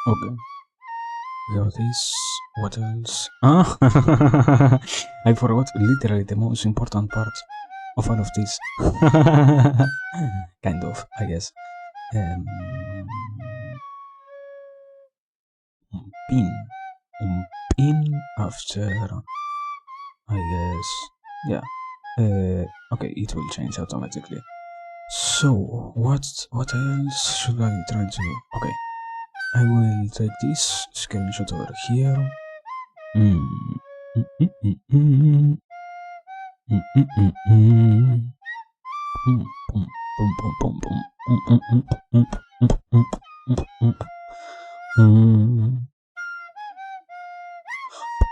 Okay. Got this. What else? Ah! I forgot literally the most important part of all of this. Kind of, I guess. Um, pin. Pin after, I guess. Yeah. Okay, it will change automatically. So, what else should I try to? Okay, I will take this screenshot over here. Mm. Mm, mm, mm, mm. Mm, mm, mm, mm. Mm, boom, boom, boom, boom, boom. Mm, mm, mm, mm, mm, mm, mm, mm, mm.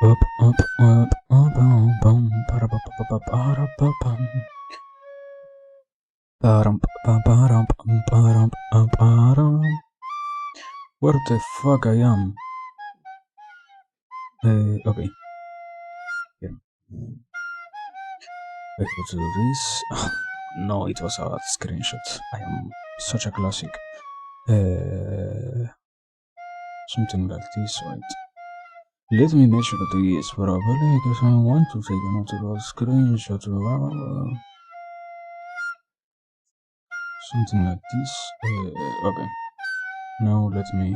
Up, up, up, up, bum, para, pa, pa, pa, pa, para, pa, pam. Param, pa, param, pam, param, pa, param. Where the fuck I am? Okay. Here. I have to do this. No, it was a screenshot. I am such a classic. Something like this, right? Let me measure this properly because I want to take another screenshot. Something like this. Okay. Now let me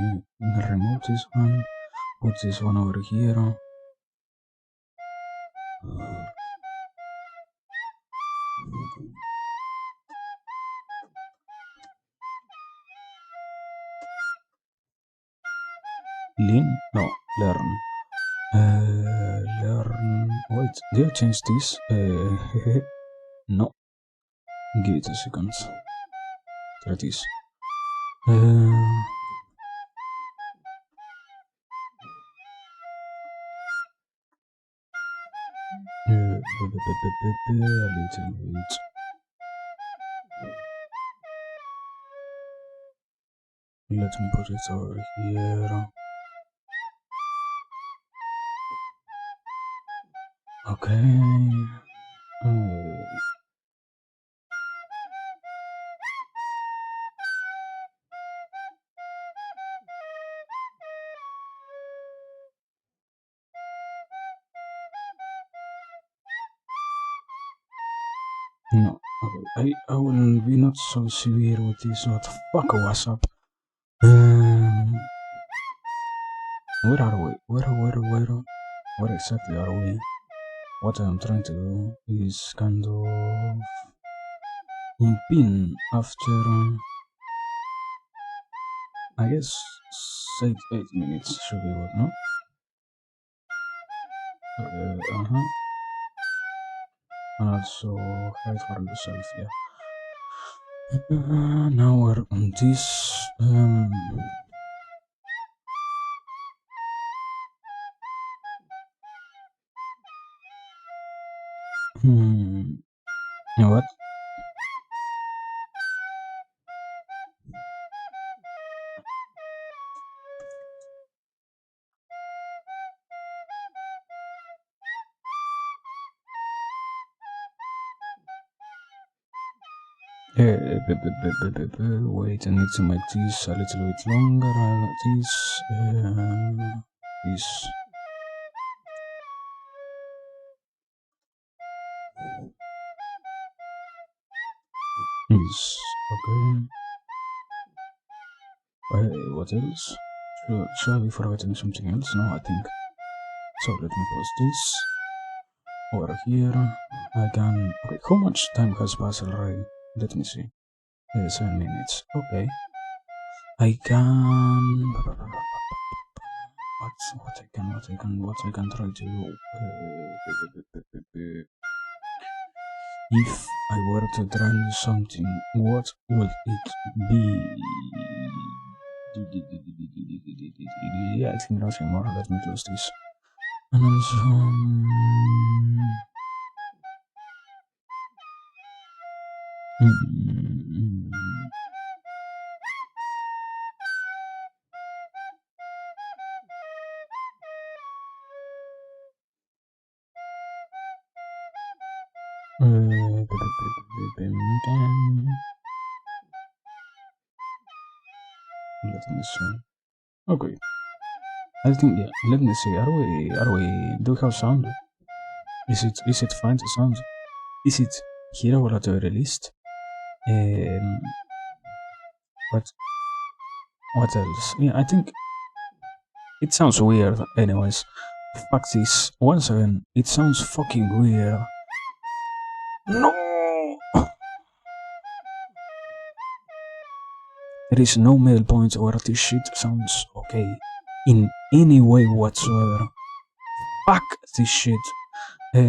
remove this one. Put this one over here. Lean? No, learn. Learn. Wait, did I change this? No. Give it a second. Try this. A little bit. Let me put it over here. Okay. No. Okay. I will be not so severe with this. What the fuck was up? Where are we? Where exactly are we? What I'm trying to do is kind of un pin after, I guess, 8 minutes should be good, no? Uh-huh. And also hide for yourself, yeah. Now we're on this. You know what? Wait, I need to make this a little bit longer. This. Is okay. What else? Should I be forgetting something else? No, I think. So let me pause this. Over here, I can. Okay, how much time has passed already? Let me see. 7 minutes. Okay. I can. What I can try to do. If I were to try something, what would it be? Yeah, I think nothing more. Let me close this. And also, let me see. Okay. I think, yeah, let me see. Do we have sound? Is it fine to sound? Is it hearable at the very least? But what else? Yeah, I think it sounds weird. Anyways, fact is, once again, it sounds fucking weird. No! There is no middle point where this shit sounds okay in any way whatsoever. Fuck this shit. Let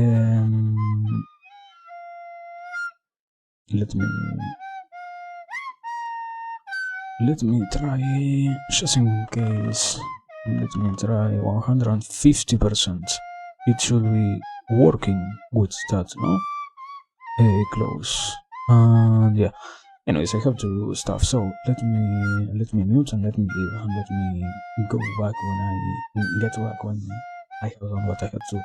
me try, just in case. Let me try 150%. It should be working with that, no? Close. And yeah. Anyways, I have to stop. So let me mute and let me leave and let me go back when I get back when I have done what I had to.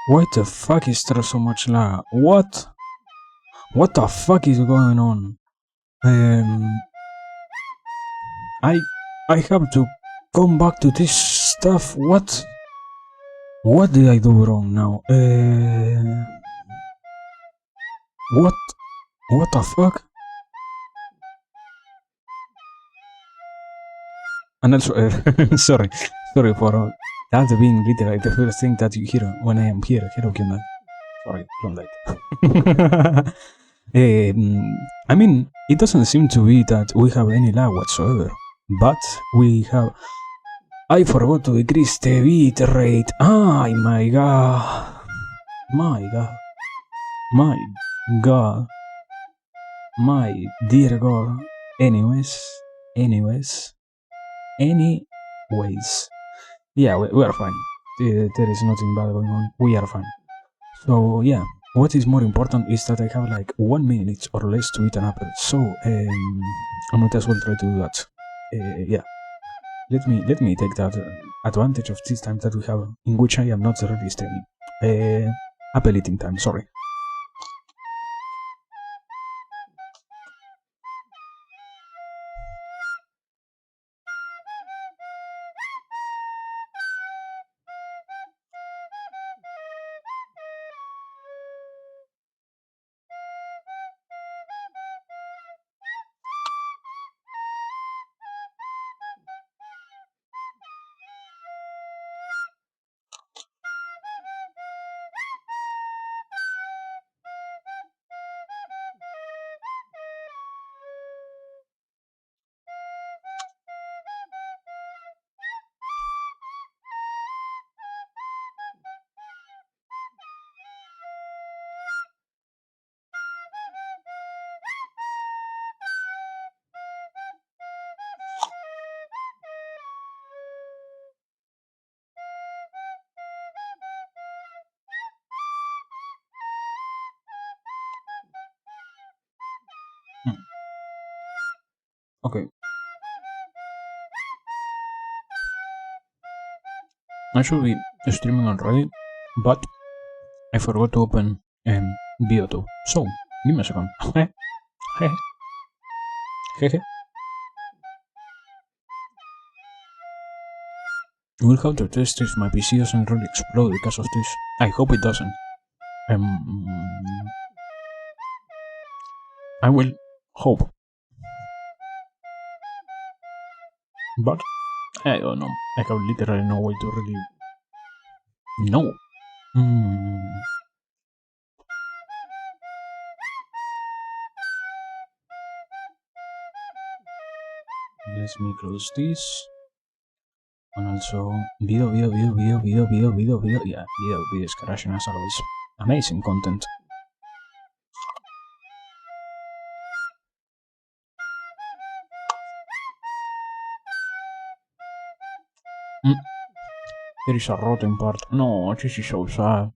Why the fuck is there so much lag? What? What the fuck is going on? I have to come back to this stuff. What? What did I do wrong now? What? What the fuck? And also, sorry for that being literally the first thing that you hear when I am here. Hello, Kinder. Sorry, don't like. I mean, it doesn't seem to be that we have any lag whatsoever, but we have. I forgot to decrease the bit rate. Oh my god. My god. My god. My dear god. Anyways. Anyways. Anyways. Yeah, we are fine. There is nothing bad going on. We are fine. So, yeah. What is more important is that I have like 1 minute or less to eat an apple. So, I might as well try to do that. Yeah. Let me take that advantage of this time that we have, in which I am not really streaming. Apple eating time. Sorry. Okay. I should be streaming already, but I forgot to open Vtuber. So, give me a second. We'll have to test if my PC doesn't really explode because of this. I hope it doesn't. I will hope. But I don't know. I have literally no way to really know. Let me close this. And also video. Yeah, video is crashing as always. Amazing content. There is a rotten part. No, this is so sad.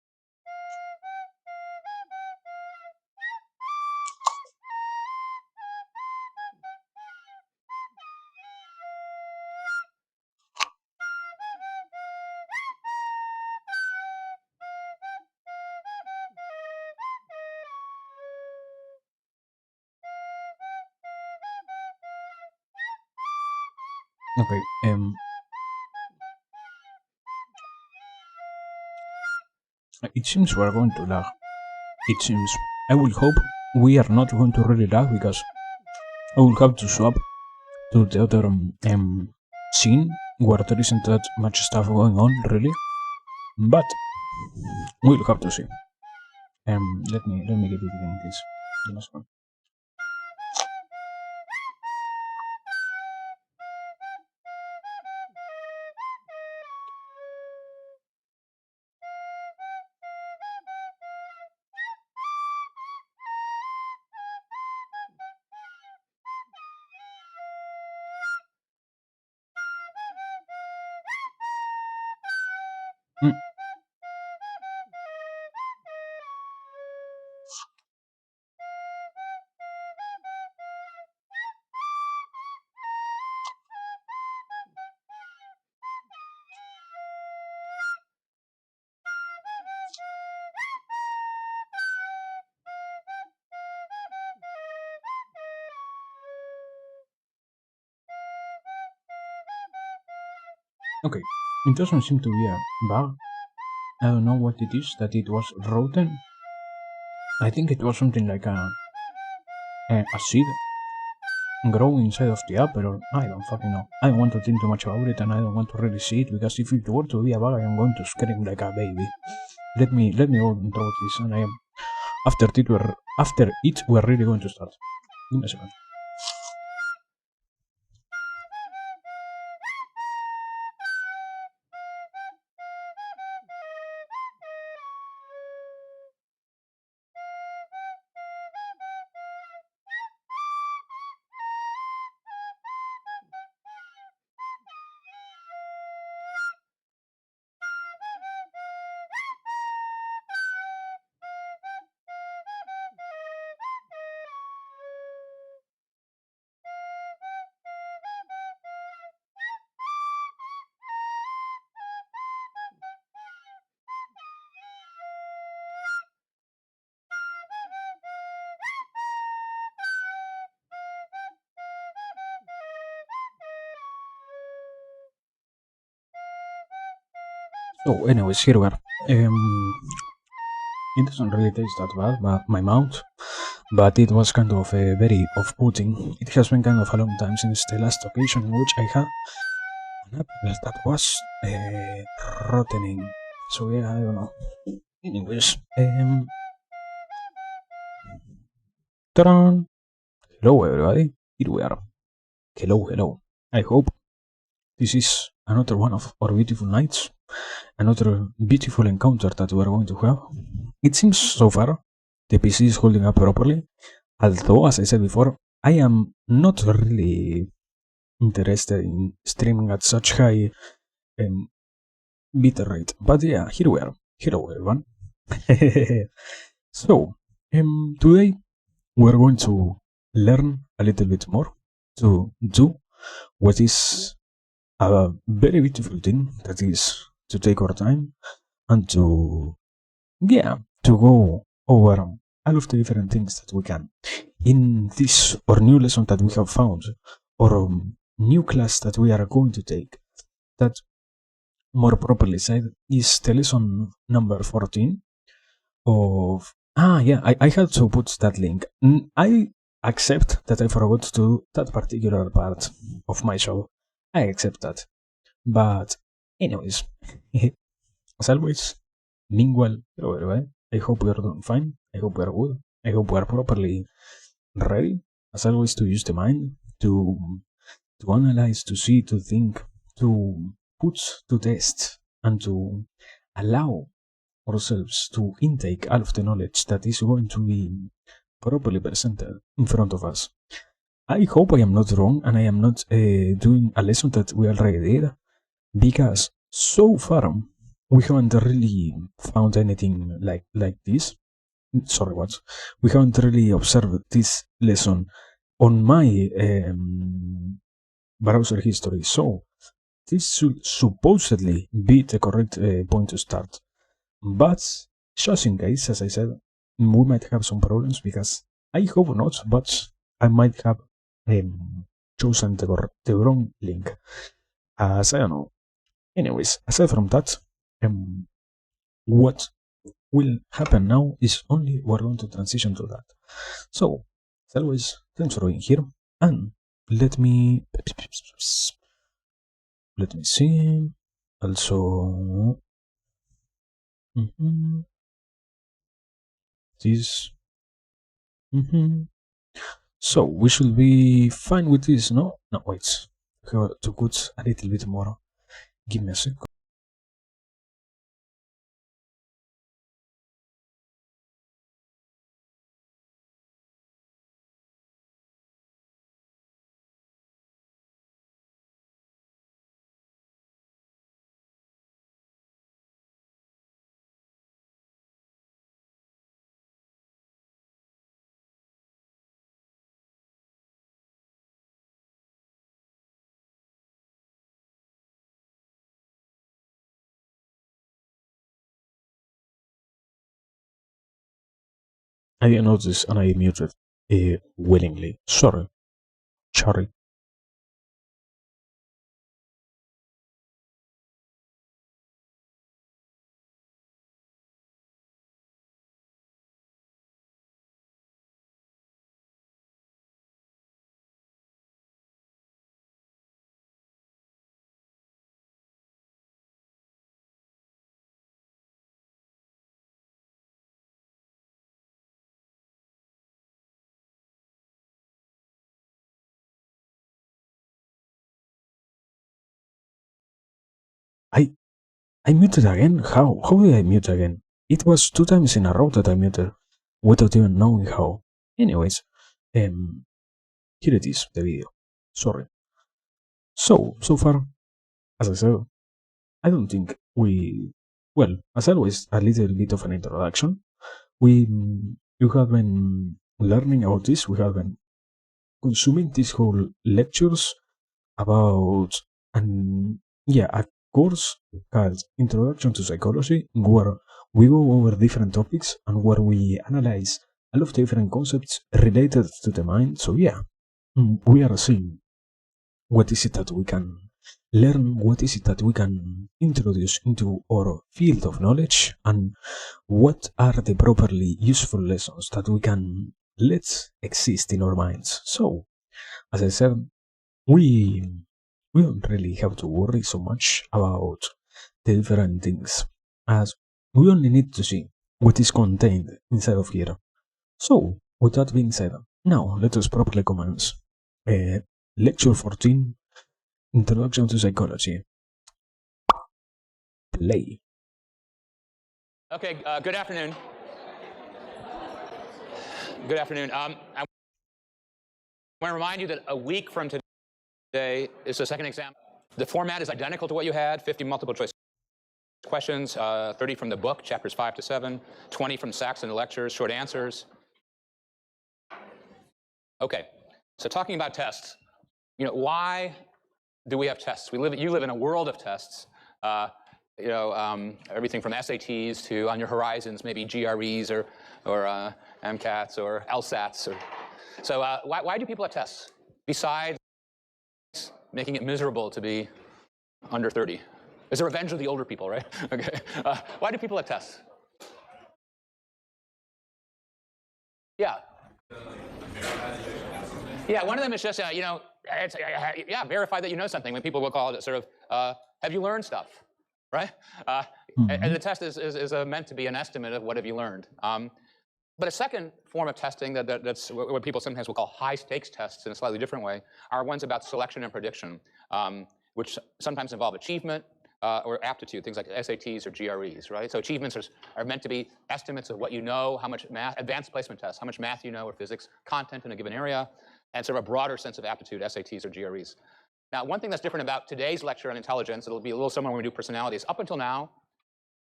Okay, it seems we are going to lag. It seems. I will hope we are not going to really lag because I will have to swap to the other scene where there isn't that much stuff going on, really. But we'll have to see. Let me get it in this. The last one. Okay, it doesn't seem to be a bug. I don't know what it is, that it was rotten. I think it was something like a seed grow inside of the apple, or I don't fucking know. I don't want to think too much about it, and I don't want to really see it, because if it were to be a bug, I am going to scream like a baby. let me go intro this, and I am after it we're really going to start. Give me a second. So, anyways, here we are. It doesn't really taste that bad, but my mouth. But it was kind of very off-putting. It has been kind of a long time since the last occasion in which I had an apple that was rottening. So yeah, I don't know. Anyways, ta-da! Hello everybody. Here we are. Hello, hello. I hope this is another one of our beautiful nights, another beautiful encounter that we are going to have. It seems so far the PC is holding up properly, although, as I said before, I am not really interested in streaming at such high um, bitrate. But yeah, here we are. Hello everyone. So, today we're going to learn a little bit more to do what is a very beautiful thing, that is to take our time and to, yeah, to go over all of the different things that we can in this or new lesson that we have found, or new class that we are going to take, that more properly said is the lesson number 14 of, yeah, I had to put that link. I accept that I forgot to do that particular part of my show. I accept that. But anyways, as always, meanwhile, I hope we are doing fine. I hope we are good. I hope we are properly ready, as always, to use the mind, to analyze, to see, to think, to put to test, and to allow ourselves to intake all of the knowledge that is going to be properly presented in front of us. I hope I am not wrong and I am not doing a lesson that we already did, because so far we haven't really found anything like this. Sorry, what? We haven't really observed this lesson on my browser history, so this should supposedly be the correct point to start. But just in case, as I said, we might have some problems, because I hope not, but I might have chosen the wrong link. As I don't know. Anyways, aside from that, what will happen now is only we're going to transition to that. So, as always, thanks for being here, and let me see. Also, this. So we should be fine with this, no? No, wait. We have to put a little bit more. Give me a sec. I didn't notice and I muted willingly. Sorry. Sorry. I muted again? How? How did I mute again? It was 2 times in a row that I muted without even knowing how. Anyways, here it is, the video. Sorry. So far, as I said, I don't think well, as always, a little bit of an introduction. You have been learning about this, we have been consuming these whole lectures about a course called Introduction to Psychology, where we go over different topics and where we analyze a lot of different concepts related to the mind. So we are seeing what is it that we can learn, what is it that we can introduce into our field of knowledge, and what are the properly useful lessons that we can let exist in our minds. So, as I said, we don't really have to worry so much about the different things, as we only need to see what is contained inside of here. So, with that being said, now let us properly commence lecture 14, Introduction to Psychology. Play. Okay, good afternoon. Good afternoon. I want to remind you that a week from today is the second exam. The format is identical to what you had, 50 multiple choice questions, 30 from the book, chapters 5 to 7, 20 from Saxon lectures, short answers. Okay, so talking about tests, why do we have tests? You live in a world of tests. Everything from SATs to, on your horizons, maybe GREs or MCATs or LSATs. So why do people have tests? Besides making it miserable to be under 30. It's a revenge of the older people, right? Okay. Why do people have tests? Yeah. Yeah, one of them is just, verify that you know something. When people will call it sort of, have you learned stuff, right? And the test is meant to be an estimate of what have you learned. But a second form of testing that's what people sometimes will call high-stakes tests in a slightly different way are ones about selection and prediction, which sometimes involve achievement or aptitude, things like SATs or GREs, right? So achievements are meant to be estimates of what you know, how much math, advanced placement tests, how much math you know or physics content in a given area, and sort of a broader sense of aptitude, SATs or GREs. Now, one thing that's different about today's lecture on intelligence, it'll be a little similar when we do personalities. Up until now,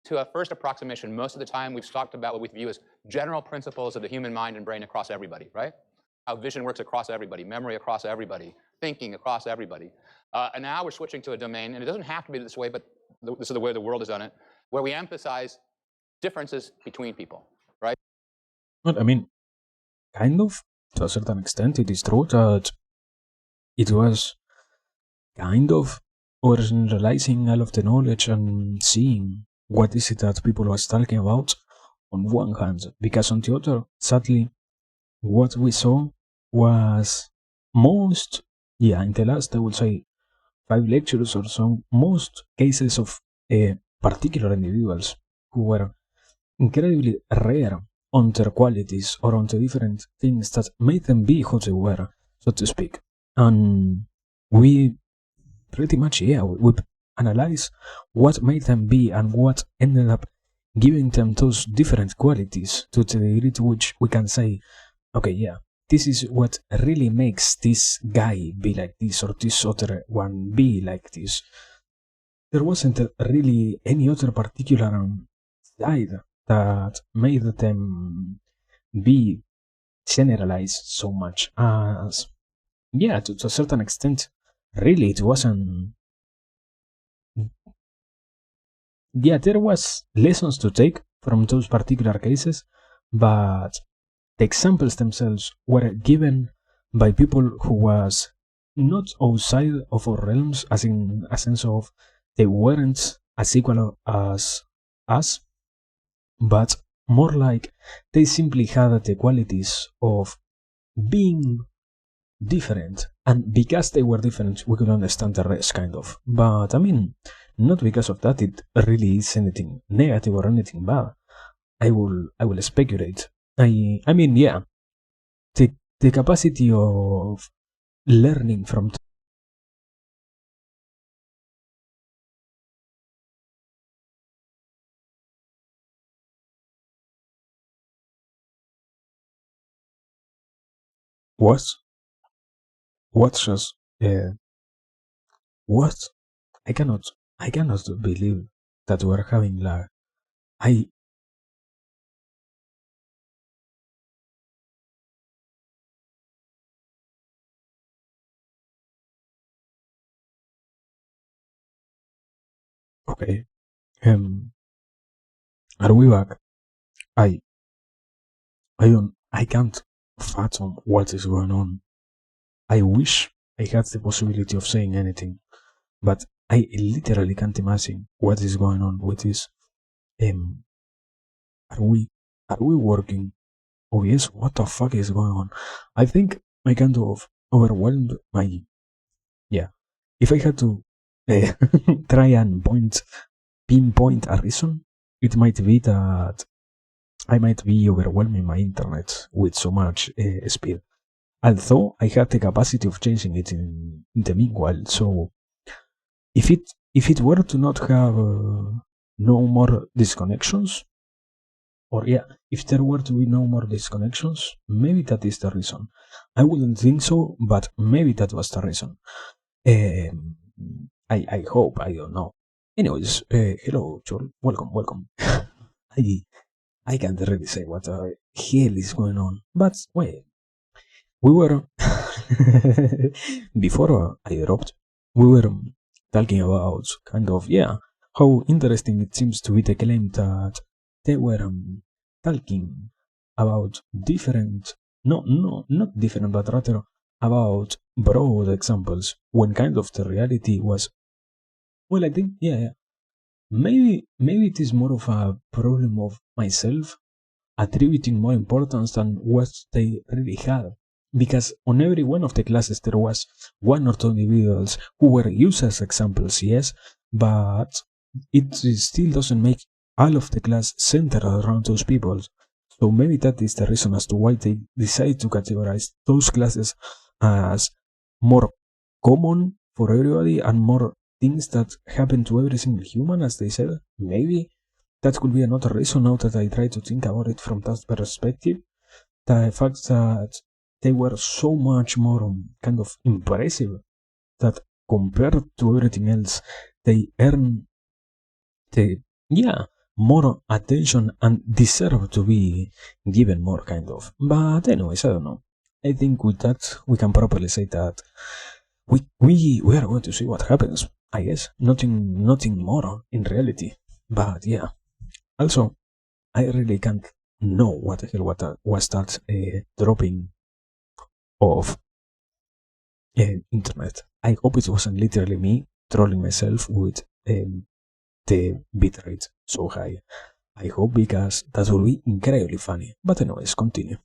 to a first approximation, most of the time we've talked about what we view as general principles of the human mind and brain across everybody, right? How vision works across everybody, memory across everybody, thinking across everybody. And now we're switching to a domain, and it doesn't have to be this way, but this is the way the world has done it, where we emphasize differences between people, right? Well, I mean, kind of, to a certain extent, it is true that it was kind of originalizing all of the knowledge and seeing what is it that people was talking about on one hand, because on the other, sadly, what we saw was most, in the last, I would say, 5 lectures or so, most cases of particular individuals who were incredibly rare on their qualities or on the different things that made them be who they were, so to speak. And we pretty much, we analyze what made them be and what ended up giving them those different qualities to the degree to which we can say, okay, this is what really makes this guy be like this or this other one be like this. There wasn't really any other particular side that made them be generalized so much as, to a certain extent, really it wasn't. There was lessons to take from those particular cases, but the examples themselves were given by people who was not outside of our realms, as in a sense of they weren't as equal as us, but more like they simply had the qualities of being different, and because they were different, we could understand the rest, kind of. But I mean, not because of that it really is anything negative or anything bad. I will speculate. I mean, the capacity of learning from What? What just? What? I cannot. I cannot believe that we're having lag. I. Okay. Um. Are we back? I. I don't. I can't fathom what is going on. I wish I had the possibility of saying anything, but I literally can't imagine what is going on with this. Um. Are we? Are we working? Oh yes. What the fuck is going on? I think I kind of overwhelmed my. Yeah. If I had to try and pinpoint a reason, it might be that I might be overwhelming my internet with so much speed. Although I had the capacity of changing it in the meanwhile, so if it were to not have no more disconnections, or yeah, if there were to be no more disconnections, maybe that is the reason. I wouldn't think so, but maybe that was the reason. Um, I hope, I don't know. Anyways, hello, Joel. Welcome, welcome. I can't really say what the hell is going on. But wait, we were before I dropped, we were talking about kind of how interesting it seems to be the claim that they were talking about different, not different, but rather about broad examples when kind of the reality was, well, I think, yeah. Maybe it is more of a problem of myself attributing more importance than what they really had. Because on every one of the classes there was one or two individuals who were used as examples, yes, but it still doesn't make all of the class centered around those people. So maybe that is the reason as to why they decide to categorize those classes as more common for everybody and more things that happen to every single human, as they said. Maybe that could be another reason now that I try to think about it from that perspective. The fact that they were so much more kind of impressive that compared to everything else, they earn the, more attention and deserve to be given more kind of. But anyways, I don't know. I think with that we can properly say that we are going to see what happens. I guess nothing more in reality. But yeah. Also, I really can't know what the hell was that dropping of internet. I hope it wasn't literally me trolling myself with the bitrate so high. I hope, because that would be incredibly funny. But anyways, continue.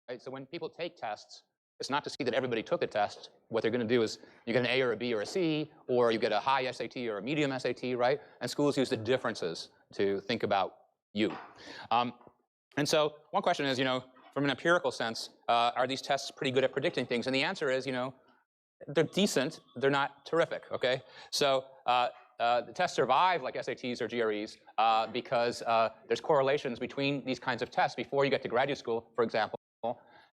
Right, so when people take tests, it's not to see that everybody took a test. What they're going to do is you get an A or a B or a C, or you get a high SAT or a medium SAT, right? And schools use the differences to think about you. And so one question is, from an empirical sense, are these tests pretty good at predicting things? And the answer is, they're decent, they're not terrific, okay? So the tests survive like SATs or GREs because there's correlations between these kinds of tests before you get to graduate school, for example,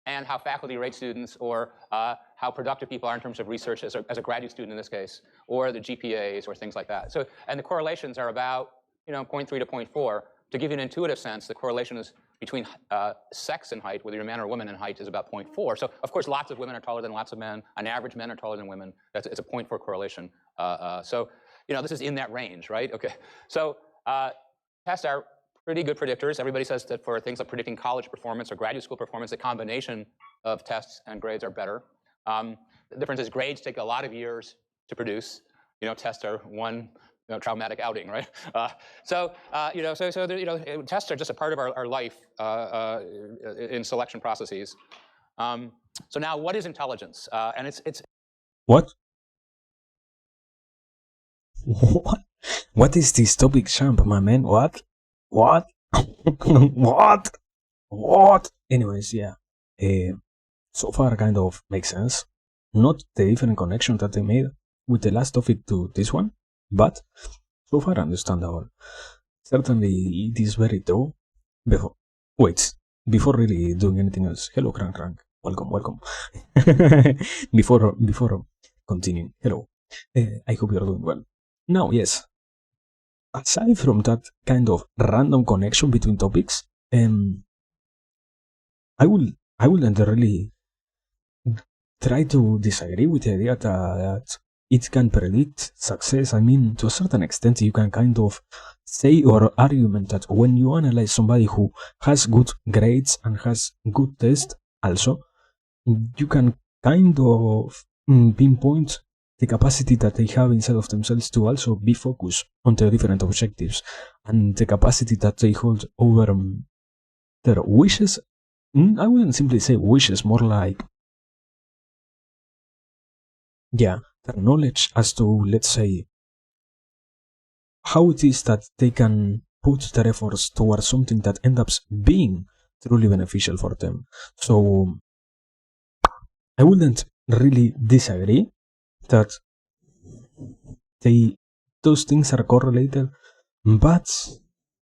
and how faculty rate students, or how productive people are in terms of research as a graduate student in this case, or the GPAs or things like that. So, and the correlations are about 0.3 to 0.4. To give you an intuitive sense, the correlation is between sex and height, whether you're a man or a woman in height, is about 0.4. So of course lots of women are taller than lots of men. On average, men are taller than women. It's a 0.4 correlation. So this is in that range, right? Okay. So tests are pretty good predictors. Everybody says that for things like predicting college performance or graduate school performance, the combination of tests and grades are better. The difference is grades take a lot of years to produce. Tests are one traumatic outing, right? So tests are just a part of our life in selection processes. So now, what is intelligence? And it's What? What? What is this topic, champ, my man? What? What? What? What? Anyways, yeah. So far, kind of makes sense. Not the different connection that they made with the last topic to this one, but so far understandable. Certainly, it is very true. Wait, before really doing anything else, hello, Crank. Welcome. before continuing, hello. I hope you're doing well. Now, yes, aside from that kind of random connection between topics, I wouldn't really try to disagree with the idea that it can predict success. I mean, to a certain extent, you can kind of say or argument that when you analyze somebody who has good grades and has good tests also, you can kind of pinpoint the capacity that they have inside of themselves to also be focused on their different objectives and the capacity that they hold over their wishes. I wouldn't simply say wishes, more like, their knowledge as to, let's say, how it is that they can put their efforts towards something that ends up being truly beneficial for them. So I wouldn't really disagree that those things are correlated, but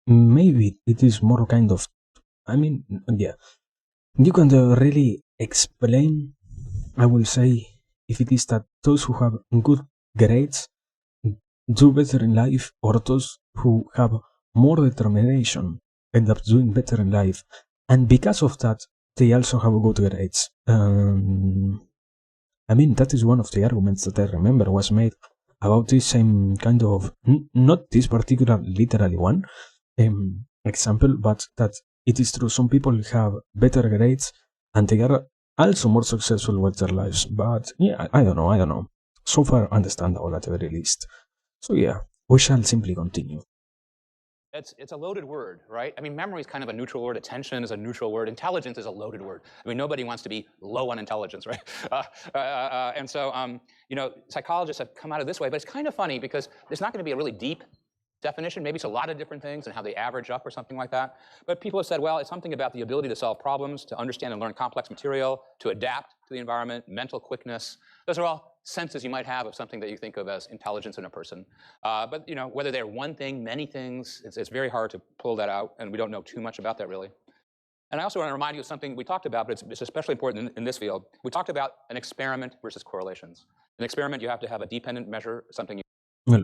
maybe it is more kind of, I mean, yeah, you can really explain, I will say, if it is that those who have good grades do better in life, or those who have more determination end up doing better in life, and because of that they also have good grades. I mean, that is one of the arguments that I remember was made about this same kind of, not this particular literally one example, but that it is true some people have better grades and they are also more successful with their lives. But yeah, I don't know. So far understandable at the very least. So yeah, we shall simply continue. It's a loaded word, right? I mean, memory is kind of a neutral word. Attention is a neutral word. Intelligence is a loaded word. I mean, nobody wants to be low on intelligence, right? And so, psychologists have come out of this way, but it's kind of funny because there's not going to be a really deep definition. Maybe it's a lot of different things and how they average up or something like that. But people have said, well, it's something about the ability to solve problems, to understand and learn complex material, to adapt to the environment, mental quickness. Those are all senses you might have of something that you think of as intelligence in a person. But whether they're one thing, many things, it's very hard to pull that out, and we don't know too much about that really. And I also want to remind you of something we talked about, but it's especially important in this field. We talked about an experiment versus correlations. An experiment, you have to have a dependent measure, something. Well,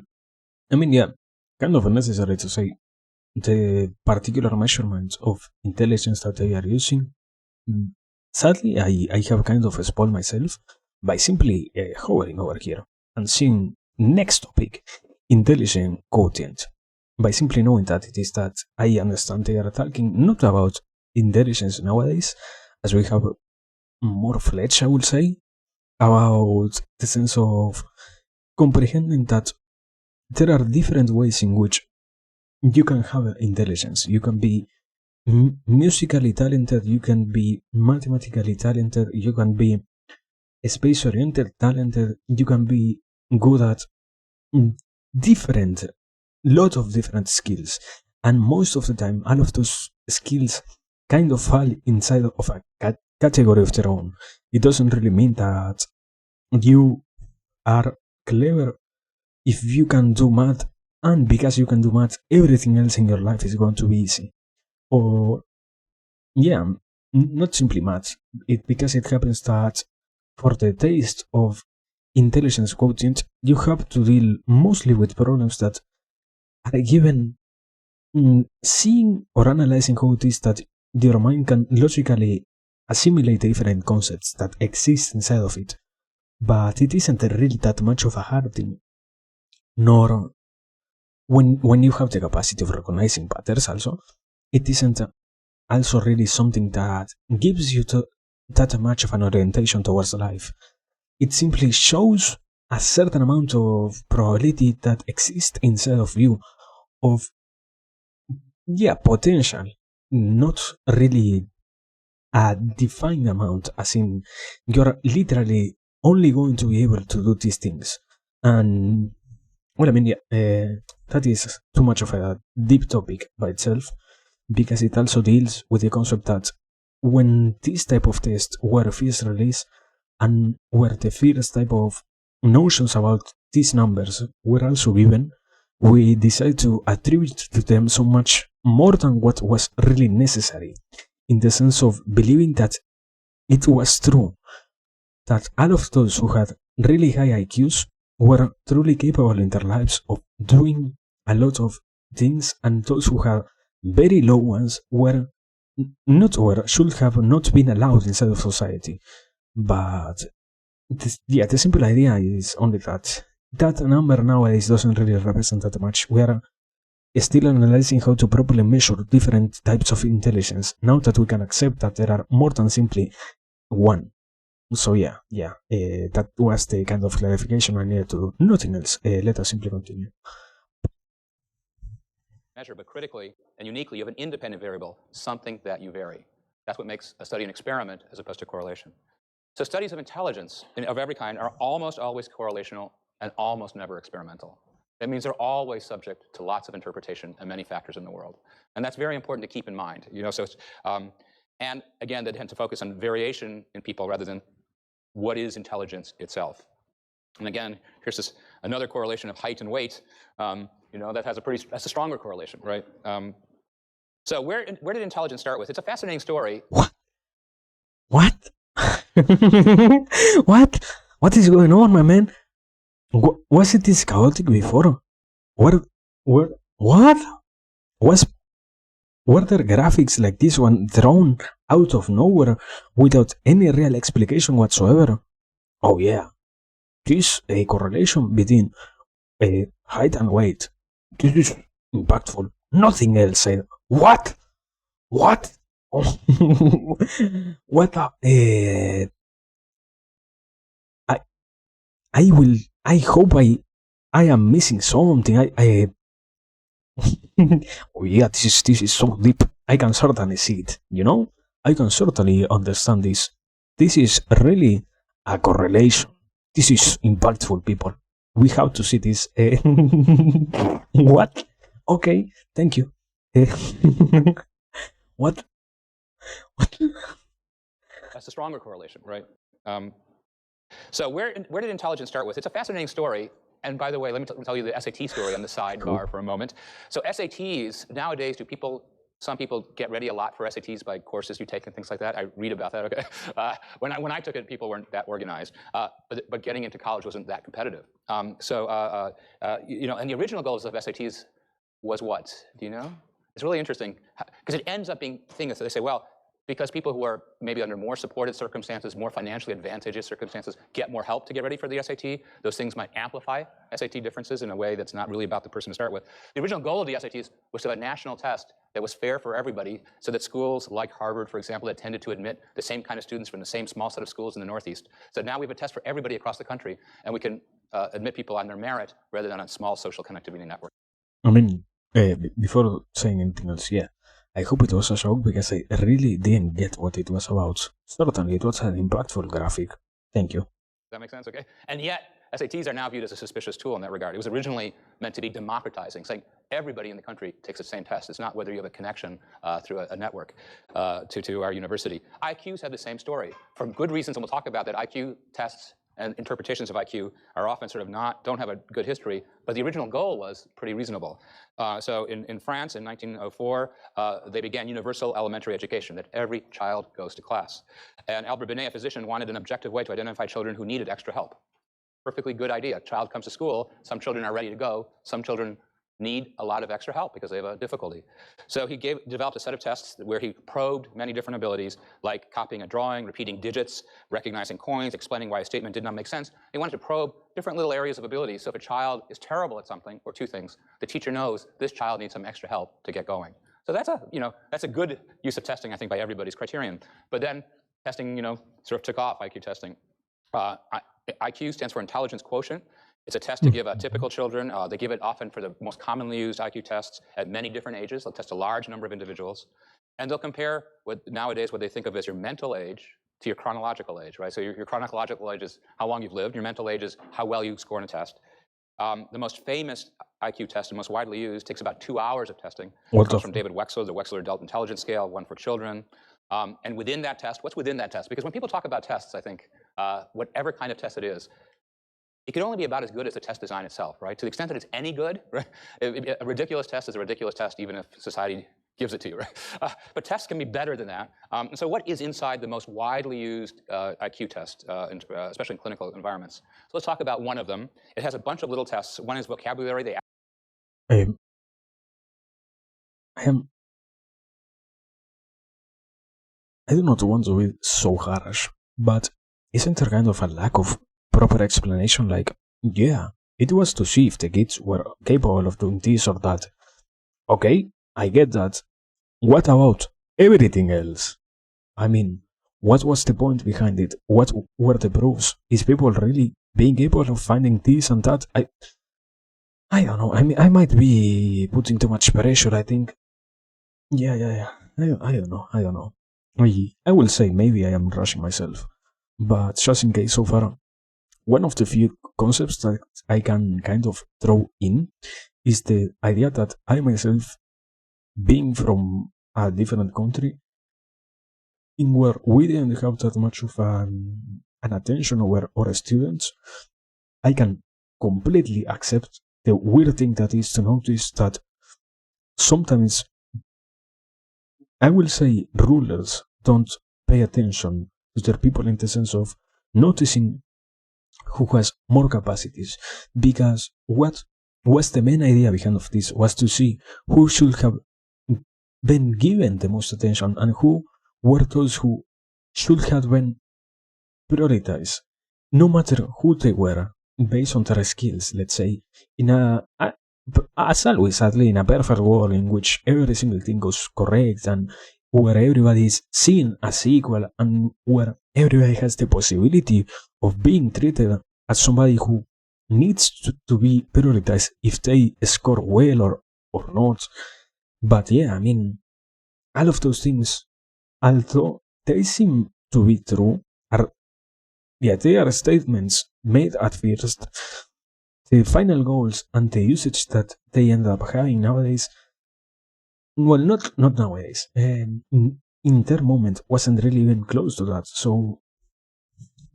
I mean, yeah, kind of unnecessary to say the particular measurements of intelligence that they are using. Sadly, I have kind of spoiled myself by simply hovering over here and seeing next topic, intelligence quotient. By simply knowing that it is that I understand they are talking not about intelligence nowadays, as we have more fledged, I would say, about the sense of comprehending that there are different ways in which you can have intelligence. You can be musically talented, you can be mathematically talented, you can be space-oriented talented, you can be good at lot of different skills. And most of the time, all of those skills kind of fall inside of a category of their own. It doesn't really mean that you are clever if you can do math, and because you can do math, everything else in your life is going to be easy. Or, yeah, not simply math. Because it happens that for the taste of intelligence quotient, you have to deal mostly with problems that are given seeing or analyzing how it is that your mind can logically assimilate different concepts that exist inside of it. But it isn't really that much of a hard thing. Nor when you have the capacity of recognizing patterns also, it isn't also really something that gives you that much of an orientation towards life. It simply shows a certain amount of probability that exists inside of you of, potential, not really a defined amount, as in you're literally only going to be able to do these things. And well, I mean, that is too much of a deep topic by itself, because it also deals with the concept that when this type of tests were first released, and where the first type of notions about these numbers were also given, we decided to attribute to them so much more than what was really necessary. in the sense of believing that it was true, that all of those who had really high IQs were truly capable in their lives of doing a lot of things, and those who had very low ones were not, or should have not been allowed inside of society. But the simple idea is only that that number nowadays doesn't really represent that much. We are still analyzing how to properly measure different types of intelligence now that we can accept that there are more than simply one. So that was the kind of clarification I needed to do. Nothing else. Let us simply continue. Measure, but critically and uniquely, you have an independent variable, something that you vary. That's what makes a study an experiment as opposed to correlation. So studies of intelligence of every kind are almost always correlational and almost never experimental. That means they're always subject to lots of interpretation and many factors in the world. And that's very important to keep in mind. And again, they tend to focus on variation in people rather than what is intelligence itself. And again, here's another correlation of height and weight. That's a stronger correlation, right? So where did intelligence start with? It's a fascinating story. What? What is going on, my man? Was it this chaotic before? Were there graphics like this one thrown out of nowhere without any real explanation whatsoever? Oh yeah, this a correlation between height and weight. This is impactful. Nothing else. What? What I hope I am missing something. Oh yeah, this is so deep. I can certainly see it, I can certainly understand this. This is really a correlation. This is impactful, people. We have to see this. What? Okay, thank you. What? That's a stronger correlation, right? So where did intelligence start with? It's a fascinating story. And by the way, let me tell you the SAT story on the sidebar for a moment. So SATs, nowadays, some people get ready a lot for SATs by courses you take and things like that. I read about that, okay? When I took it, people weren't that organized. But getting into college wasn't that competitive. And the original goals of SATs was what? Do you know? It's really interesting because it ends up being things that they say, well, because people who are maybe under more supported circumstances, more financially advantageous circumstances, get more help to get ready for the SAT, those things might amplify SAT differences in a way that's not really about the person to start with. The original goal of the SATs was to have a national test that was fair for everybody so that schools like Harvard, for example, that tended to admit the same kind of students from the same small set of schools in the Northeast. So now we have a test for everybody across the country, and we can admit people on their merit rather than on small social connectivity networks. I mean, before saying anything else, yeah, I hope it was a shock because I really didn't get what it was about. Certainly, it was an impactful graphic. Thank you. Does that make sense? Okay. And yet, SATs are now viewed as a suspicious tool in that regard. It was originally meant to be democratizing, saying everybody in the country takes the same test. It's not whether you have a connection through a network to our university. IQs have the same story. For good reasons, and we'll talk about that, IQ tests and interpretations of IQ are often sort of don't have a good history, but the original goal was pretty reasonable. So in France in 1904, they began universal elementary education, that every child goes to class. And Albert Binet, a physician, wanted an objective way to identify children who needed extra help. Perfectly good idea. Child comes to school, some children are ready to go, some children need a lot of extra help because they have a difficulty. So he developed a set of tests where he probed many different abilities, like copying a drawing, repeating digits, recognizing coins, explaining why a statement did not make sense. He wanted to probe different little areas of ability. So if a child is terrible at something, or two things, the teacher knows this child needs some extra help to get going. So that's a good use of testing, I think, by everybody's criterion. But then testing, sort of took off, IQ testing. IQ stands for intelligence quotient. It's a test to give typical children. They give it often for the most commonly used IQ tests at many different ages. They'll test a large number of individuals. And they'll compare nowadays what they think of as your mental age to your chronological age, right? So your chronological age is how long you've lived. Your mental age is how well you score in a test. The most famous IQ test and most widely used takes about 2 hours of testing. It comes from David Wexler, the Wexler Adult Intelligence Scale, one for children. And within that test, what's within that test? Because when people talk about tests, I think, whatever kind of test it is, it can only be about as good as the test design itself, right? To the extent that it's any good, right? A ridiculous test is a ridiculous test, even if society gives it to you, right? But tests can be better than that. And so what is inside the most widely used IQ test, especially in clinical environments? So let's talk about one of them. It has a bunch of little tests. One is vocabulary. I do not want to be so harsh, but isn't there kind of a lack of proper explanation like, yeah, it was to see if the kids were capable of doing this or that. Okay, I get that. What about everything else? I mean, what was the point behind it? What were the proofs? Is people really being capable of finding this and that? I don't know. I mean, I might be putting too much pressure, I think. Yeah. I don't know. I will say maybe I am rushing myself, but just in case so far, one of the few concepts that I can kind of throw in is the idea that I myself, being from a different country, in where we didn't have that much of an attention over our students, I can completely accept the weird thing that is to notice that sometimes, I will say, rulers don't pay attention to their people in the sense of noticing who has more capacities, because what was the main idea behind of this was to see who should have been given the most attention and who were those who should have been prioritized, no matter who they were, based on their skills. Let's say, as always, sadly, in a perfect world in which every single thing goes correct and where everybody is seen as equal and where everybody has the possibility of being treated as somebody who needs to be prioritized if they score well or not. But yeah, I mean, all of those things, although they seem to be true, they are statements made at first. The final goals and the usage that they end up having nowadays, well, not nowadays, in their moment wasn't really even close to that. So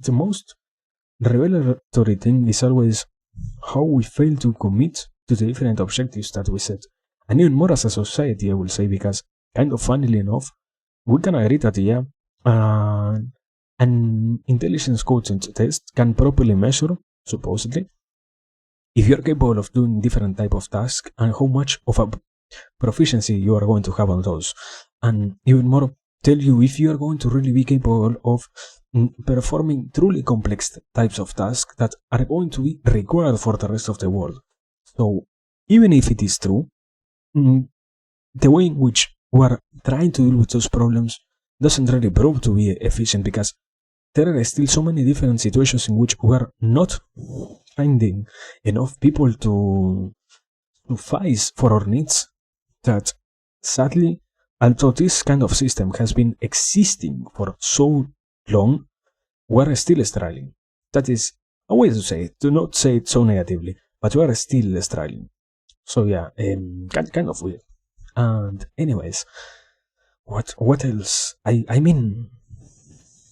the most revelatory thing is always how we fail to commit to the different objectives that we set. And even more as a society, I will say, because kind of funnily enough, we can agree that, yeah, an intelligence quotient test can properly measure, supposedly, if you're capable of doing different type of tasks and how much of a proficiency you are going to have on those. And even more, tell you if you are going to really be capable of performing truly complex types of tasks that are going to be required for the rest of the world. So, even if it is true, the way in which we are trying to deal with those problems doesn't really prove to be efficient, because there are still so many different situations in which we are not finding enough people to suffice for our needs, that sadly, although this kind of system has been existing for so long, we're still struggling. That is a way to say it. Do not say it so negatively, but we are still struggling. So yeah, kind of weird. And anyways, what else? I mean,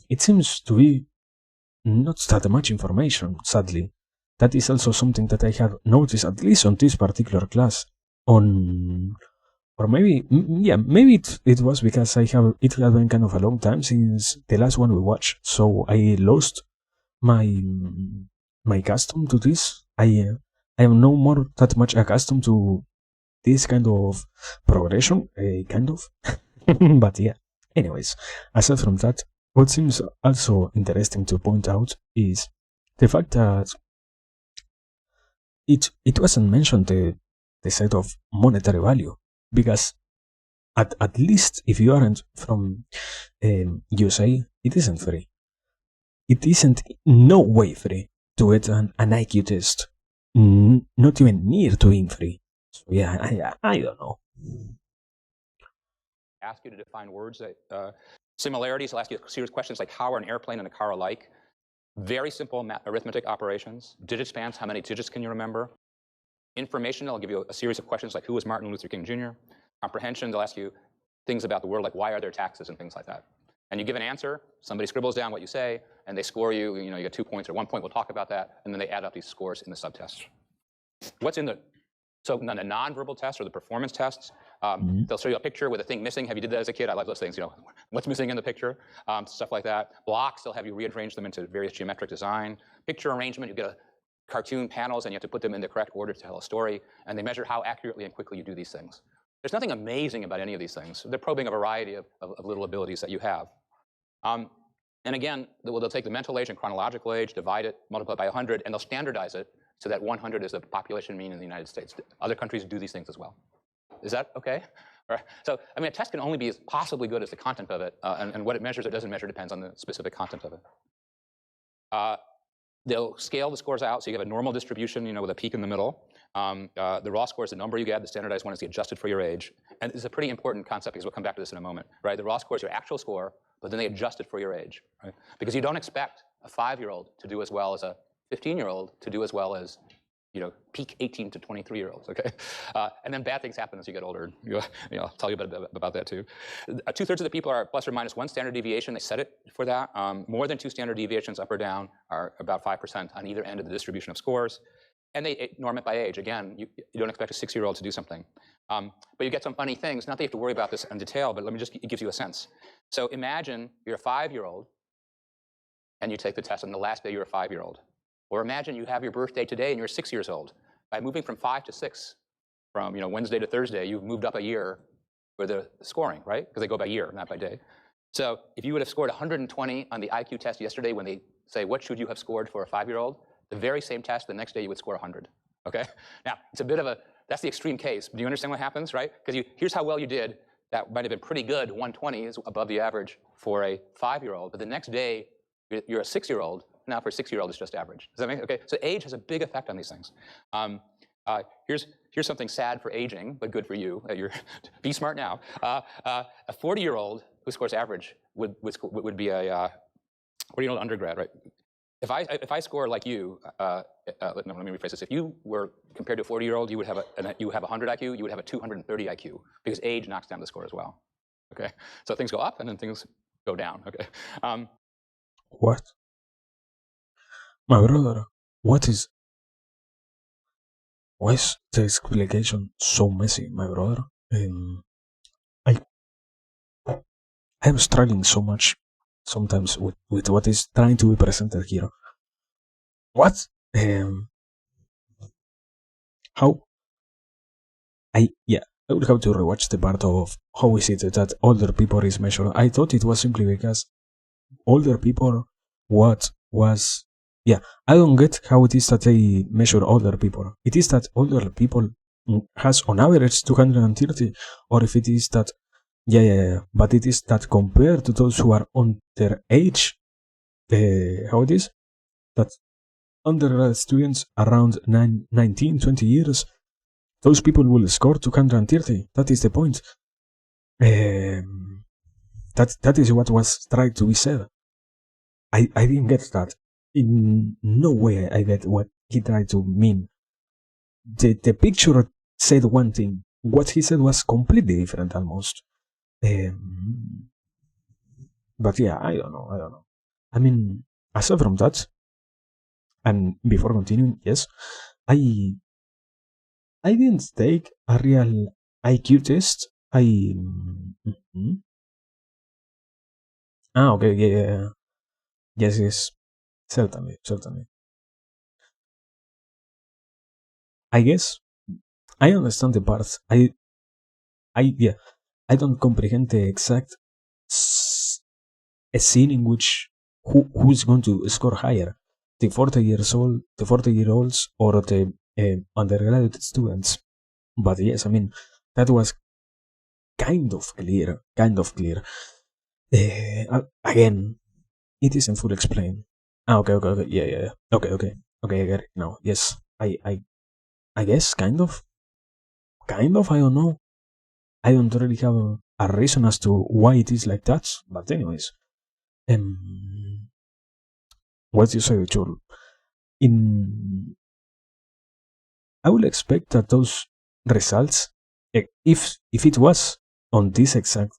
it seems to be not that much information, sadly. That is also something that I have noticed, at least on this particular class. Or maybe, maybe it was because it had been kind of a long time since the last one we watched, so I lost my custom to this. I am no more that much accustomed to this kind of progression, kind of. But yeah, anyways, aside from that, what seems also interesting to point out is the fact that it wasn't mentioned the side of monetary value, because at least if you aren't from USA, it isn't free. It isn't no way free to get an IQ test, not even near to being free. So yeah, I don't know. Ask you to define words that similarities. I'll ask you serious questions like how are an airplane and a car alike? Very simple arithmetic operations. Digit spans, how many digits can you remember? Information, I'll give you a series of questions like who was Martin Luther King Jr.? Comprehension, they'll ask you things about the world like why are there taxes and things like that. And you give an answer, somebody scribbles down what you say, and they score you. You get 2 points or 1 point. We'll talk about that. And then they add up these scores in the subtests. What's in the So the nonverbal tests or the performance tests, they'll show you a picture with a thing missing. Have you did that as a kid? I like those things, what's missing in the picture, stuff like that. Blocks, they'll have you rearrange them into various geometric design. Picture arrangement, you get a cartoon panels and you have to put them in the correct order to tell a story. And they measure how accurately and quickly you do these things. There's nothing amazing about any of these things. They're probing a variety of little abilities that you have. And again, they'll take the mental age and chronological age, divide it, multiply it by 100, and they'll standardize it so that 100 is the population mean in the United States. Other countries do these things as well. Is that okay? All right. So, I mean, a test can only be as possibly good as the content of it, and what it measures or doesn't measure depends on the specific content of it. They'll scale the scores out, so you have a normal distribution, with a peak in the middle. The raw score is the number you get. The standardized one is the adjusted for your age. And it's a pretty important concept because we'll come back to this in a moment, right? The raw score is your actual score, but then they adjust it for your age, right? Because you don't expect a 5-year-old to do as well as a 15-year-old to do as well as, peak 18 to 23-year-olds, okay? And then bad things happen as you get older. I'll tell you a bit about that too. 2/3 of the people are plus or minus 1 standard deviation. They set it for that. More than 2 standard deviations up or down are about 5% on either end of the distribution of scores. And they norm it by age. Again, you don't expect a 6-year-old to do something. But you get some funny things. Not that you have to worry about this in detail, but it gives you a sense. So imagine you're a 5-year-old and you take the test on the last day you're a 5-year-old. Or imagine you have your birthday today and you're 6 years old. By moving from 5 to 6, from Wednesday to Thursday, you've moved up a year for the scoring, right? Because they go by year, not by day. So if you would have scored 120 on the IQ test yesterday when they say, what should you have scored for a 5-year-old? The very same test, the next day you would score 100, okay? Now, it's a bit of that's the extreme case. Do you understand what happens, right? Because here's how well you did. That might have been pretty good. 120 is above the average for a 5-year-old. But the next day, you're a 6-year-old. Now, for a 6-year-old, it's just average. Does that make okay? So age has a big effect on these things. Here's something sad for aging, but good for you. Be smart now. A 40-year-old who scores average would be a 40-year-old undergrad, right? If I score like you, let me rephrase this. If you were compared to a 40-year-old, you would have a 100 IQ. You would have a 230 IQ because age knocks down the score as well. Okay, so things go up and then things go down. Okay. What? My brother, why is the explanation so messy, my brother? I'm struggling so much sometimes with what is trying to be presented here. What? How? I would have to rewatch the part of how is it that older people is measured. I thought it was simply because older people, I don't get how it is that they measure older people. It is that older people has on average 230, or if it is that, but it is that compared to those who are on their age, how it is, that undergrad students around 19, 20 years, those people will score 230. That is the point. That is what was tried to be said. I didn't get that. In no way I get what he tried to mean. The picture said one thing. What he said was completely different almost. But yeah, I don't know. I mean, aside from that, and before continuing, yes, I didn't take a real IQ test. Okay, yeah. Yes, certainly. I guess I understand the parts. I don't comprehend the exact a scene in which who's going to score higher, the 40-year-olds, or the undergraduate students. But yes, I mean that was kind of clear. Again, it isn't fully explained. Okay, yeah. Okay, I get it now. Yes, I guess kind of. I don't know. I don't really have a reason as to why it is like that. But anyways, what you say, Chul? I would expect that those results, if it was on this exact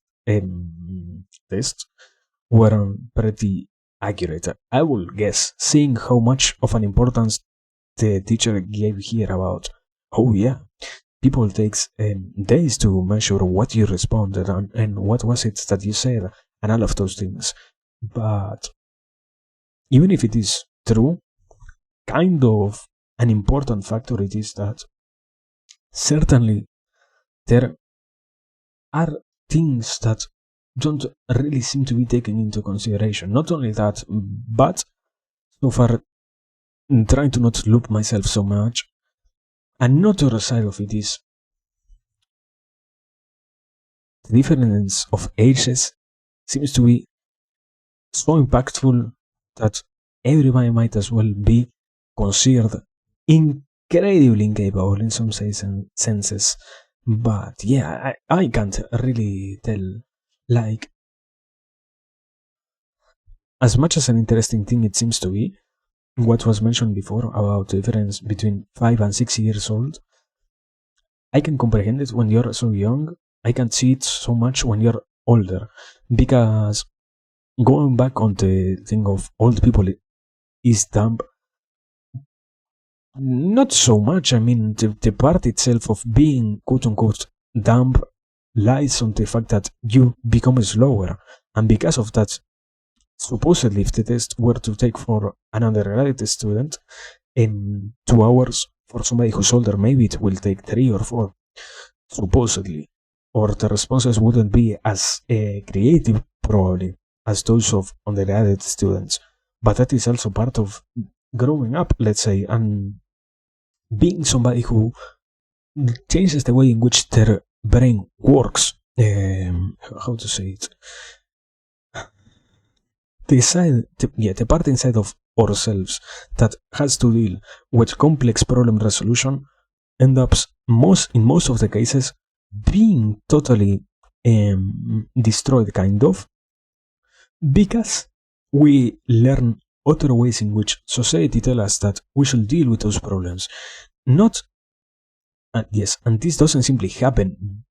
test, were pretty accurate. I will guess, seeing how much of an importance the teacher gave here about, oh yeah, people takes days to measure what you responded and what was it that you said and all of those things. But even if it is true, kind of an important factor it is that certainly there are things that don't really seem to be taken into consideration. Not only that, but so far trying to not loop myself so much. Another side of it is the difference of ages seems to be so impactful that everybody might as well be considered incredibly incapable in some senses. But yeah, I can't really tell. Like, as much as an interesting thing it seems to be, what was mentioned before about the difference between 5 and 6 years old, I can comprehend it when you're so young. I can see it so much when you're older. Because going back on the thing of old people is dumb, not so much. I mean, the part itself of being quote unquote dumb lies on the fact that you become slower. And because of that, supposedly, if the test were to take for an undergraduate student in 2 hours, for somebody who's older, maybe it will take 3 or 4, supposedly. Or the responses wouldn't be as creative, probably, as those of undergraduate students. But that is also part of growing up, let's say, and being somebody who changes the way in which their brain works. How to say it? The part inside of ourselves that has to deal with complex problem resolution end up in most of the cases being totally destroyed, kind of, because we learn other ways in which society tells us that we should deal with those problems. Not, yes, and this doesn't simply happen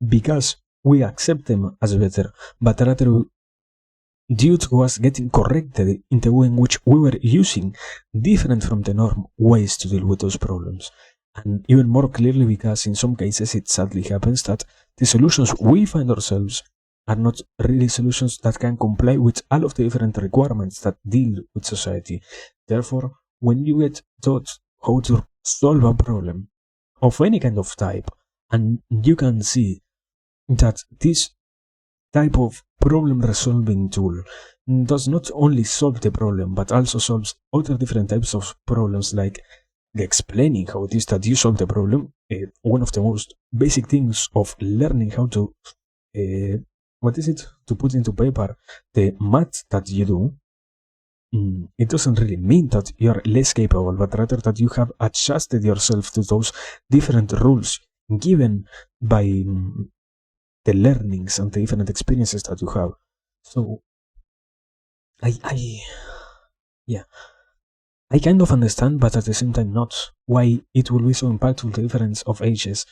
because we accept them as better, but rather due to us getting corrected in the way in which we were using different from the norm ways to deal with those problems. And even more clearly because in some cases it sadly happens that the solutions we find ourselves are not really solutions that can comply with all of the different requirements that deal with society. Therefore, when you get taught how to solve a problem of any kind of type, and you can see that this type of problem resolving tool does not only solve the problem but also solves other different types of problems, like explaining how it is that you solve the problem. One of the most basic things of learning how to what is it, to put into paper the math that you do, it doesn't really mean that you're less capable, but rather that you have adjusted yourself to those different rules given by the learnings and the different experiences that you have. So yeah, I kind of understand, but at the same time not, why it will be so impactful, the difference of ages.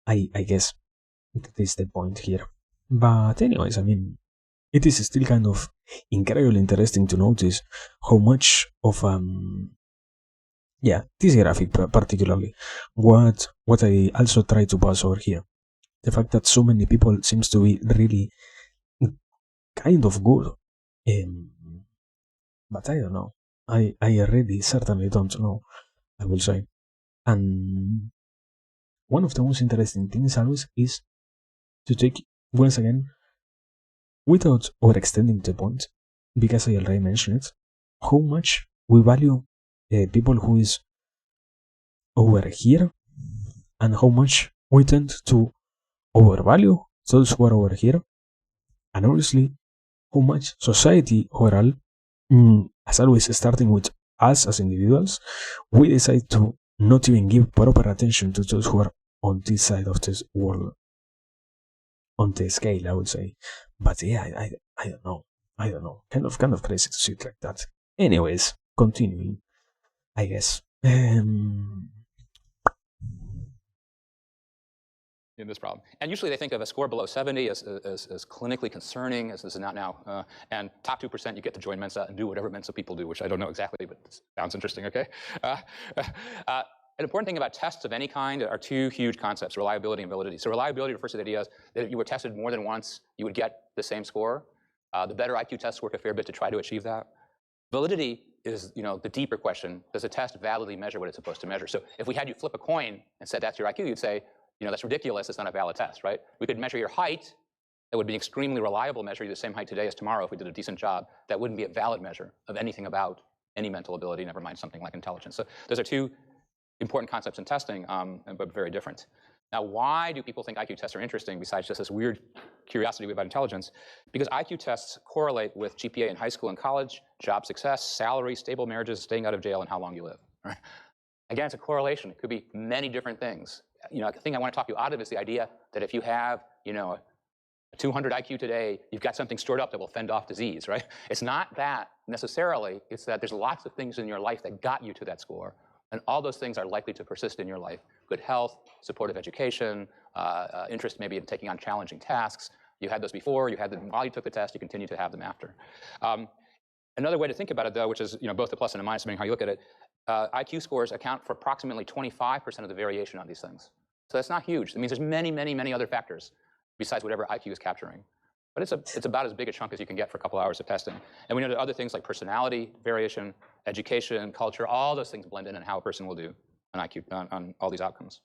I guess that is the point here. But anyways, I mean, it is still kind of incredibly interesting to notice how much of this graphic particularly, what I also try to pass over here, the fact that so many people seems to be really kind of good. But I don't know. I really certainly don't know, I will say. And one of the most interesting things always is to take, once again, without overextending the point, because I already mentioned it, how much we value people who is over here, and how much we tend to overvalue those who are over here, and obviously how much society overall, as always starting with us as individuals, we decide to not even give proper attention to those who are on this side of this world, on the scale, I would say. But yeah, I don't know. I don't know. Kind of crazy to see it like that. Anyways, continuing, I guess. in this problem. And usually they think of a score below 70 as clinically concerning, as this is not now. And top 2%, you get to join Mensa and do whatever Mensa people do, which I don't know exactly, but it sounds interesting, okay? An important thing about tests of any kind are two huge concepts, reliability and validity. So reliability refers to the idea that if you were tested more than once, you would get the same score. The better IQ tests work a fair bit to try to achieve that. Validity is, the deeper question. Does a test validly measure what it's supposed to measure? So if we had you flip a coin and said that's your IQ, you'd say, that's ridiculous. It's not a valid test, right? We could measure your height. That would be an extremely reliable measure. You're the same height today as tomorrow if we did a decent job. That wouldn't be a valid measure of anything about any mental ability, never mind something like intelligence. So those are two important concepts in testing, but very different. Now, why do people think IQ tests are interesting besides just this weird curiosity about intelligence? Because IQ tests correlate with GPA in high school and college, job success, salary, stable marriages, staying out of jail, and how long you live. Right? Again, it's a correlation. It could be many different things. The thing I want to talk you out of is the idea that if you have, a 200 IQ today, you've got something stored up that will fend off disease, right? It's not that necessarily. It's that there's lots of things in your life that got you to that score. And all those things are likely to persist in your life. Good health, supportive education, interest maybe in taking on challenging tasks. You had those before, you had them while you took the test, you continue to have them after. Another way to think about it, though, which is both the plus and the minus, depending on how you look at it, IQ scores account for approximately 25% of the variation on these things. So that's not huge. It means there's many, many, many other factors besides whatever IQ is capturing. But it's about as big a chunk as you can get for a couple hours of testing. And we know that other things like personality variation, education, culture, all those things blend in and how a person will do on IQ, on all these outcomes.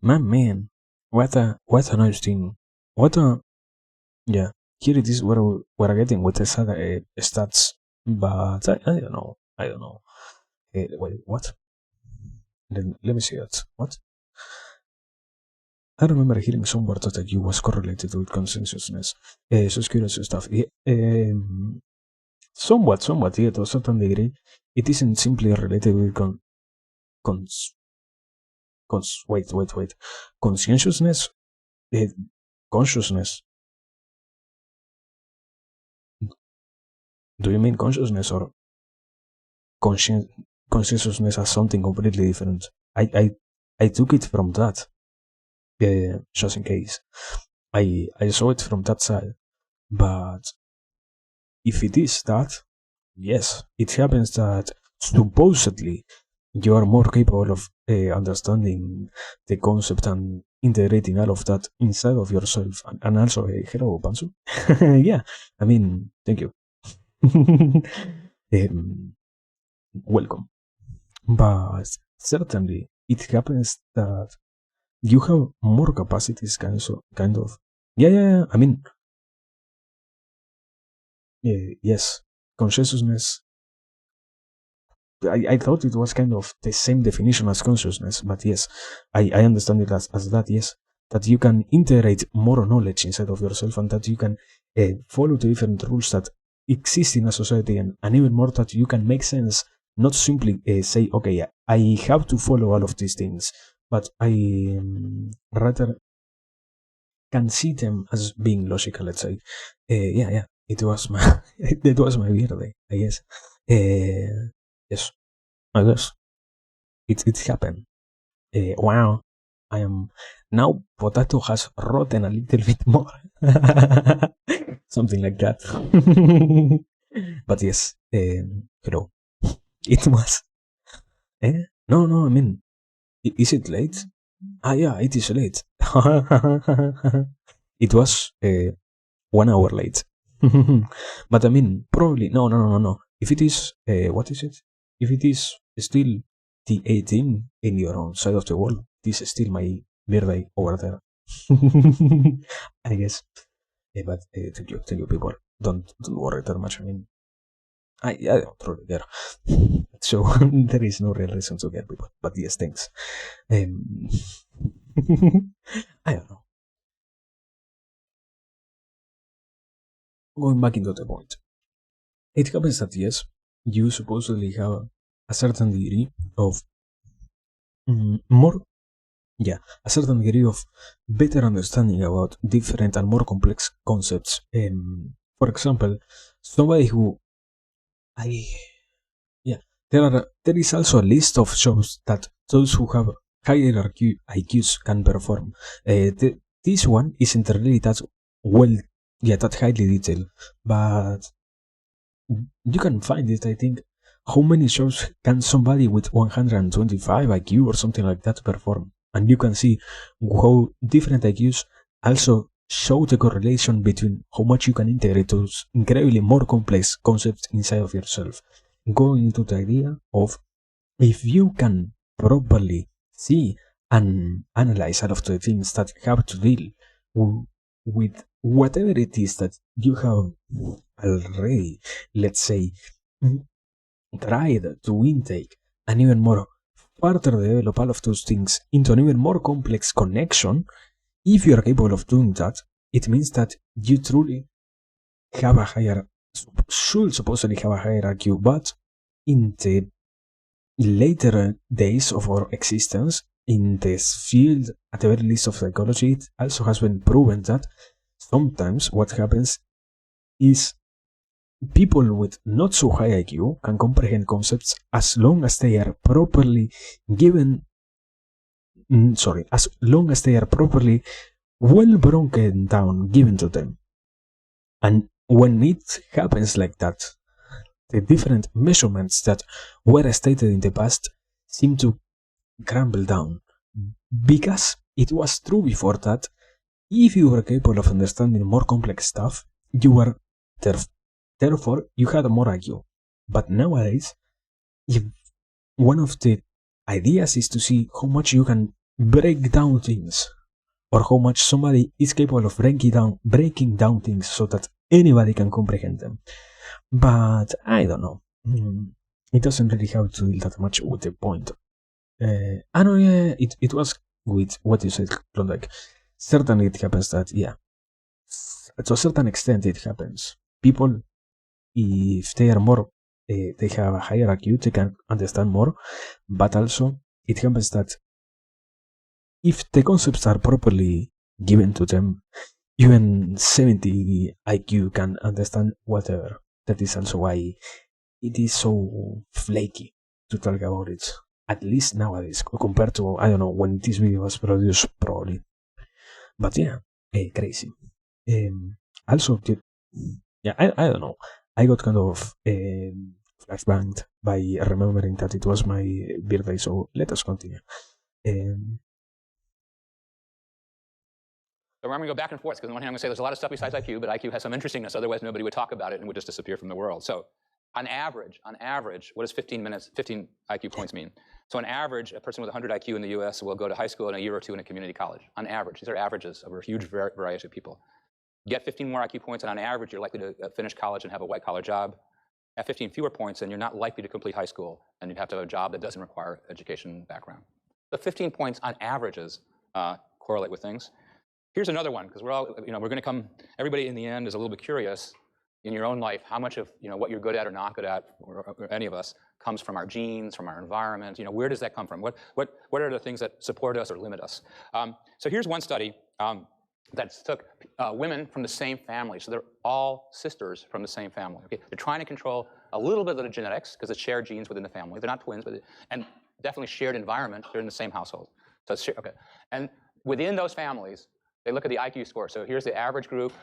Man, what a nice thing. Yeah, here it is what I'm getting with the stats, but I don't know. Wait, what? Let me see that. What? I remember hearing somewhere that IQ was correlated with consensusness. So it's curious stuff. Somewhat, yeah, to a certain degree. It isn't simply related with conscientiousness, consciousness. Do you mean consciousness or consciousness as something completely different? I took it from that. Just in case. I saw it from that side. But if it is that, yes, it happens that supposedly you are more capable of understanding the concept and integrating all of that inside of yourself. And also, hello, Pansu. Yeah, I mean, thank you. Welcome. But certainly, it happens that you have more capacities, kind of. Yeah. I mean, yes, consciousness. I thought it was kind of the same definition as consciousness, but yes, I understand it as that, yes, that you can integrate more knowledge inside of yourself and that you can follow the different rules that exist in a society and even more that you can make sense, not simply say, okay, I have to follow all of these things, but I rather can see them as being logical, let's say. Yeah, it was my birthday, I guess. Yes, I guess it happened. Wow, I am now. Potato has rotten a little bit more, something like that. But yes, hello. It was. No. I mean, is it late? Yeah, it is late. It was 1 hour late. But I mean, probably no. If it is, what is it? If it is still the 18 in your own side of the wall, this is still my birthday over there. I guess. But thank you, people. Don't worry that much. I mean, I don't really care. So there is no real reason to get people. But yes, thanks. I don't know. Going back into the point. It happens that yes, you supposedly have a certain degree of a certain degree of better understanding about different and more complex concepts. For example, somebody who there is also a list of shows that those who have higher IQs can perform. This one isn't really that well, that highly detailed, but you can find it, I think. How many shows can somebody with 125 IQ or something like that perform? And you can see how different IQs also show the correlation between how much you can integrate those incredibly more complex concepts inside of yourself. Going into the idea of if you can properly see and analyze all of the things that have to deal with whatever it is that you have already, let's say, tried to intake and even more further develop all of those things into an even more complex connection, if you are capable of doing that, it means that you truly have a higher, should supposedly have a higher IQ, but in the later days of our existence in this field, at the very least of psychology, it also has been proven that sometimes what happens is people with not so high IQ can comprehend concepts as long as they are properly given, as long as they are properly well broken down, given to them. And when it happens like that, the different measurements that were stated in the past seem to crumble down. Because it was true before that, if you were capable of understanding more complex stuff, you were therefore you had more IQ. But nowadays, if one of the ideas is to see how much you can break down things, or how much somebody is capable of breaking down things so that anybody can comprehend them. But I don't know. It doesn't really have to deal that much with the point. I know, yeah, it was with what you said, like, certainly it happens that, yeah, to a certain extent it happens. People, if they are more, they have a higher IQ, they can understand more, but also it happens that if the concepts are properly given to them, even 70 IQ can understand whatever. That is also why it is so flaky to talk about it, at least nowadays, compared to, I don't know, when this video was produced, probably. But yeah, crazy. Also, yeah, I don't know. I got kind of flashbanged by remembering that it was my birthday, so let us continue. So we're going to go back and forth, because on one hand I'm going to say there's a lot of stuff besides IQ, but IQ has some interestingness, otherwise nobody would talk about it and would just disappear from the world. So on average, what does 15 IQ points mean? So on average, a person with 100 IQ in the US will go to high school in a year or two in a community college. On average, these are averages over a huge variety of people. Get 15 more IQ points, and on average, you're likely to finish college and have a white-collar job. At 15 fewer points, and you're not likely to complete high school, and you have to have a job that doesn't require education background. The 15 points on averages correlate with things. Here's another one, because we're all, we're going to come, everybody in the end is a little bit curious in your own life how much of what you're good at or not good at, or any of us, comes from our genes, from our environment. Where does that come from? What are the things that support us or limit us? So here's one study that took women from the same family. So they're all sisters from the same family. Okay? They're trying to control a little bit of the genetics, because it's shared genes within the family. They're not twins, and definitely shared environment. They're in the same household. So it's okay. And within those families, they look at the IQ score. So here's the average group,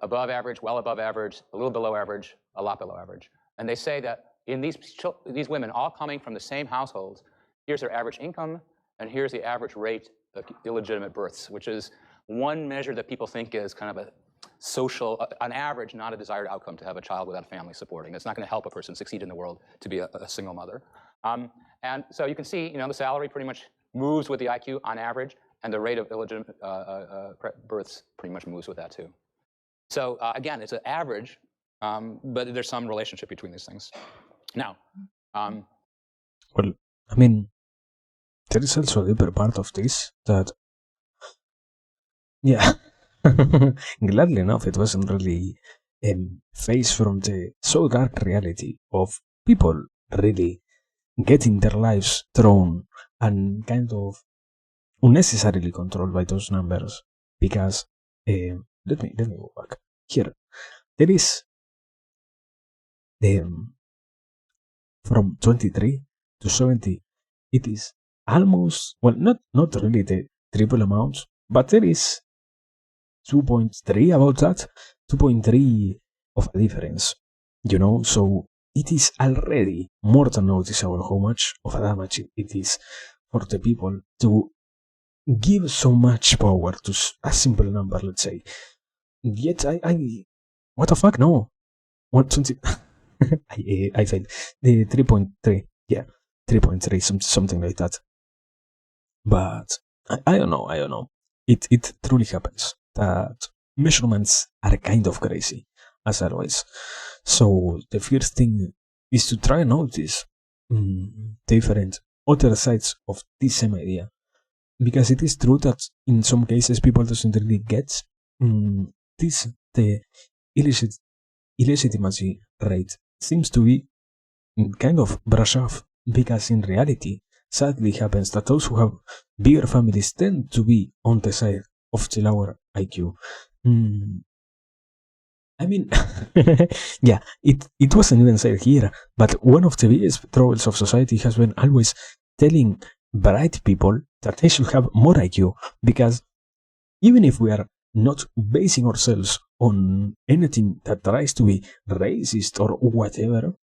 above average, well above average, a little below average, a lot below average. And they say that in these women, all coming from the same households, here's their average income, and here's the average rate of illegitimate births, which is one measure that people think is kind of a social, on average, not a desired outcome to have a child without family supporting. It's not going to help a person succeed in the world to be a single mother. And so you can see, the salary pretty much moves with the IQ on average, and the rate of illegitimate births pretty much moves with that too. So again, it's an average, but there's some relationship between these things. Now, well, I mean, there is also a deeper part of this that, yeah, gladly enough, it wasn't really phased from the so dark reality of people really getting their lives thrown and kind of unnecessarily controlled by those numbers. Because let me go back here. There is from 23 to 70. It is almost, well, not really the triple amount, but there is 2.3 about that, 2.3 of a difference, so it is already more than noticeable how much of a damage it is for the people to give so much power to a simple number, let's say. Yet what the fuck, no. What, 20, I failed. The 3.3, yeah, 3.3, something like that. But I don't know. It truly happens that measurements are kind of crazy, as always. So the first thing is to try and notice different other sides of this same idea. Because it is true that in some cases people doesn't really get the illegitimacy rate seems to be kind of brush off, because in reality sadly happens that those who have bigger families tend to be on the side of the lower IQ. I mean, yeah, it wasn't even said here, but one of the biggest troubles of society has been always telling bright people that they should have more IQ, because even if we are not basing ourselves on anything that tries to be racist or whatever,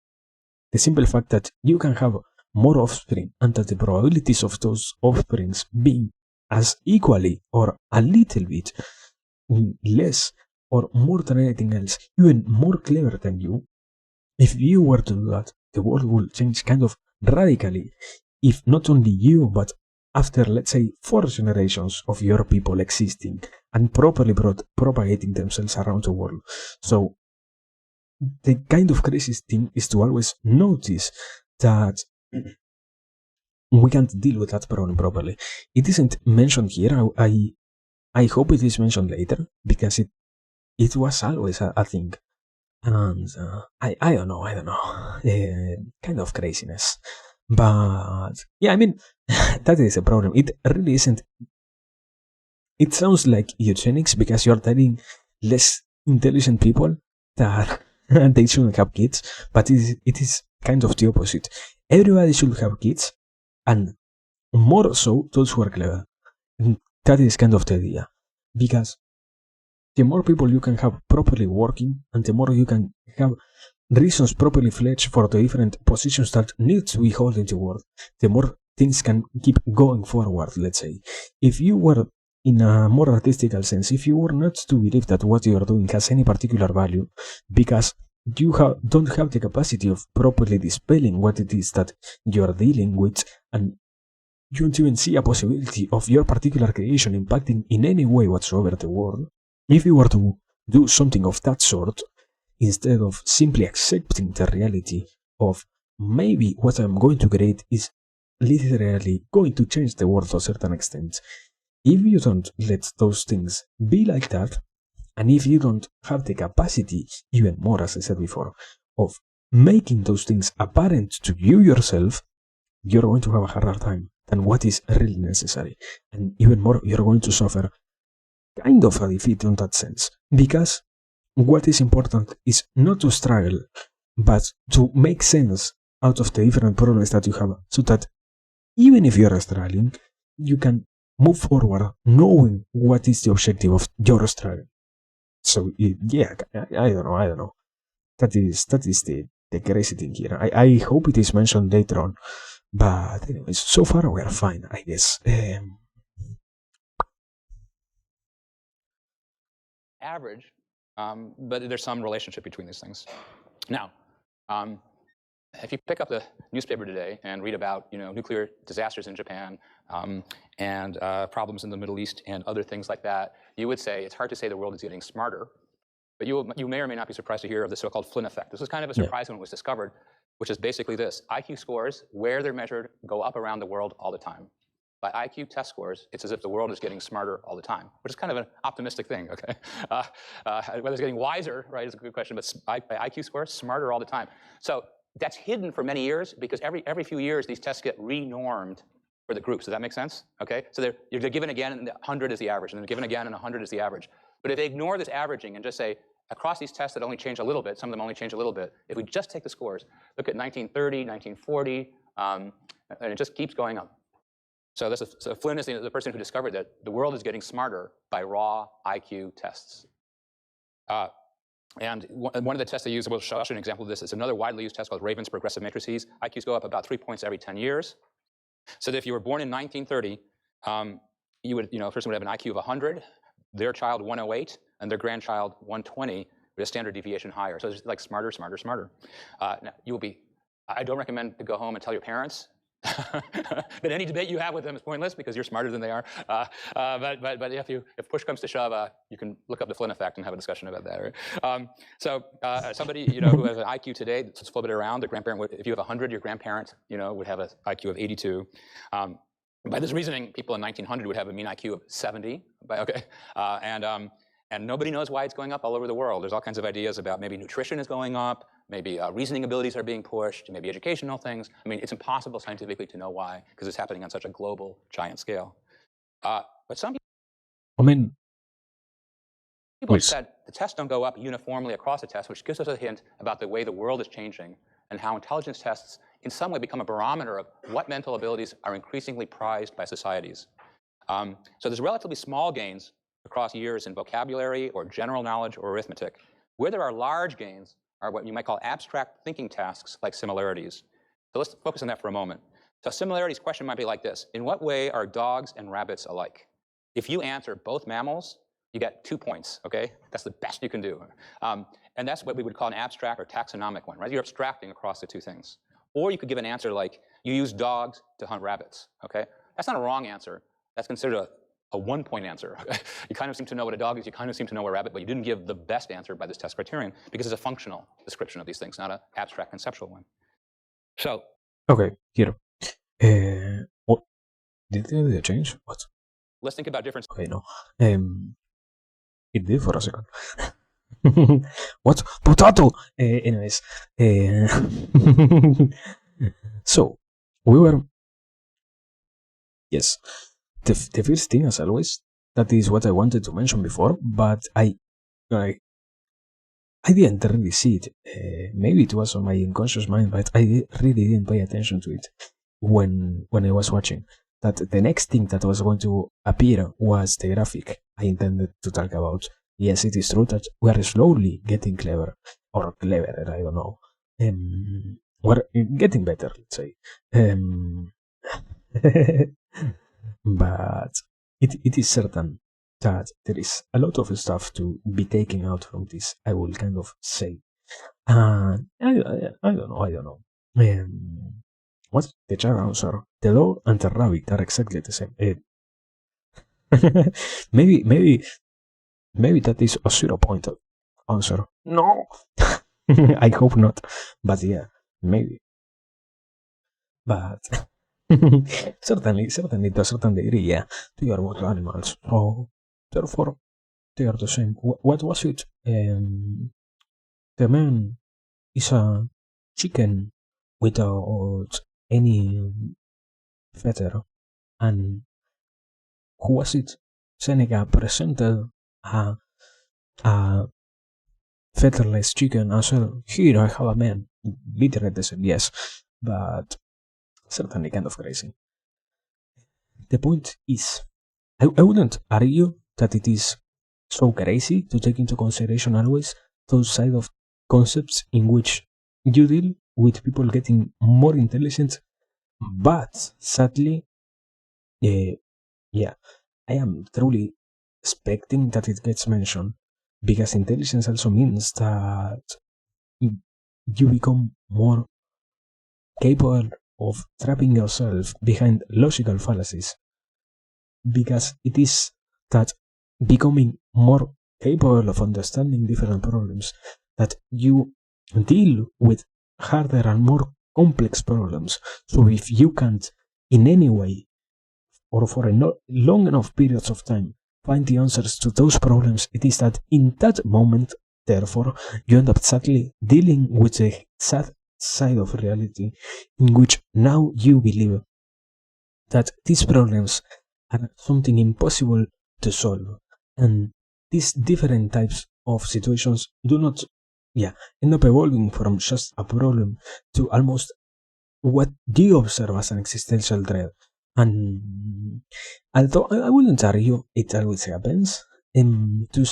the simple fact that you can have more offspring and that the probabilities of those offsprings being as equally or a little bit less or more than anything else, even more clever than you, if you were to do that, the world will change kind of radically. If not only you, but after, let's say, 4 generations of your people existing and properly propagating themselves around the world. So the kind of crazy thing is to always notice that we can't deal with that problem properly. It isn't mentioned here. I hope it is mentioned later, because it was always a thing. And I don't know, kind of craziness. But yeah, I mean, that is a problem. It really isn't. It sounds like eugenics, because you're telling less intelligent people that they shouldn't have kids, but it is kind of the opposite. Everybody should have kids, and more so those who are clever. And that is kind of the idea, because the more people you can have properly working, and the more you can have reasons properly fledged for the different positions that need to be held in the world, the more things can keep going forward, let's say. If you were, in a more artistical sense, if you were not to believe that what you are doing has any particular value, because you don't have the capacity of properly dispelling what it is that you are dealing with, and you don't even see a possibility of your particular creation impacting in any way whatsoever the world, if you were to do something of that sort, instead of simply accepting the reality of maybe what I'm going to create is literally going to change the world to a certain extent, if you don't let those things be like that, and if you don't have the capacity, even more, as I said before, of making those things apparent to you yourself, you're going to have a harder time than what is really necessary. And even more, you're going to suffer kind of a defeat in that sense. Because what is important is not to struggle, but to make sense out of the different problems that you have, so that even if you are struggling, you can move forward knowing what is the objective of your struggle. So yeah, I don't know. That is the crazy thing here. I hope it is mentioned later on, but anyways, so far we are fine, I guess. Average, but there's some relationship between these things. Now, if you pick up the newspaper today and read about nuclear disasters in Japan and problems in the Middle East and other things like that, you would say it's hard to say the world is getting smarter, but you may or may not be surprised to hear of the so-called Flynn effect. This was kind of a surprise when it was discovered, which is basically this: IQ scores, where they're measured, go up around the world all the time. By IQ test scores, it's as if the world is getting smarter all the time, which is kind of an optimistic thing, okay? Whether it's getting wiser, right, is a good question, but by IQ scores, smarter all the time. So that's hidden for many years, because every few years these tests get renormed for the groups. Does that make sense? Okay, so they're given again, and 100 is the average, and they're given again, and 100 is the average. But if they ignore this averaging and just say across these tests that only change a little bit, some of them only change a little bit, if we just take the scores, look at 1930, 1940, and it just keeps going up. So Flynn is the person who discovered that the world is getting smarter by raw IQ tests. And one of the tests they use, I'll show you an example of this. It's another widely used test called Raven's progressive matrices. IQs go up about 3 points every 10 years. So that if you were born in 1930, you would, a person would have an IQ of 100, their child 108, and their grandchild 120 with a standard deviation higher. So it's like smarter, smarter, smarter. Now you will be. I don't recommend to go home and tell your parents that any debate you have with them is pointless because you're smarter than they are. But if push comes to shove, you can look up the Flynn effect and have a discussion about that. Right? Somebody who has an IQ today, let's flip it around. The grandparent would, if you have 100, your grandparent would have an IQ of 82. By this reasoning, people in 1900 would have a mean IQ of 70. And nobody knows why it's going up all over the world. There's all kinds of ideas about maybe nutrition is going up, maybe reasoning abilities are being pushed, maybe educational things. I mean, it's impossible scientifically to know why, because it's happening on such a global, giant scale. But some people said the tests don't go up uniformly across the test, which gives us a hint about the way the world is changing and how intelligence tests in some way become a barometer of what mental abilities are increasingly prized by societies. So there's relatively small gains across years in vocabulary or general knowledge or arithmetic. Where there are large gains are what you might call abstract thinking tasks like similarities. So let's focus on that for a moment. So a similarities question might be like this. In what way are dogs and rabbits alike? If you answer both mammals, you get 2 points, okay? That's the best you can do. And that's what we would call an abstract or taxonomic one, right? You're abstracting across the two things. Or you could give an answer like, you use dogs to hunt rabbits, okay? That's not a wrong answer. That's considered a 1 point answer. You kind of seem to know what a dog is, you kind of seem to know a rabbit, but you didn't give the best answer by this test criterion because it's a functional description of these things, not an abstract conceptual one. So. Okay, here. What? Did the idea change? What? Let's think about difference. Okay, no. It did for a second. What? Potato! Anyways. So, we were. Yes. The first thing, as always, that is what I wanted to mention before, but I didn't really see it. Maybe it was on my unconscious mind, but I really didn't pay attention to it when I was watching. That the next thing that was going to appear was the graphic I intended to talk about. Yes, it is true that we are slowly getting clever, or cleverer, I don't know. We're getting better, let's say. But it is certain that there is a lot of stuff to be taken out from this, I will kind of say. I don't know. What's the chair answer? The dog and the rabbit are exactly the same. Maybe that is a 0 point answer. No! I hope not. But yeah, maybe. But certainly to a certain degree, yeah, they are both animals, so therefore they are the same. What was it? The man is a chicken without any feather, and who was it? Seneca presented a featherless chicken and said, "Here I have a man." Literally they said yes, but certainly kind of crazy. The point is, I wouldn't argue that it is so crazy to take into consideration always those side of concepts in which you deal with people getting more intelligent, but sadly, I am truly expecting that it gets mentioned, because intelligence also means that you become more capable of trapping yourself behind logical fallacies, because it is that becoming more capable of understanding different problems that you deal with harder and more complex problems. So if you can't in any way or for a long enough periods of time find the answers to those problems, it is that in that moment, therefore, you end up sadly dealing with the sad side of reality in which now you believe that these problems are something impossible to solve, and these different types of situations do not, end up evolving from just a problem to almost what do you observe as an existential threat. And although I wouldn't argue it always happens, to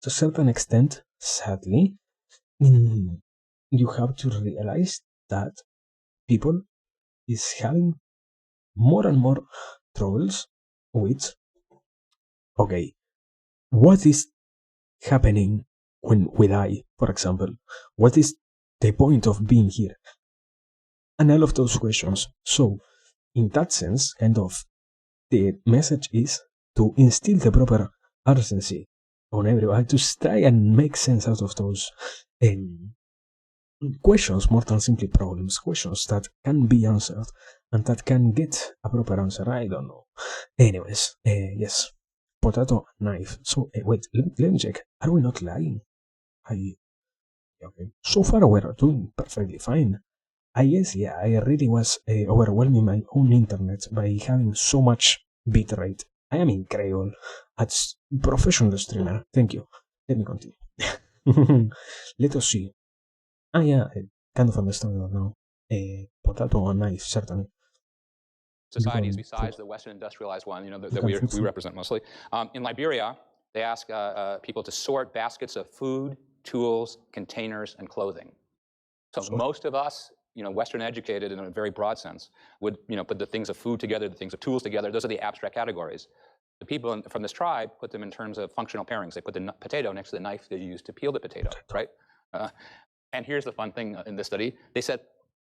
a certain extent, sadly, you have to realize that people is having more and more troubles with, okay, what is happening when we die, for example? What is the point of being here? And all of those questions. So, in that sense, kind of, the message is to instill the proper urgency on everyone to try and make sense out of those questions more than simply problems, questions that can be answered and that can get a proper answer. I don't know. Anyways, yes, potato knife. So, wait, let me check. Are we not lying? Okay. So far, we're doing perfectly fine. I guess, I really was overwhelming my own internet by having so much bitrate. I am incredible. As professional streamer. Thank you. Let me continue. Let us see. Kind of understandable now. Potato and knife, certainly. Societies besides the Western industrialized one, that we represent mostly. In Liberia, they ask people to sort baskets of food, tools, containers, and clothing. So most of us, Western educated in a very broad sense, would put the things of food together, the things of tools together. Those are the abstract categories. The people from this tribe put them in terms of functional pairings. They put the potato next to the knife they used to peel the potato, right? And here's the fun thing in this study. They said,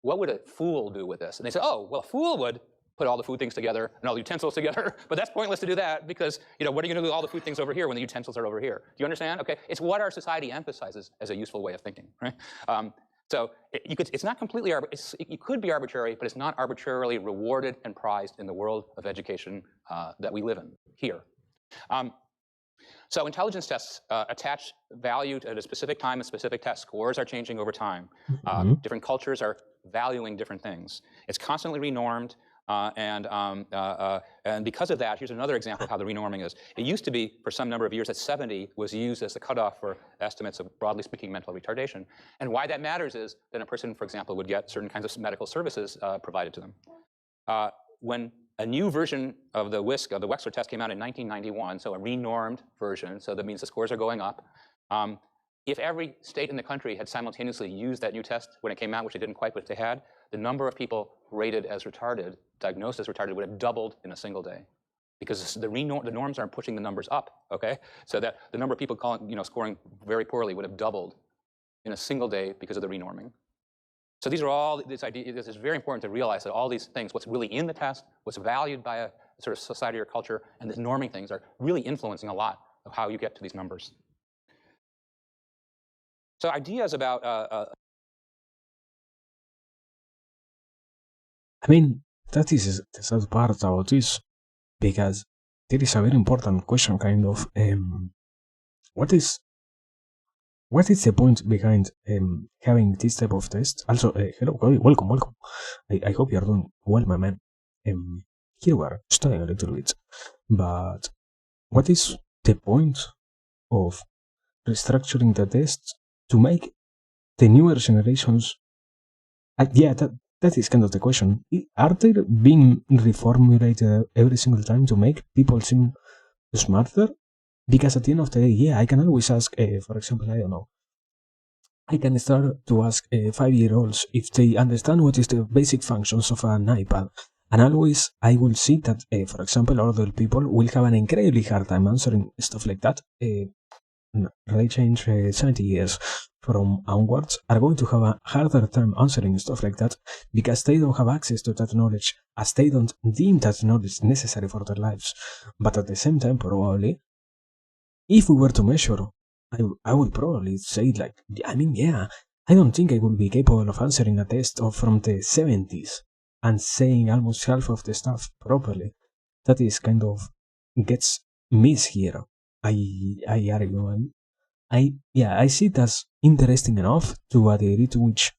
what would a fool do with this? And they said, oh, well, a fool would put all the food things together and all the utensils together, but that's pointless to do that because, what are you going to do with all the food things over here when the utensils are over here? Do you understand? Okay, it's what our society emphasizes as a useful way of thinking, right? So it's not completely it could be arbitrary, but it's not arbitrarily rewarded and prized in the world of education that we live in here. So intelligence tests attach value at a specific time and specific test. Scores are changing over time. Different cultures are valuing different things. It's constantly renormed. And because of that, here's another example of how the renorming is. It used to be, for some number of years, that 70 was used as the cutoff for estimates of, broadly speaking, mental retardation. And why that matters is that a person, for example, would get certain kinds of medical services provided to them. When a new version of the WISC, of the Wechsler test, came out in 1991, so a renormed version, so that means the scores are going up. If every state in the country had simultaneously used that new test when it came out, which they didn't quite, but they had, the number of people rated as retarded, diagnosed as retarded, would have doubled in a single day, because the norms aren't pushing the numbers up. Okay, so that the number of people scoring very poorly would have doubled in a single day because of the renorming. So these are all this idea. This is very important to realize that all these things, what's really in the test, what's valued by a sort of society or culture, and these norming things are really influencing a lot of how you get to these numbers. So ideas about I mean, that is the sad part about this, because there is a very important question, kind of, what is the point behind having this type of test? Also, hello, welcome. I hope you are doing well, my man. Here we are, studying a little bit, but what is the point of restructuring the test to make the newer generations? That is kind of the question. Are they being reformulated every single time to make people seem smarter? Because at the end of the day, I can always ask, for example, I don't know, I can start to ask 5-year-olds if they understand what is the basic functions of an iPad. And always I will see that, for example, older people will have an incredibly hard time answering stuff like that. They change 70 years from onwards are going to have a harder time answering stuff like that because they don't have access to that knowledge, as they don't deem that knowledge necessary for their lives. But at the same time, probably, if we were to measure, I would probably say, like, I don't think I would be capable of answering a test from the 70s and saying almost half of the stuff properly. That is kind of gets missed here. I argue. I see it as interesting enough to a degree to which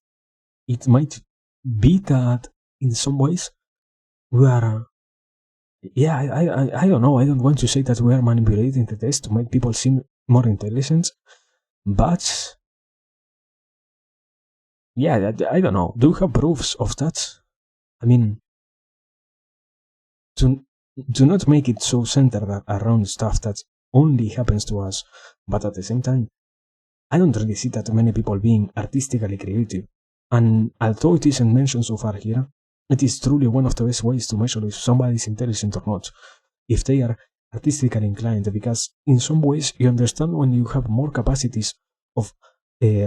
it might be that in some ways we are. I don't know. I don't want to say that we are manipulating the test to make people seem more intelligent, But yeah, I don't know. Do you have proofs of that? I mean, do not make it so centered around stuff that only happens to us, but at the same time, I don't really see that many people being artistically creative. And although it isn't mentioned so far here, it is truly one of the best ways to measure if somebody is intelligent or not, if they are artistically inclined, because in some ways you understand when you have more capacities of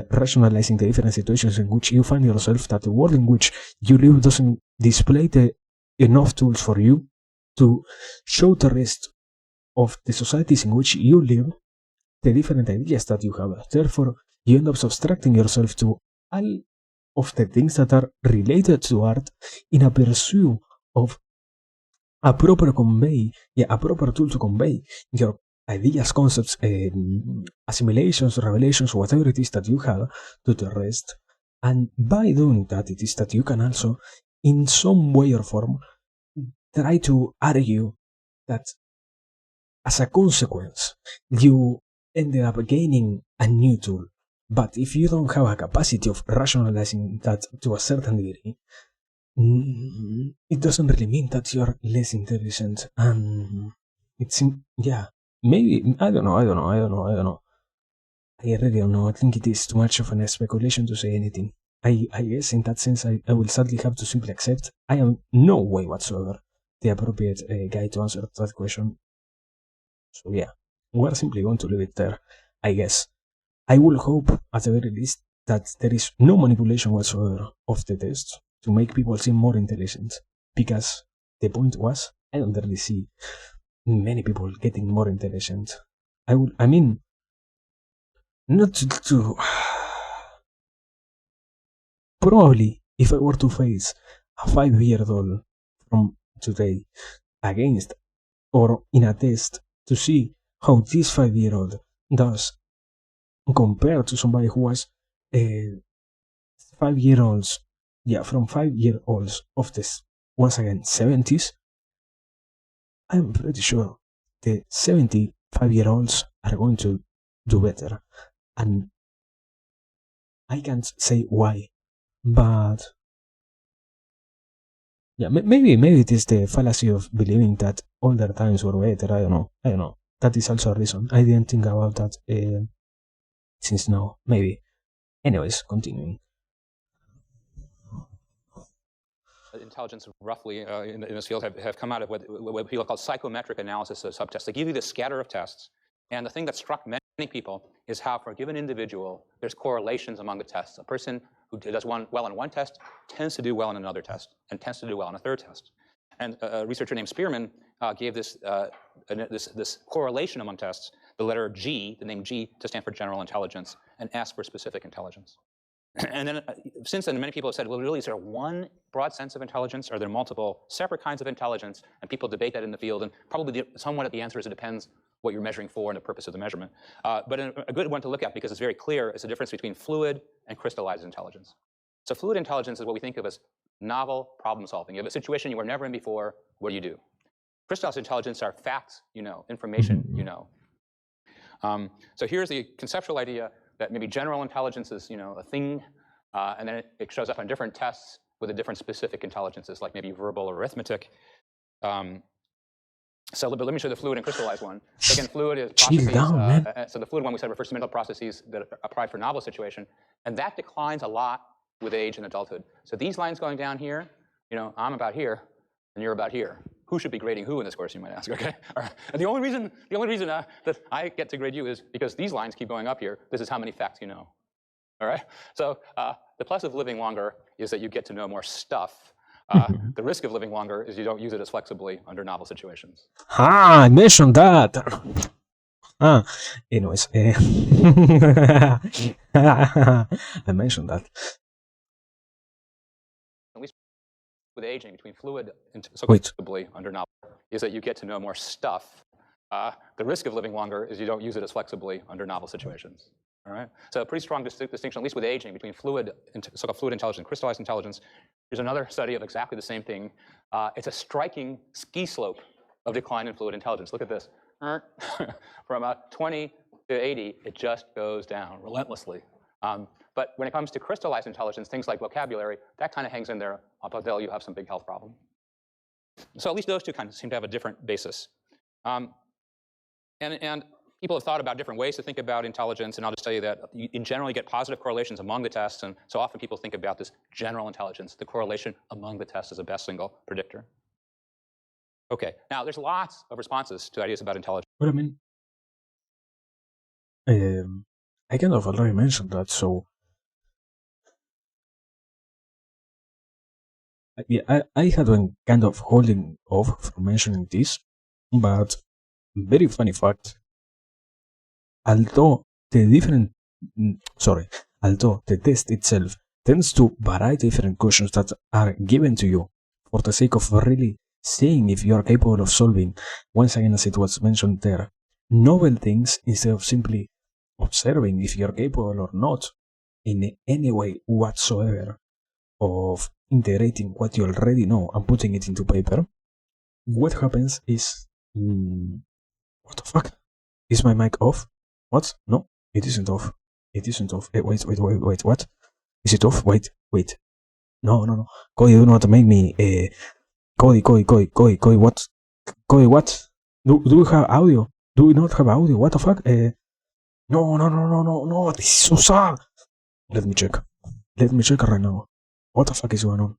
rationalizing the different situations in which you find yourself, that the world in which you live doesn't display enough tools for you to show the rest of the societies in which you live the different ideas that you have. Therefore, you end up subtracting yourself to all of the things that are related to art in a pursuit of a proper a proper tool to convey your ideas, concepts, assimilations, revelations, whatever it is that you have to the rest. And by doing that, it is that you can also, in some way or form, try to argue that as a consequence, you ended up gaining a new tool. But if you don't have a capacity of rationalizing that to a certain degree, it doesn't really mean that you're less intelligent. And it's, yeah, maybe, I don't know. I really don't know. I think it is too much of a speculation to say anything. I guess in that sense, I will sadly have to simply accept I am no way whatsoever the appropriate guy to answer that question. So yeah, we're simply going to leave it there, I guess. I will hope, at the very least, that there is no manipulation whatsoever of the test to make people seem more intelligent, because the point was, I don't really see many people getting more intelligent. I mean, not to probably, if I were to face a 5-year-old from today against or in a test to see how this 5-year-old does compared to somebody who was 5-year-olds, from 5-year-olds of this, once again, 70s, I'm pretty sure the 75-year-olds are going to do better. And I can't say why, but yeah, maybe it is the fallacy of believing that older times were better. I don't know. That is also a reason. I didn't think about that since now. Maybe. Anyways, continuing. Intelligence roughly in this field have come out of what people call psychometric analysis of subtests. They give you this scatter of tests. And the thing that struck many people is how for a given individual, there's correlations among the tests. A person who does well in one test tends to do well in another test and tends to do well in a third test. And a researcher named Spearman gave this correlation among tests, the letter G, the name G to stand for general intelligence, and S for specific intelligence. And then since then, many people have said, well, really, is there one broad sense of intelligence? Are there multiple separate kinds of intelligence? And people debate that in the field. And probably somewhat the answer is it depends what you're measuring for and the purpose of the measurement. But a good one to look at, because it's very clear, is the difference between fluid and crystallized intelligence. So fluid intelligence is what we think of as novel problem solving. You have a situation you were never in before. What do? Crystallized intelligence are facts you know, information you know. So here's the conceptual idea that maybe general intelligence is a thing, and then it shows up on different tests with a different specific intelligences, like maybe verbal or arithmetic. But let me show the fluid and crystallized one. So again, fluid is processes. So the fluid one we said refers to mental processes that are applied for novel situation, and that declines a lot with age and adulthood. So these lines going down here, I'm about here, and you're about here. Who should be grading who in this course, you might ask, okay? All right. And the only reason that I get to grade you is because these lines keep going up here. This is how many facts you know, all right? So the plus of living longer is that you get to know more stuff. The risk of living longer is you don't use it as flexibly under novel situations. I mentioned that. Anyways, I mentioned that. At least with aging, between fluid and flexibly under novel, is that you get to know more stuff. The risk of living longer is you don't use it as flexibly under novel situations. All right. So a pretty strong distinction, at least with aging, between so-called fluid intelligence and crystallized intelligence. Here's another study of exactly the same thing. It's a striking ski slope of decline in fluid intelligence. Look at this. From 20 to 80, it just goes down relentlessly. But when it comes to crystallized intelligence, things like vocabulary, that kind of hangs in there, but then you have some big health problem. So at least those two kind of seem to have a different basis. And people have thought about different ways to think about intelligence, and I'll just tell you that you in general get positive correlations among the tests, and so often people think about this general intelligence. The correlation among the tests is the best single predictor. Okay, now there's lots of responses to ideas about intelligence. But I mean, I kind of already mentioned that, so yeah, I had been kind of holding off from mentioning this, but very funny fact, although although the test itself tends to vary different questions that are given to you for the sake of really seeing if you are capable of solving, once again as it was mentioned there, novel things instead of simply observing if you are capable or not in any way whatsoever of integrating what you already know and putting it into paper, what happens is, what the fuck? Is my mic off? What? No, it isn't off. It isn't off. Wait, what? Is it off? Wait. No. Cody, you do not make me, Cody, what? Cody, what? Do we have audio? Do we not have audio? What the fuck? No, this is so sad. Let me check right now. What the fuck is going on?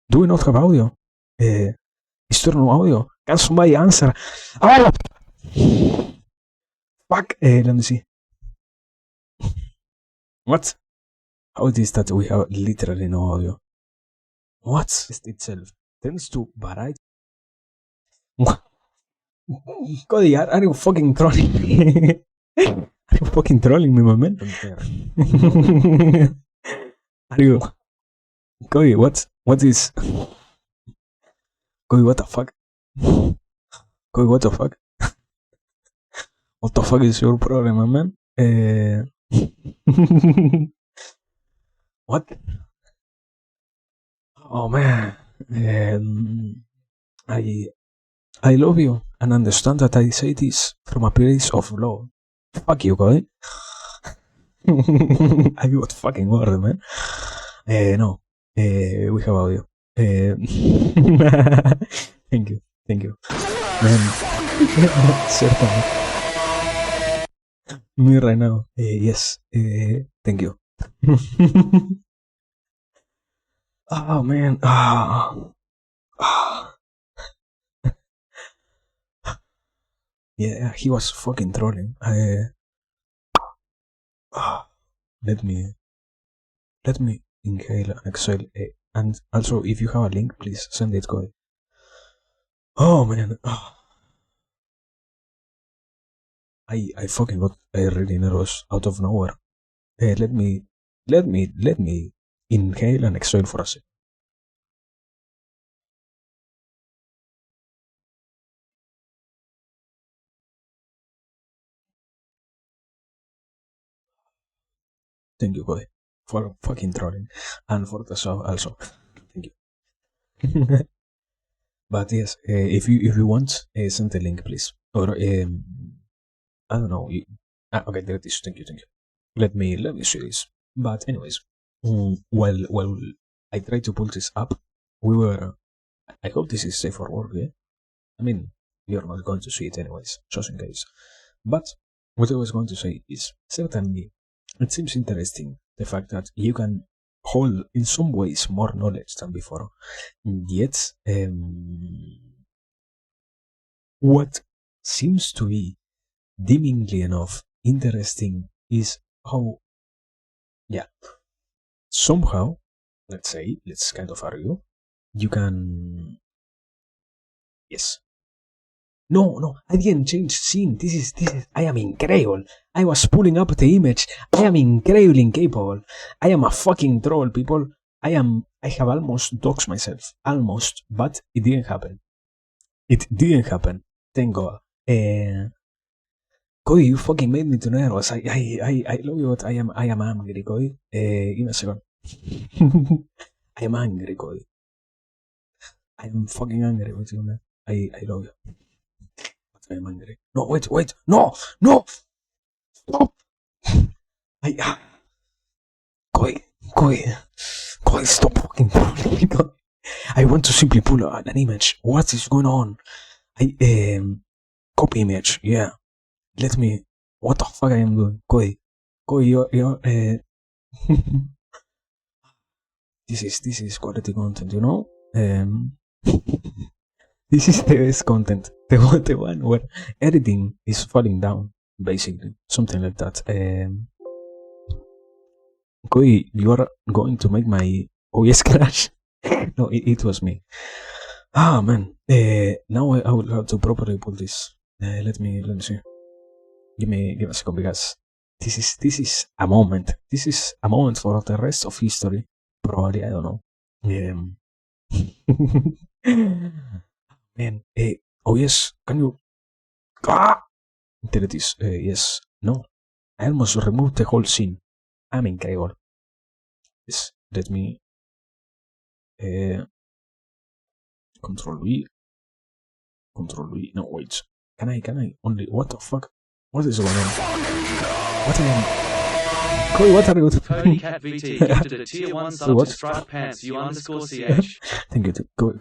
Do we not have audio? Is there no audio? Can somebody answer? Oh! Fuck! Let me see. What? How it is that we have literally no audio? What? Itself tends to vary. Cody, are you fucking trolling me? Are you fucking trolling me, my man? Are you? Cody, what is? Cody, what the fuck? Cody, what the fuck? What the fuck is your problem, my man? What? Oh man, I love you and understand that I say this from a place of love. Fuck you, Cody. I got fucking word, man. No, we have audio. Thank you, man. Certainly. Me right now. Yes. Thank you. Oh man. Yeah, he was fucking trolling. Let me inhale and exhale. And also, if you have a link, please send it, Cody. Oh man. I fucking got really nervous out of nowhere. Let me inhale and exhale for a second. Thank you, Cody, for fucking trolling and for the show also. Thank you. But yes, if you want, send the link, please. Or I don't know. Okay, there it is. Thank you. Let me see this. But anyways, while I try to pull this up, I hope this is safe for work. Yeah? I mean, you're not going to see it anyways, just in case. But what I was going to say is, certainly, it seems interesting the fact that you can hold in some ways more knowledge than before, yet what seems to be dimmingly enough interesting is how, yeah, somehow, let's kind of argue, you can, yes. No, I didn't change scene. This is, I am incredible. I was pulling up the image. I am incredibly incapable. I am a fucking troll, people. I have almost doxed myself. Almost, but it didn't happen. Thank God. Cody, you fucking made me too nervous. I love you, but I am angry, Cody. Give me a second. I am angry, Cody. I am fucking angry with you, man. I love you. But I am angry. No, wait. No! Stop! Koi, stop fucking pulling. I want to simply pull an image. What is going on? Copy image. Yeah. Let me. What the fuck I am doing? Koi, you're. This is quality content, you know. This is the best content. The one where editing is falling down, basically, something like that. Koi, you are going to make my OS crash. No, it was me. Ah man. Now I will have to properly pull this. Let me see. Give a second because this is a moment. This is a moment for the rest of history. Probably, I don't know. Man, oh yes, can you? Ah! There it is. Yes, no. I almost removed the whole scene. I'm incredible. Yes, let me. Control V. Control V. No, wait. Can I? Only. What the fuck? What is going on? What am Koi, what are you doing? Cody Cat VT gifted a tier 1 sub to Striped Pants U_CH. Thank you. Koi,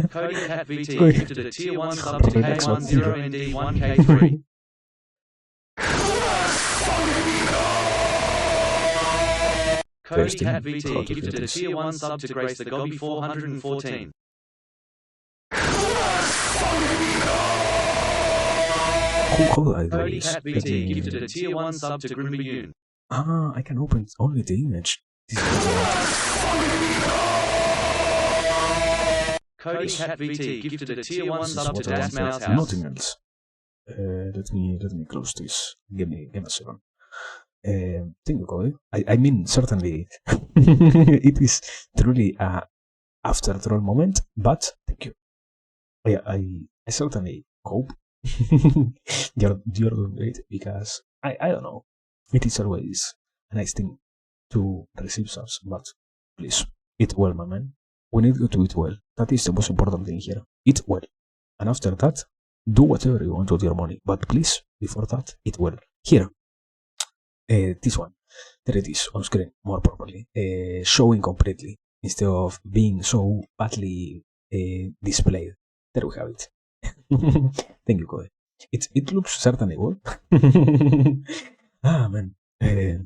Cody Cat VT gifted a tier 1 sub to K10ND1K3. Cody Cat VT gifted a tier 1 sub to Grace the Gobby 414. Cody Cat VT gifted a tier 1 sub to Grimby Yoon. Ah, I can open only the image. This is Cody Cat VT gifted a tier 1 sub to Das Mouse House. Nothing else. Let me close this. Give me a second. Thank you, Cody. I mean, certainly, it is truly a after troll moment, but thank you. Yeah, I certainly hope you're doing great because I don't know. It is always a nice thing to receive subs, but please eat well, my man. We need you to eat well. That is the most important thing here. Eat well, and after that, do whatever you want with your money. But please, before that, eat well. Here, this one, there it is on screen more properly, showing completely instead of being so badly displayed. There we have it. Thank you, Cody. It looks certainly good. Ah man, I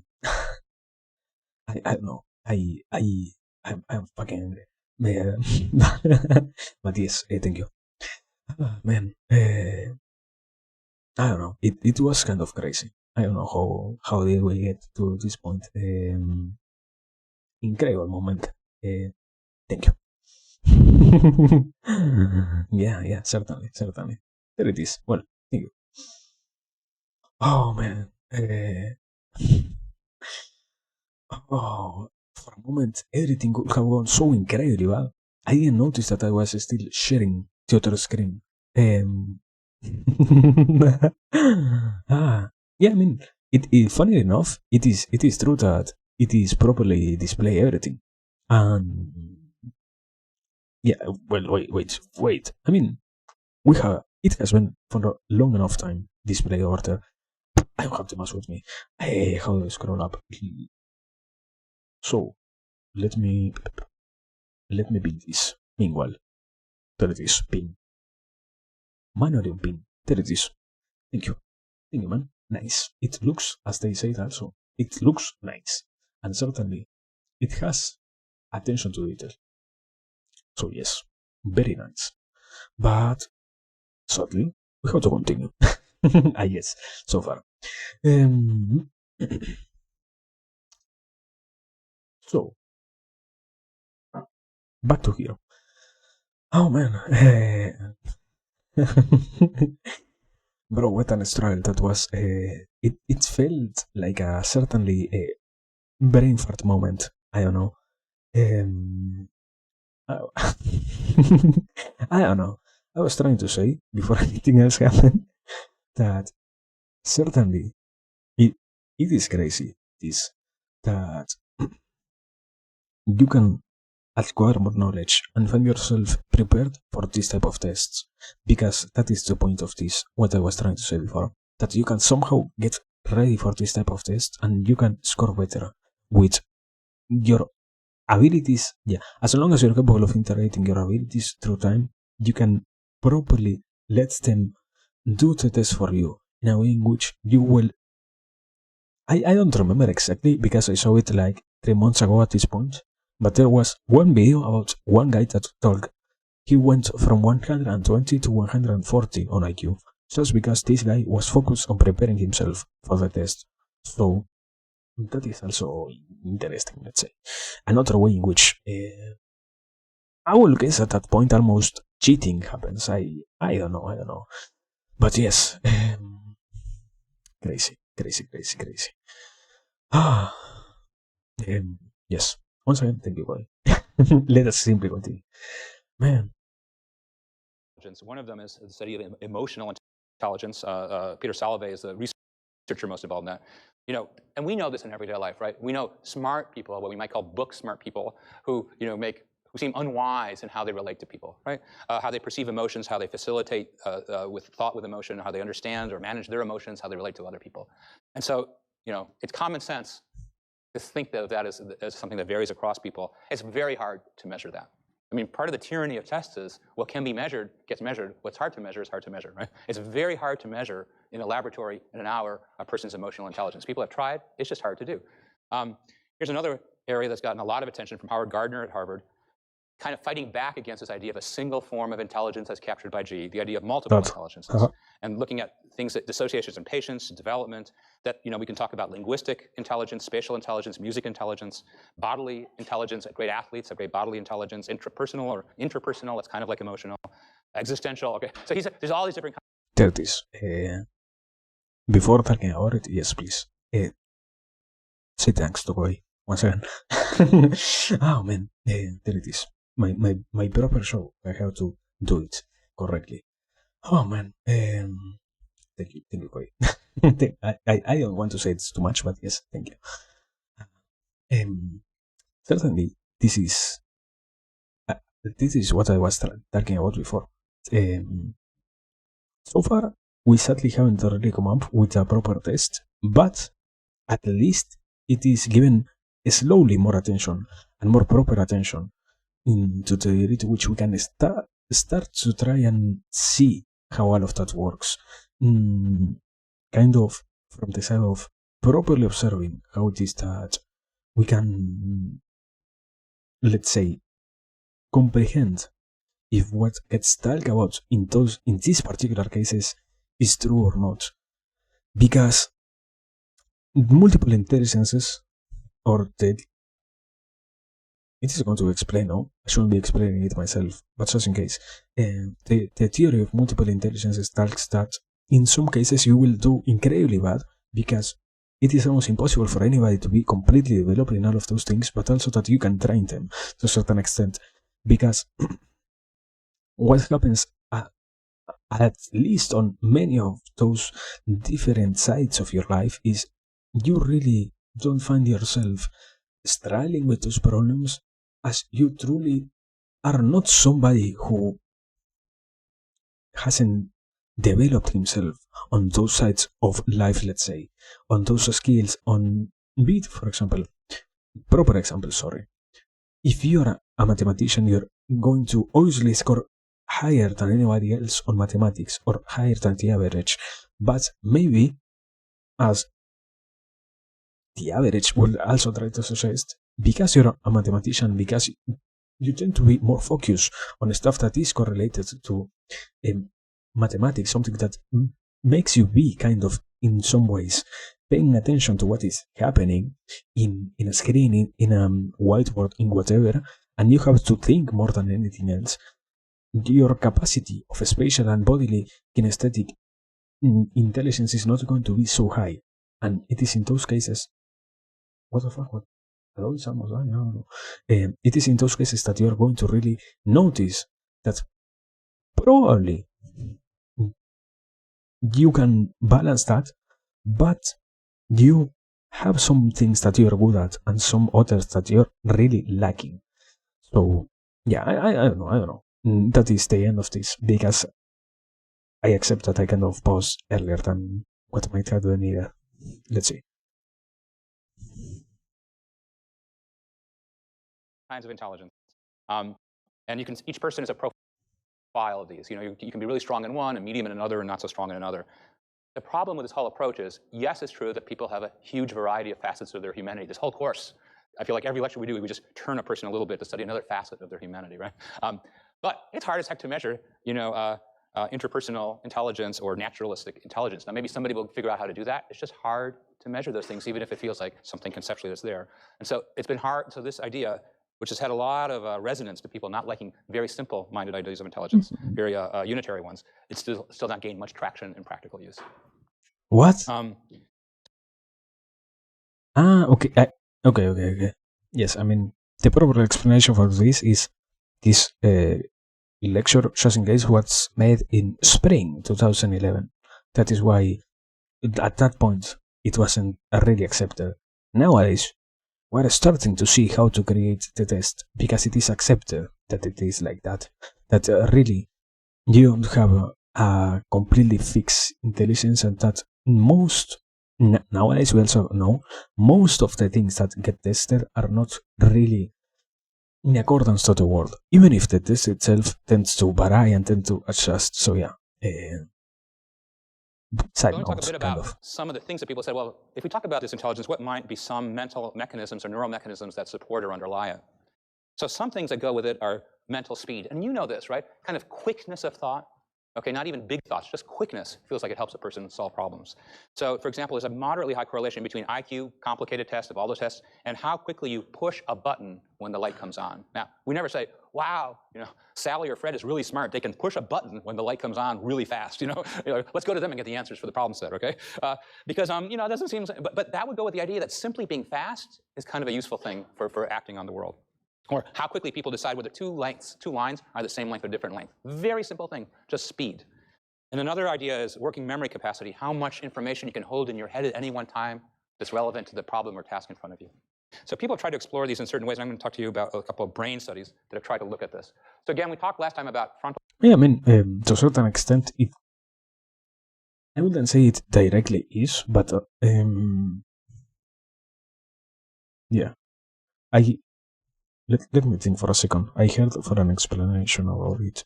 don't know. I'm fucking angry. But yes, thank you. Ah, man, I don't know. It was kind of crazy. I don't know how did we get to this point. Incredible moment. Thank you. Yeah, certainly. There it is. Well, thank you. Oh man. Oh, for a moment, everything could have gone so incredibly well. I didn't notice that I was still sharing the other screen. Yeah, I mean, funny enough, it is true that it is properly display everything. And yeah, well, wait. I mean, it has been for a long enough time display order. I don't have the mouse with me. Hey, how do I scroll up? So let me pin this. Meanwhile, there it is. Pin. Manually pin. There it is. Thank you, man. Nice. It looks, as they say also, it looks nice, and certainly it has attention to detail. So yes, very nice. But sadly, we have to continue. I guess so far. So back to here. Oh man, bro, what an struggle that was. It felt like a certainly a brain fart moment. I don't know. I don't know. I was trying to say before anything else happened that certainly it is crazy. This that you can acquire more knowledge and find yourself prepared for this type of tests. Because that is the point of this, what I was trying to say before. That you can somehow get ready for this type of test and you can score better with your abilities. Yeah, as long as you're capable of integrating your abilities through time, you can properly let them do the test for you in a way in which you will. I don't remember exactly because I saw it like 3 months ago at this point, but there was one video about one guy that told he went from 120 to 140 on IQ just because this guy was focused on preparing himself for the test. So that is also interesting, let's say. Another way in which I will guess at that point almost cheating happens. I don't know. But yes, crazy. Yes. Once again, thank you, boy. Let us simply continue. Man. One of them is the study of emotional intelligence. Peter Salovey is the researcher most involved in that. You know, and we know this in everyday life, right? We know smart people, what we might call book smart people, who who seem unwise in how they relate to people, right? How they perceive emotions, how they facilitate with thought with emotion, how they understand or manage their emotions, how they relate to other people. And so, it's common sense to think of that as something that varies across people. It's very hard to measure that. I mean, part of the tyranny of tests is what can be measured gets measured. What's hard to measure is hard to measure, right? It's very hard to measure in a laboratory in an hour a person's emotional intelligence. People have tried. It's just hard to do. Here's another area that's gotten a lot of attention from Howard Gardner at Harvard, kind of fighting back against this idea of a single form of intelligence as captured by G, the idea of multiple intelligences, and looking at things that dissociations in patients, development, that we can talk about linguistic intelligence, spatial intelligence, music intelligence, bodily intelligence. Great athletes have great bodily intelligence, intrapersonal or interpersonal. It's kind of like emotional, existential. Okay, so there's all these different. There it is. Before talking about it, yes, please. Say thanks to Koi once again. Oh man, there it is. My proper show. I have to do it correctly. Oh man, thank you, Koi. I don't want to say it's too much, but yes, thank you. Certainly, this is what I was talking about before. So far, we sadly haven't really come up with a proper test, but at least it is given slowly more attention and more proper attention into the degree to which we can start to try and see how all of that works. Kind of from the side of properly observing how it is that we can, let's say, comprehend if what gets talked about in these particular cases is true or not. Because multiple intelligences, or it is going to explain, no? I shouldn't be explaining it myself, but just in case. The theory of multiple intelligences talks that in some cases you will do incredibly bad because it is almost impossible for anybody to be completely developed in all of those things, but also that you can train them to a certain extent. Because what happens, at least on many of those different sides of your life, is you really don't find yourself struggling with those problems as you truly are not somebody who hasn't developed himself on those sides of life, let's say, on those skills, on beat, for example. Proper example, sorry. If you're a mathematician, you're going to obviously score higher than anybody else on mathematics or higher than the average, but maybe as the average will also try to suggest, because you're a mathematician, because you tend to be more focused on stuff that is correlated to mathematics, something that makes you be kind of, in some ways, paying attention to what is happening in a screen, in a whiteboard, in whatever, and you have to think more than anything else. Your capacity of spatial and bodily kinesthetic intelligence is not going to be so high, and it is in those cases. What the fuck? What? Hello, no. It is in those cases that you are going to really notice that probably you can balance that, but you have some things that you are good at and some others that you're really lacking. So yeah, I don't know. That is the end of this, because I accept that I kind of paused earlier than what might have been needed. Let's see. Kinds of intelligence. And each person is a profile of these. You can be really strong in one, and medium in another, and not so strong in another. The problem with this whole approach is, yes, it's true that people have a huge variety of facets of their humanity. This whole course, I feel like every lecture we do, we just turn a person a little bit to study another facet of their humanity, right? But it's hard as heck to measure, interpersonal intelligence or naturalistic intelligence. Now, maybe somebody will figure out how to do that. It's just hard to measure those things, even if it feels like something conceptually that's there. And so it's been hard. So this idea, which has had a lot of resonance to people not liking very simple-minded ideas of intelligence, very unitary ones, it's still not gained much traction in practical use. What? Okay. Yes, I mean, the proper explanation for this is this lecture just in case was made in spring 2011. That is why at that point it wasn't really accepted. Nowadays, we're starting to see how to create the test, because it is accepted that it is like that. That really you don't have a completely fixed intelligence, and that nowadays we also know most of the things that get tested are not really in accordance to the world, even if the test itself tends to vary and tend to adjust. So yeah, side Let me talk a bit kind about of. some of the things that people said, well, if we talk about this intelligence, what might be some mental mechanisms or neural mechanisms that support or underlie it? So some things that go with it are mental speed. And you know this, right? Kind of quickness of thought. Okay, not even big thoughts, just quickness feels like it helps a person solve problems. So, for example, there's a moderately high correlation between IQ, complicated tests of all those tests, and how quickly you push a button when the light comes on. Now, we never say, wow, Sally or Fred is really smart. They can push a button when the light comes on really fast. Let's go to them and get the answers for the problem set, okay? Because, it doesn't seem, but that would go with the idea that simply being fast is kind of a useful thing for acting on the world. Or how quickly people decide whether two lines are the same length or different length. Very simple thing, just speed. And another idea is working memory capacity, how much information you can hold in your head at any one time that's relevant to the problem or task in front of you. So people have tried to explore these in certain ways, and I'm going to talk to you about a couple of brain studies that have tried to look at this. So again, we talked last time about frontal... Yeah, I mean, to a certain extent, I wouldn't say it directly is, but yeah. Let me think for a second. I heard for an explanation about it.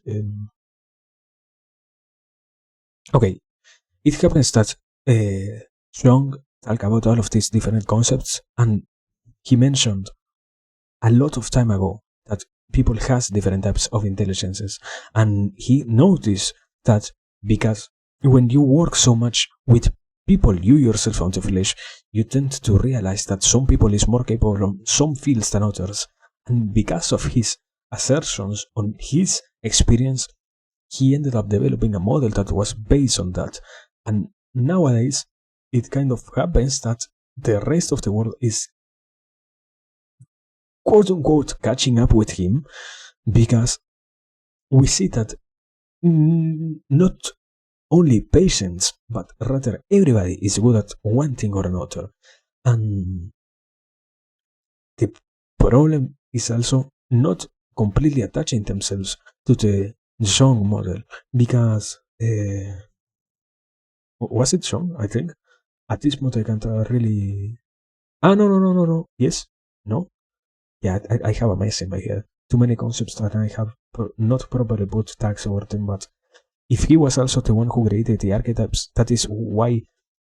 Okay, it happens that Jung talked about all of these different concepts, and he mentioned a lot of time ago that people has different types of intelligences, and he noticed that because when you work so much with people you yourself on the flesh, you tend to realize that some people is more capable of some fields than others. And because of his assertions on his experience, he ended up developing a model that was based on that. And nowadays, it kind of happens that the rest of the world is quote-unquote catching up with him, because we see that not only patients, but rather everybody is good at one thing or another. And the problem is also not completely attaching themselves to the Jung model, because was it Jung? I think at this point I can't really. No. Yes, no. Yeah, I have a mess in my head. Too many concepts that I have not properly put tags over them. But if he was also the one who created the archetypes, that is why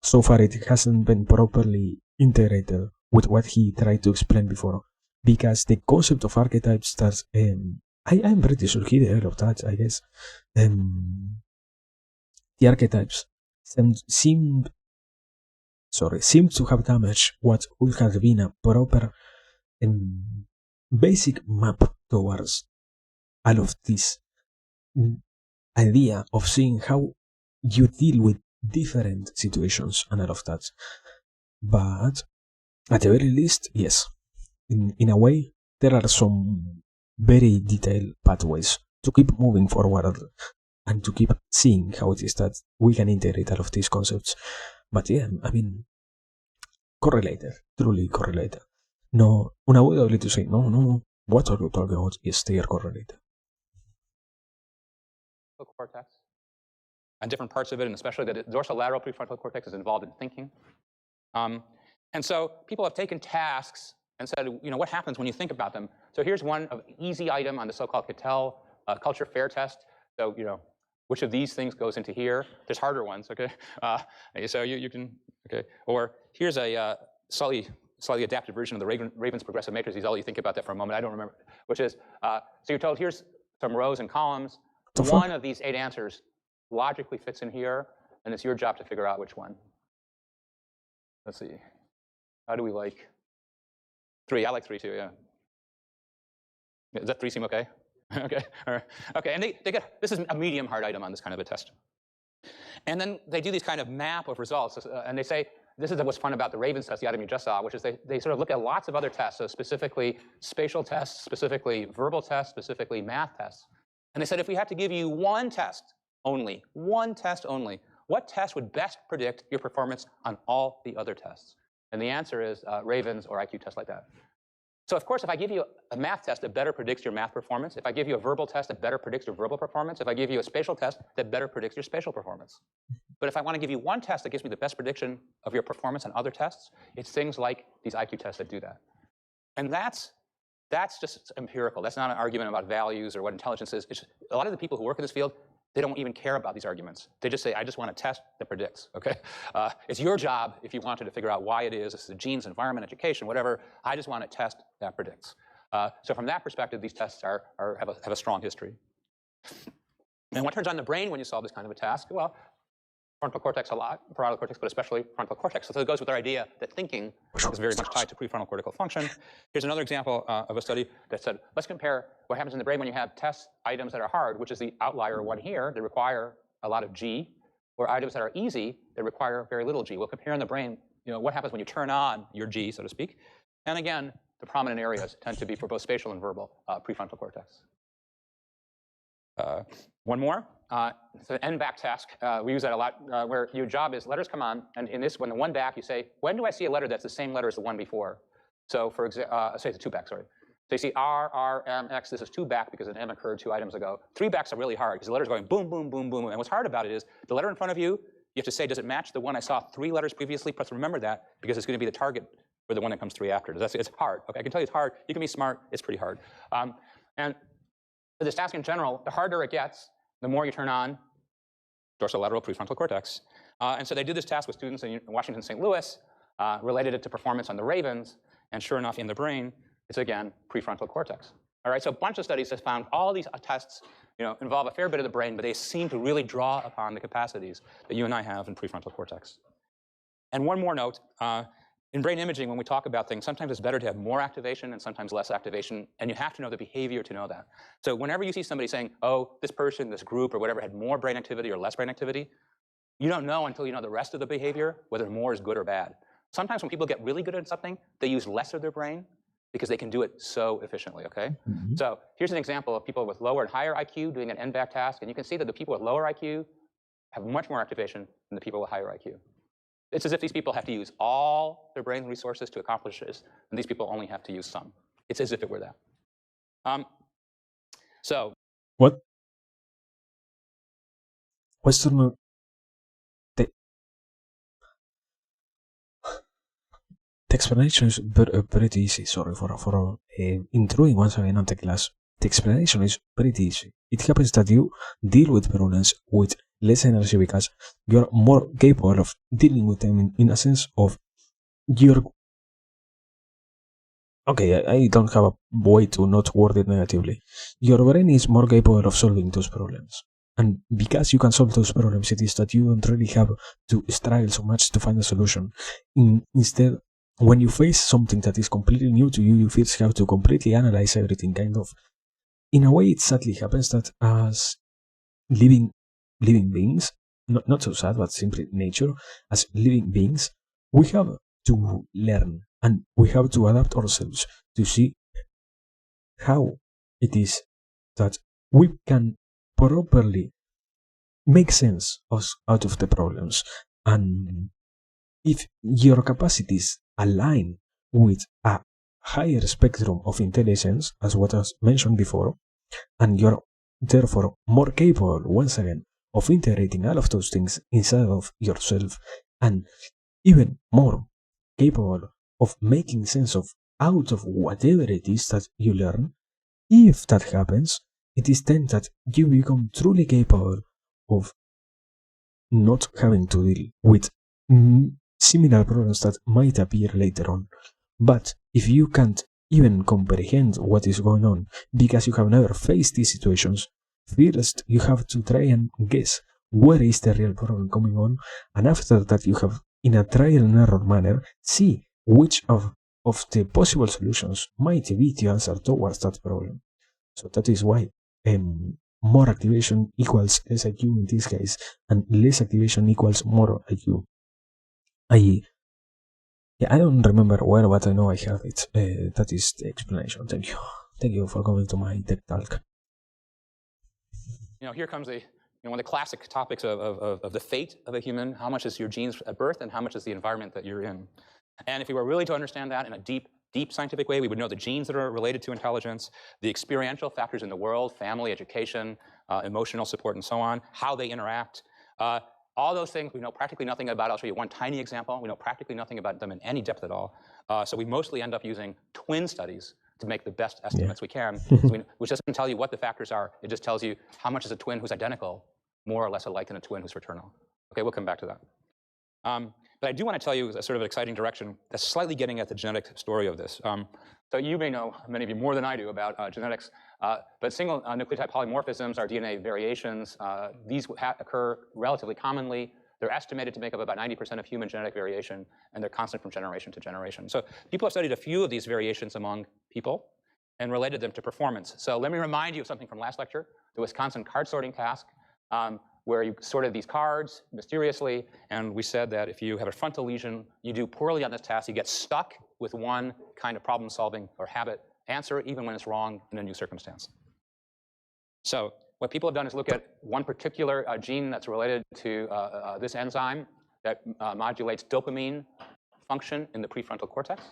so far it hasn't been properly integrated with what he tried to explain before. Because the concept of archetypes that I'm pretty sure he developed that, I guess. The archetypes seem to have damaged what would have been a proper basic map towards all of this idea of seeing how you deal with different situations and all of that. But at the very least, yes, in a way, there are some very detailed pathways to keep moving forward and to keep seeing how it is that we can integrate all of these concepts. But yeah, I mean, truly correlated. No, una way to say, no, what are you talking about is they are correlated? Cortex and different parts of it, and especially the dorsolateral prefrontal cortex is involved in thinking. And so people have taken tasks and said, what happens when you think about them? So here's one easy item on the so-called Cattell culture fair test. So, which of these things goes into here? There's harder ones, okay? So you can, okay. Or here's a slightly adapted version of the Raven's progressive matrices. I'll let you think about that for a moment. I don't remember, which is, so you're told here's some rows and columns. One of these 8 answers logically fits in here, and it's your job to figure out which one. Let's see. How do we like 3? I like 3 too, yeah. Does that 3 seem okay? Okay, all right. Okay, and they get, this is a medium hard item on this kind of a test. And then they do these kind of map of results, and they say, this is what's fun about the Ravens test, the item you just saw, which is they sort of look at lots of other tests, so specifically spatial tests, specifically verbal tests, specifically math tests. And they said, if we had to give you one test only, what test would best predict your performance on all the other tests? And the answer is Ravens or IQ tests like that. So of course, if I give you a math test that better predicts your math performance, if I give you a verbal test that better predicts your verbal performance, if I give you a spatial test that better predicts your spatial performance. But if I want to give you one test that gives me the best prediction of your performance on other tests, it's things like these IQ tests that do that. And that's just empirical. That's not an argument about values or what intelligence is. It's just, a lot of the people who work in this field, they don't even care about these arguments. They just say, I just want a test that predicts, okay? It's your job, if you wanted to figure out why it is, this is the genes, environment, education, whatever, I just want a test that predicts. So from that perspective, these tests have a strong history. And what turns on the brain when you solve this kind of a task? Well, frontal cortex a lot, parietal cortex, but especially frontal cortex. So it goes with our idea that thinking is very much tied to prefrontal cortical function. Here's another example of a study that said, let's compare what happens in the brain when you have test items that are hard, which is the outlier one here, that require a lot of G, or items that are easy that require very little G. We'll compare in the brain, what happens when you turn on your G, so to speak. And again, the prominent areas tend to be for both spatial and verbal prefrontal cortex. One more. It's an end-back task. We use that a lot, where your job is letters come on, and in this one, the one back, you say, when do I see a letter that's the same letter as the one before? So for example, say it's a 2 back, sorry. So you see R, R, M, X. This is 2 back because an M occurred 2 items ago. 3 backs are really hard because the letter's going boom, boom, boom, boom. And what's hard about it is the letter in front of you, you have to say, does it match the one I saw 3 letters previously? Plus remember that because it's going to be the target for the one that comes 3 after. It's hard. Okay, I can tell you it's hard. You can be smart. It's pretty hard. And for this task in general, the harder it gets, the more you turn on dorsolateral prefrontal cortex. And so they did this task with students in Washington, St. Louis, related it to performance on the Ravens, and sure enough, in the brain, it's again prefrontal cortex. All right, so a bunch of studies have found all these tests involve a fair bit of the brain, but they seem to really draw upon the capacities that you and I have in prefrontal cortex. And one more note, in brain imaging, when we talk about things, sometimes it's better to have more activation and sometimes less activation, and you have to know the behavior to know that. So whenever you see somebody saying, oh, this person, this group, or whatever had more brain activity or less brain activity, you don't know until you know the rest of the behavior whether more is good or bad. Sometimes when people get really good at something, they use less of their brain because they can do it so efficiently, okay? Mm-hmm. So here's an example of people with lower and higher IQ doing an end-back task, and you can see that the people with lower IQ have much more activation than the people with higher IQ. It's as if these people have to use all their brain resources to accomplish this, and these people only have to use some. It's as if it were that. So. What? Western. The explanation is pretty easy. Sorry for intruding once again on the class. The explanation is pretty easy. It happens that you deal with problems with less energy because you're more capable of dealing with them in a sense of you're... Okay, I don't have a way to not word it negatively. Your brain is more capable of solving those problems. And because you can solve those problems, it is that you don't really have to struggle so much to find a solution. Instead, when you face something that is completely new to you, you first have to completely analyze everything, kind of. In a way, it sadly happens that as living beings, not so sad, but simply nature, as living beings, we have to learn and we have to adapt ourselves to see how it is that we can properly make sense out of the problems. And if your capacities align with a higher spectrum of intelligence, as what was mentioned before, and you're therefore more capable, once again, of integrating all of those things inside of yourself, and even more capable of making sense of out of whatever it is that you learn. If that happens, it is then that you become truly capable of not having to deal with similar problems that might appear later on. But if you can't even comprehend what is going on because you have never faced these situations, first you have to try and guess where is the real problem coming on, and after that you have, in a trial and error manner, see which of the possible solutions might be the answer towards that problem. So that is why more activation equals less IQ in this case, and less activation equals more IQ. I don't remember where, but I know I have it. That is the explanation. Thank you. Thank you for coming to my tech talk. Here comes one of the classic topics of the fate of a human. How much is your genes at birth, and how much is the environment that you're in? And if we were really to understand that in a deep scientific way, we would know the genes that are related to intelligence, the experiential factors in the world, family, education, emotional support, and so on, how they interact. All those things we know practically nothing about. I'll show you one tiny example. We know practically nothing about them in any depth at all. So we mostly end up using twin studies to make the best estimates we can, which doesn't tell you what the factors are. It just tells you how much is a twin who's identical more or less alike than a twin who's fraternal. Okay, we'll come back to that. But I do want to tell you a sort of an exciting direction that's slightly getting at the genetic story of this. So you may know, many of you more than I do, about genetics, but single nucleotide polymorphisms are DNA variations. These occur relatively commonly. They're estimated to make up about 90% of human genetic variation, and they're constant from generation to generation. So people have studied a few of these variations among people and related them to performance. So let me remind you of something from last lecture, the Wisconsin card sorting task, where you sorted these cards mysteriously, and we said that if you have a frontal lesion, you do poorly on this task, you get stuck with one kind of problem solving or habit, answer it even when it's wrong in a new circumstance. So what people have done is look at one particular gene that's related to this enzyme that modulates dopamine function in the prefrontal cortex.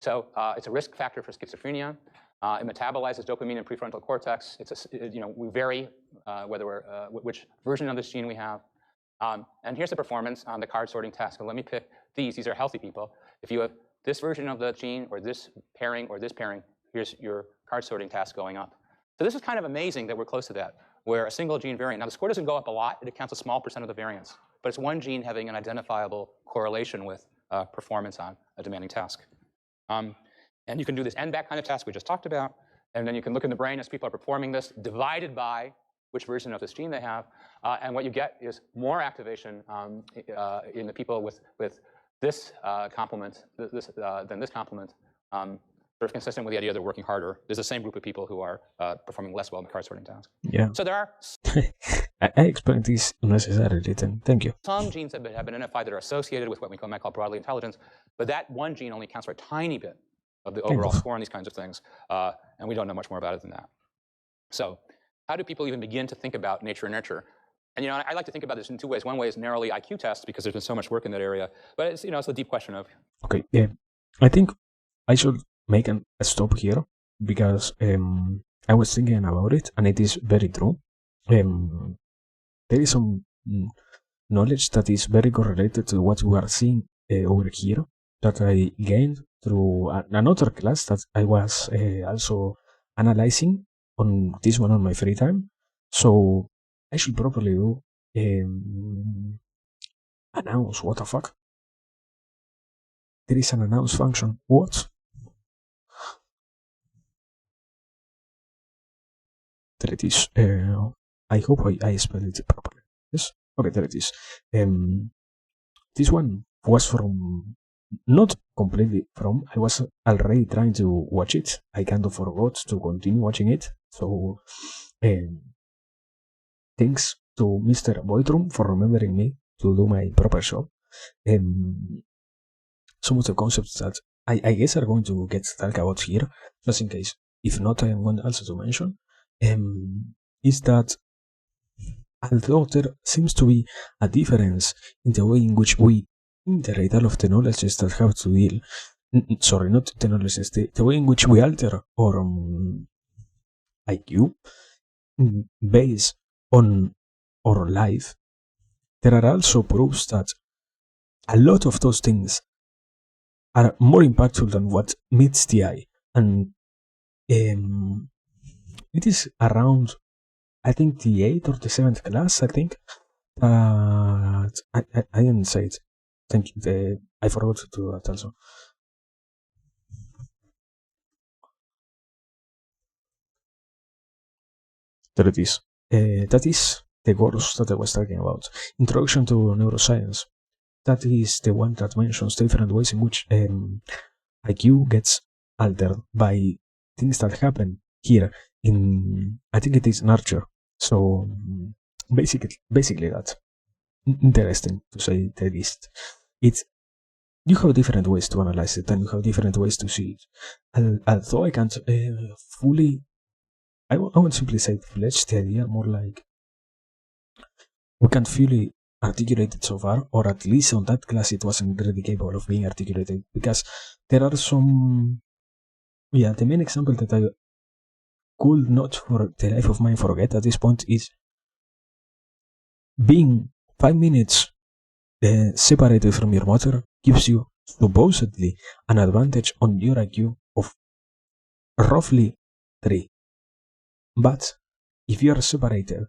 So it's a risk factor for schizophrenia. It metabolizes dopamine in prefrontal cortex. We vary which version of this gene we have. And here's the performance on the card sorting task. So let me pick these. These are healthy people. If you have this version of the gene, or this pairing, here's your card sorting task going up. So this is kind of amazing that we're close to that, where a single gene variant. Now the score doesn't go up a lot. It accounts a small percent of the variance, but it's one gene having an identifiable correlation with performance on a demanding task. And you can do this NBAC kind of task we just talked about, and then you can look in the brain as people are performing this, divided by which version of this gene they have, and what you get is more activation in the people with this complement than this complement, sort of consistent with the idea they're working harder. There's the same group of people who are performing less well in the card sorting task. Yeah. So there are I explained this unnecessarily, then. Thank you. Some genes have been identified that are associated with what we might call broadly intelligence, but that one gene only accounts for a tiny bit of the overall score on these kinds of things, and we don't know much more about it than that. So how do people even begin to think about nature and nurture? And I like to think about this in two ways. One way is narrowly IQ tests, because there's been so much work in that area, but it's it's a deep question of. Okay, yeah, I think I should make a stop here, because I was thinking about it, and it is very true. There is some knowledge that is very correlated to what we are seeing over here, that I gained through another class that I was also analyzing on this one on my free time. So I should probably do announce. What the fuck? There is an announce function. What? There it is. I hope I spelled it properly. Yes? Okay, there it is. This one was from, not completely from, I was already trying to watch it. I kind of forgot to continue watching it. So, thanks to Mr. Voitrum for remembering me to do my proper job. Some of the concepts that I guess are going to get talked about here, just in case. If not, I am going also to mention, is that although there seems to be a difference in the way in which we integrate all of the knowledges that have to deal sorry, not technologies, the way in which we alter our IQ based on our life, there are also proofs that a lot of those things are more impactful than what meets the eye. And it is around, I think, the 8th or the 7th class, I think, that I didn't say it. Thank you. I forgot to do that also. There it is. That is the course that I was talking about. Introduction to Neuroscience. That is the one that mentions different ways in which IQ gets altered by things that happen here in, I think it is nurture. So basically that. Interesting to say the least. It's, you have different ways to analyze it, and you have different ways to see it. Although I can't fully, I won't simply say fledge the idea, more like we can't fully articulate it so far, or at least on that class it wasn't really capable of being articulated, because there are some, the main example that I could not for the life of mine forget at this point is being 5 minutes separated from your mother gives you supposedly an advantage on your IQ of roughly 3. But if you are separated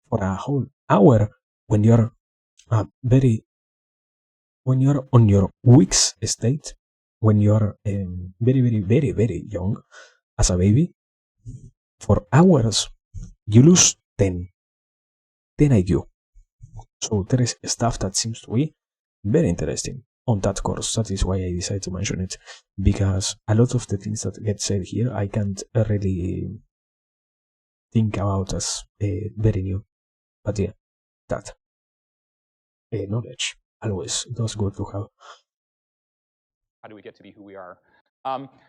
for a whole hour when you're when you're on your weak state, when you're very young as a baby, for hours you lose 10 IQ. So there is stuff that seems to be very interesting on that course. That is why I decided to mention it, because a lot of the things that get said here I can't really think about as very new. But yeah, that knowledge always does good to have. How do we get to be who we are?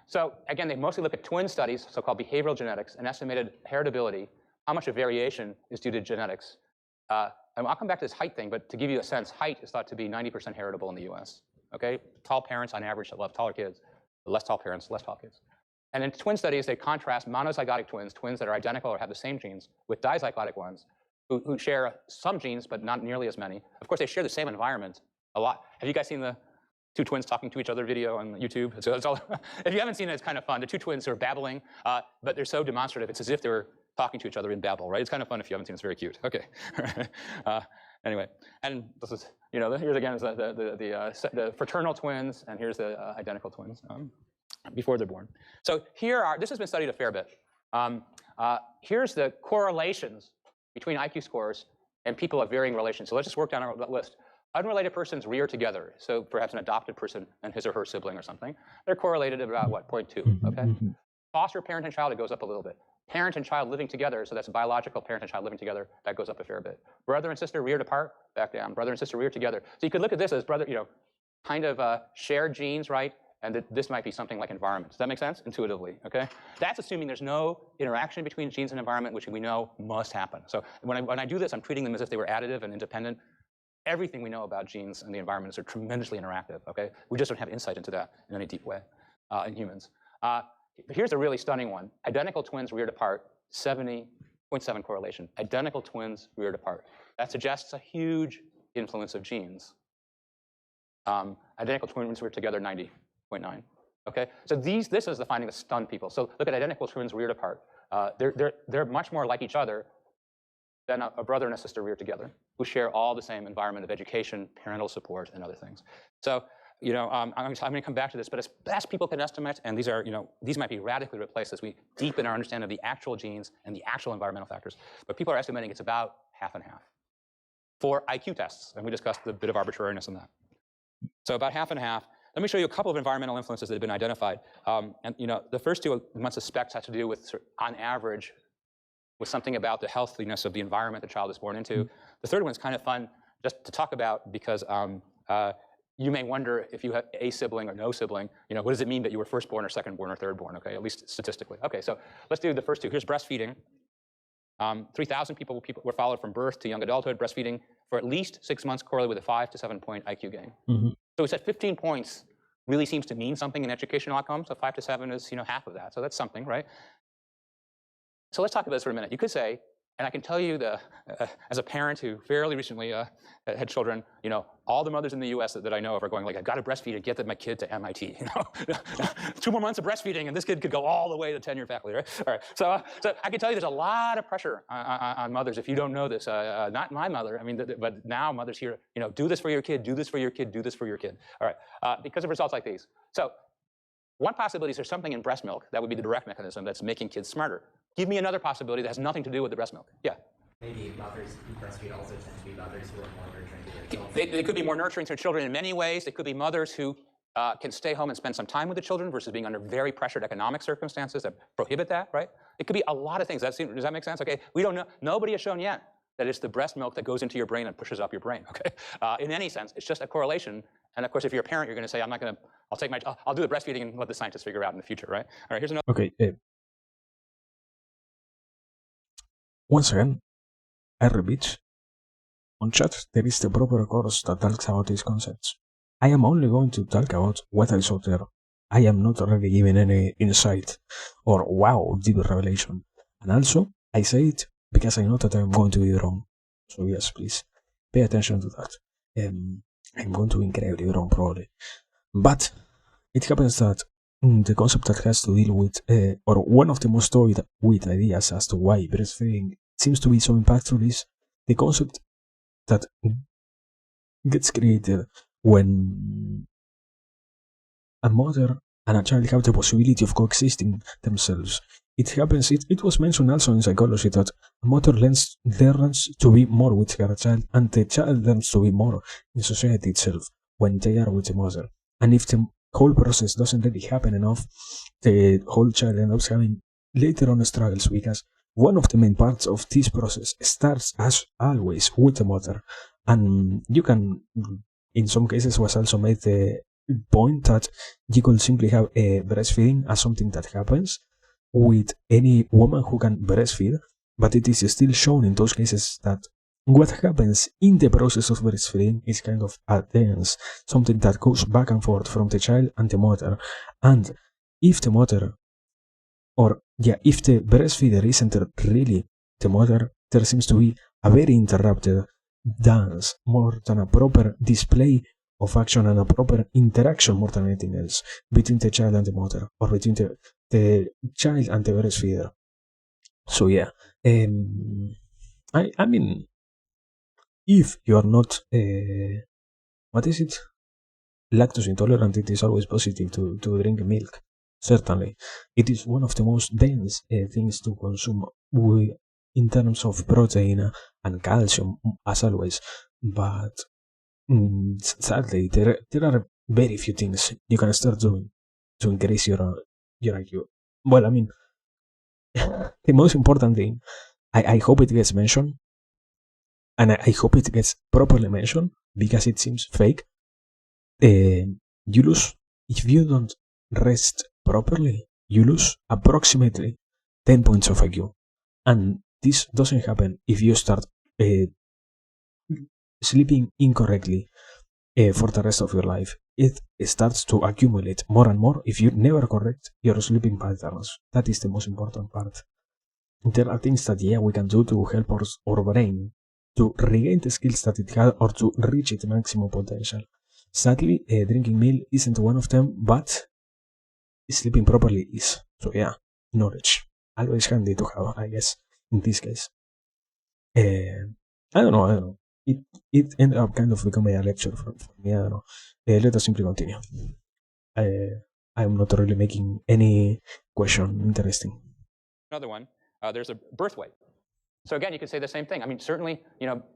So again, they mostly look at twin studies, so-called behavioral genetics, and estimated heritability, how much of variation is due to genetics. And I'll come back to this height thing, but to give you a sense, height is thought to be 90% heritable in the US. Okay, tall parents on average will have taller kids, less tall parents, less tall kids. And in twin studies, they contrast monozygotic twins, twins that are identical or have the same genes, with dizygotic ones who share some genes but not nearly as many. Of course, they share the same environment a lot. Have you guys seen the two twins talking to each other video on YouTube? It's all, if you haven't seen it, it's kind of fun. The two twins are babbling, but they're so demonstrative. It's as if they were talking to each other in Babel, right? It's kind of fun if you haven't seen it. It's very cute. Okay. Anyway, and this is, here's again the fraternal twins, and here's the identical twins before they're born. So this has been studied a fair bit. Here's the correlations between IQ scores and people of varying relations. So let's just work down our list. Unrelated persons rear together, so perhaps an adopted person and his or her sibling or something. They're correlated at about, what, 0.2, okay? Foster parent and child, it goes up a little bit. Parent and child living together, so that's biological parent and child living together, that goes up a fair bit. Brother and sister reared apart, back down. Brother and sister reared together. So you could look at this as brother, kind of shared genes, right? And this might be something like environment. Does that make sense? Intuitively, okay? That's assuming there's no interaction between genes and environment, which we know must happen. So when I do this, I'm treating them as if they were additive and independent. Everything we know about genes and the environments are tremendously interactive, okay? We just don't have insight into that in any deep way in humans. Here's a really stunning one. Identical twins reared apart, 70.7 correlation. Identical twins reared apart. That suggests a huge influence of genes. Identical twins reared together, 90.9. Okay, so this is the finding that stunned people. So look at identical twins reared apart. They're much more like each other than a brother and a sister reared together, who share all the same environment of education, parental support, and other things. So I'm going to come back to this, but as best people can estimate, and these might be radically replaced as we deepen our understanding of the actual genes and the actual environmental factors. But people are estimating it's about half and half for IQ tests, and we discussed the bit of arbitrariness in that. So about half and half. Let me show you a couple of environmental influences that have been identified. And the first two, one suspects, have to do with, on average, with something about the healthiness of the environment the child is born into. The third one is kind of fun just to talk about because you may wonder if you have a sibling or no sibling, what does it mean that you were firstborn or secondborn or thirdborn, okay, at least statistically. Okay, so let's do the first two. Here's breastfeeding. 3,000 people were followed from birth to young adulthood. Breastfeeding for at least 6 months correlated with a 5 to 7 point IQ gain. So we said 15 points really seems to mean something in educational outcomes. So 5 to 7 is, half of that. So that's something, right? So let's talk about this for a minute. You could say, and I can tell you as a parent who fairly recently had children, all the mothers in the U.S. that I know of are going like, I've got to breastfeed and get my kid to MIT. 2 more months of breastfeeding, and this kid could go all the way to tenure faculty, right? All right. So I can tell you there's a lot of pressure on mothers if you don't know this. Not my mother, but now mothers here, do this for your kid, do this for your kid, do this for your kid. All right. Because of results like these. So one possibility is there's something in breast milk that would be the direct mechanism that's making kids smarter. Give me another possibility that has nothing to do with the breast milk. Yeah? Maybe mothers who breastfeed also tend to be mothers who are more nurturing to their children. They could be more nurturing to their children in many ways. They could be mothers who can stay home and spend some time with the children versus being under very pressured economic circumstances that prohibit that, right? It could be a lot of things. Does that make sense? Okay, we don't know. Nobody has shown yet that it's the breast milk that goes into your brain and pushes up your brain, okay? In any sense, it's just a correlation. And of course, if you're a parent, you're going to say, I'll do the breastfeeding and let the scientists figure it out in the future, right? All right, here's another. Okay. Once again, I repeat, on chat there is the proper course that talks about these concepts. I am only going to talk about what I saw there. I am not really giving any insight or wow, deep revelation. And also, I say it because I know that I am going to be wrong. So yes, please, pay attention to that. I'm going to be incredibly wrong probably. But it happens that the concept that has to deal with, or one of the most toyed with ideas as to why breastfeeding seems to be so impactful is the concept that gets created when a mother and a child have the possibility of coexisting themselves. It happens, it was mentioned also in psychology that a mother learns to be more with her child and the child learns to be more in society itself when they are with the mother. And if the whole process doesn't really happen enough, the whole child ends up having later on struggles because one of the main parts of this process starts as always with the mother. And you can, in some cases, was also made the point that you could simply have a breastfeeding as something that happens with any woman who can breastfeed, but it is still shown in those cases that what happens in the process of breastfeeding is kind of a dance, something that goes back and forth from the child and the mother. And if the mother, if the breastfeeder isn't really the mother, there seems to be a very interrupted dance more than a proper display of action and a proper interaction more than anything else between the child and the mother, or between the child and the breastfeeder. So yeah, I mean, if you are not, lactose intolerant, it is always positive to drink milk. Certainly, it is one of the most dense things to consume in terms of protein and calcium, as always. But sadly, there are very few things you can start doing to increase your IQ. Well, I mean, the most important thing, I hope it gets mentioned, and I hope it gets properly mentioned because it seems fake. You lose, if you don't rest properly, you lose approximately 10 points of IQ. And this doesn't happen if you start sleeping incorrectly for the rest of your life. It starts to accumulate more and more if you never correct your sleeping patterns. That is the most important part. There are things that we can do to help our brain to regain the skills that it had or to reach its maximum potential. Sadly, drinking milk isn't one of them, but sleeping properly is. So yeah, knowledge. Always handy to have, I guess, in this case. I don't know. It ended up kind of becoming a lecture for me, I don't know. Let us simply continue. I'm not really making any question interesting. Another one, there's a birth weight. So again, you could say the same thing. I mean, certainly,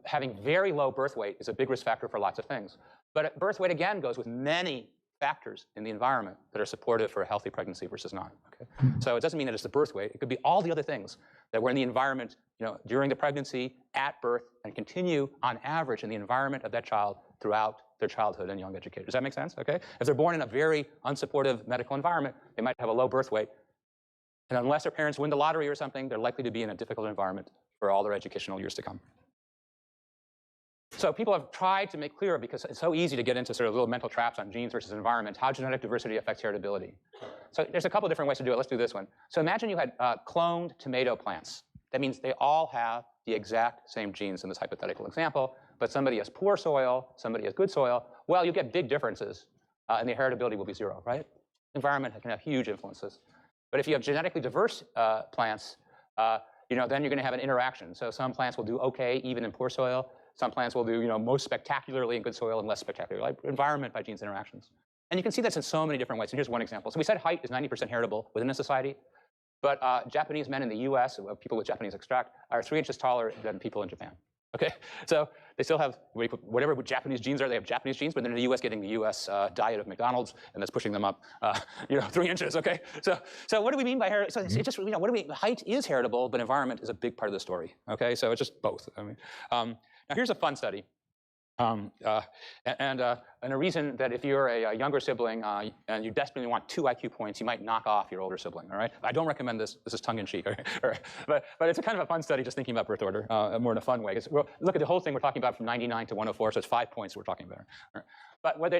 having very low birth weight is a big risk factor for lots of things. But birth weight, again, goes with many factors in the environment that are supportive for a healthy pregnancy versus not. Okay? So it doesn't mean that it's the birth weight. It could be all the other things that were in the environment during the pregnancy, at birth, and continue on average in the environment of that child throughout their childhood and young education. Does that make sense? Okay? If they're born in a very unsupportive medical environment, they might have a low birth weight. And unless their parents win the lottery or something, they're likely to be in a difficult environment for all their educational years to come. So people have tried to make clear, because it's so easy to get into sort of little mental traps on genes versus environment, how genetic diversity affects heritability. So there's a couple different ways to do it. Let's do this one. So imagine you had cloned tomato plants. That means they all have the exact same genes in this hypothetical example, but somebody has poor soil, somebody has good soil. Well, you get big differences, and the heritability will be 0, right? Environment can have huge influences. But if you have genetically diverse plants, then you're going to have an interaction. So some plants will do OK even in poor soil. Some plants will do most spectacularly in good soil and less spectacularly, like environment by genes interactions. And you can see this in so many different ways. And here's one example. So we said height is 90% heritable within a society. But Japanese men in the US, people with Japanese extract, are 3 inches taller than people in Japan. Okay, so they still have whatever Japanese genes are. They have Japanese genes, but they're in the U.S. getting the U.S. diet of McDonald's, and that's pushing them up, 3 inches. Okay, so what do we mean by heritable? So it's just what do we? Height is heritable, but environment is a big part of the story. Okay, so it's just both. I mean, now here's a fun study. And a reason that if you're a younger sibling and you desperately want 2 IQ points, you might knock off your older sibling, all right? I don't recommend this. This is tongue-in-cheek, all right? But it's a kind of a fun study just thinking about birth order, more in a fun way. Look at the whole thing we're talking about from 99 to 104, so it's 5 points we're talking about. Right?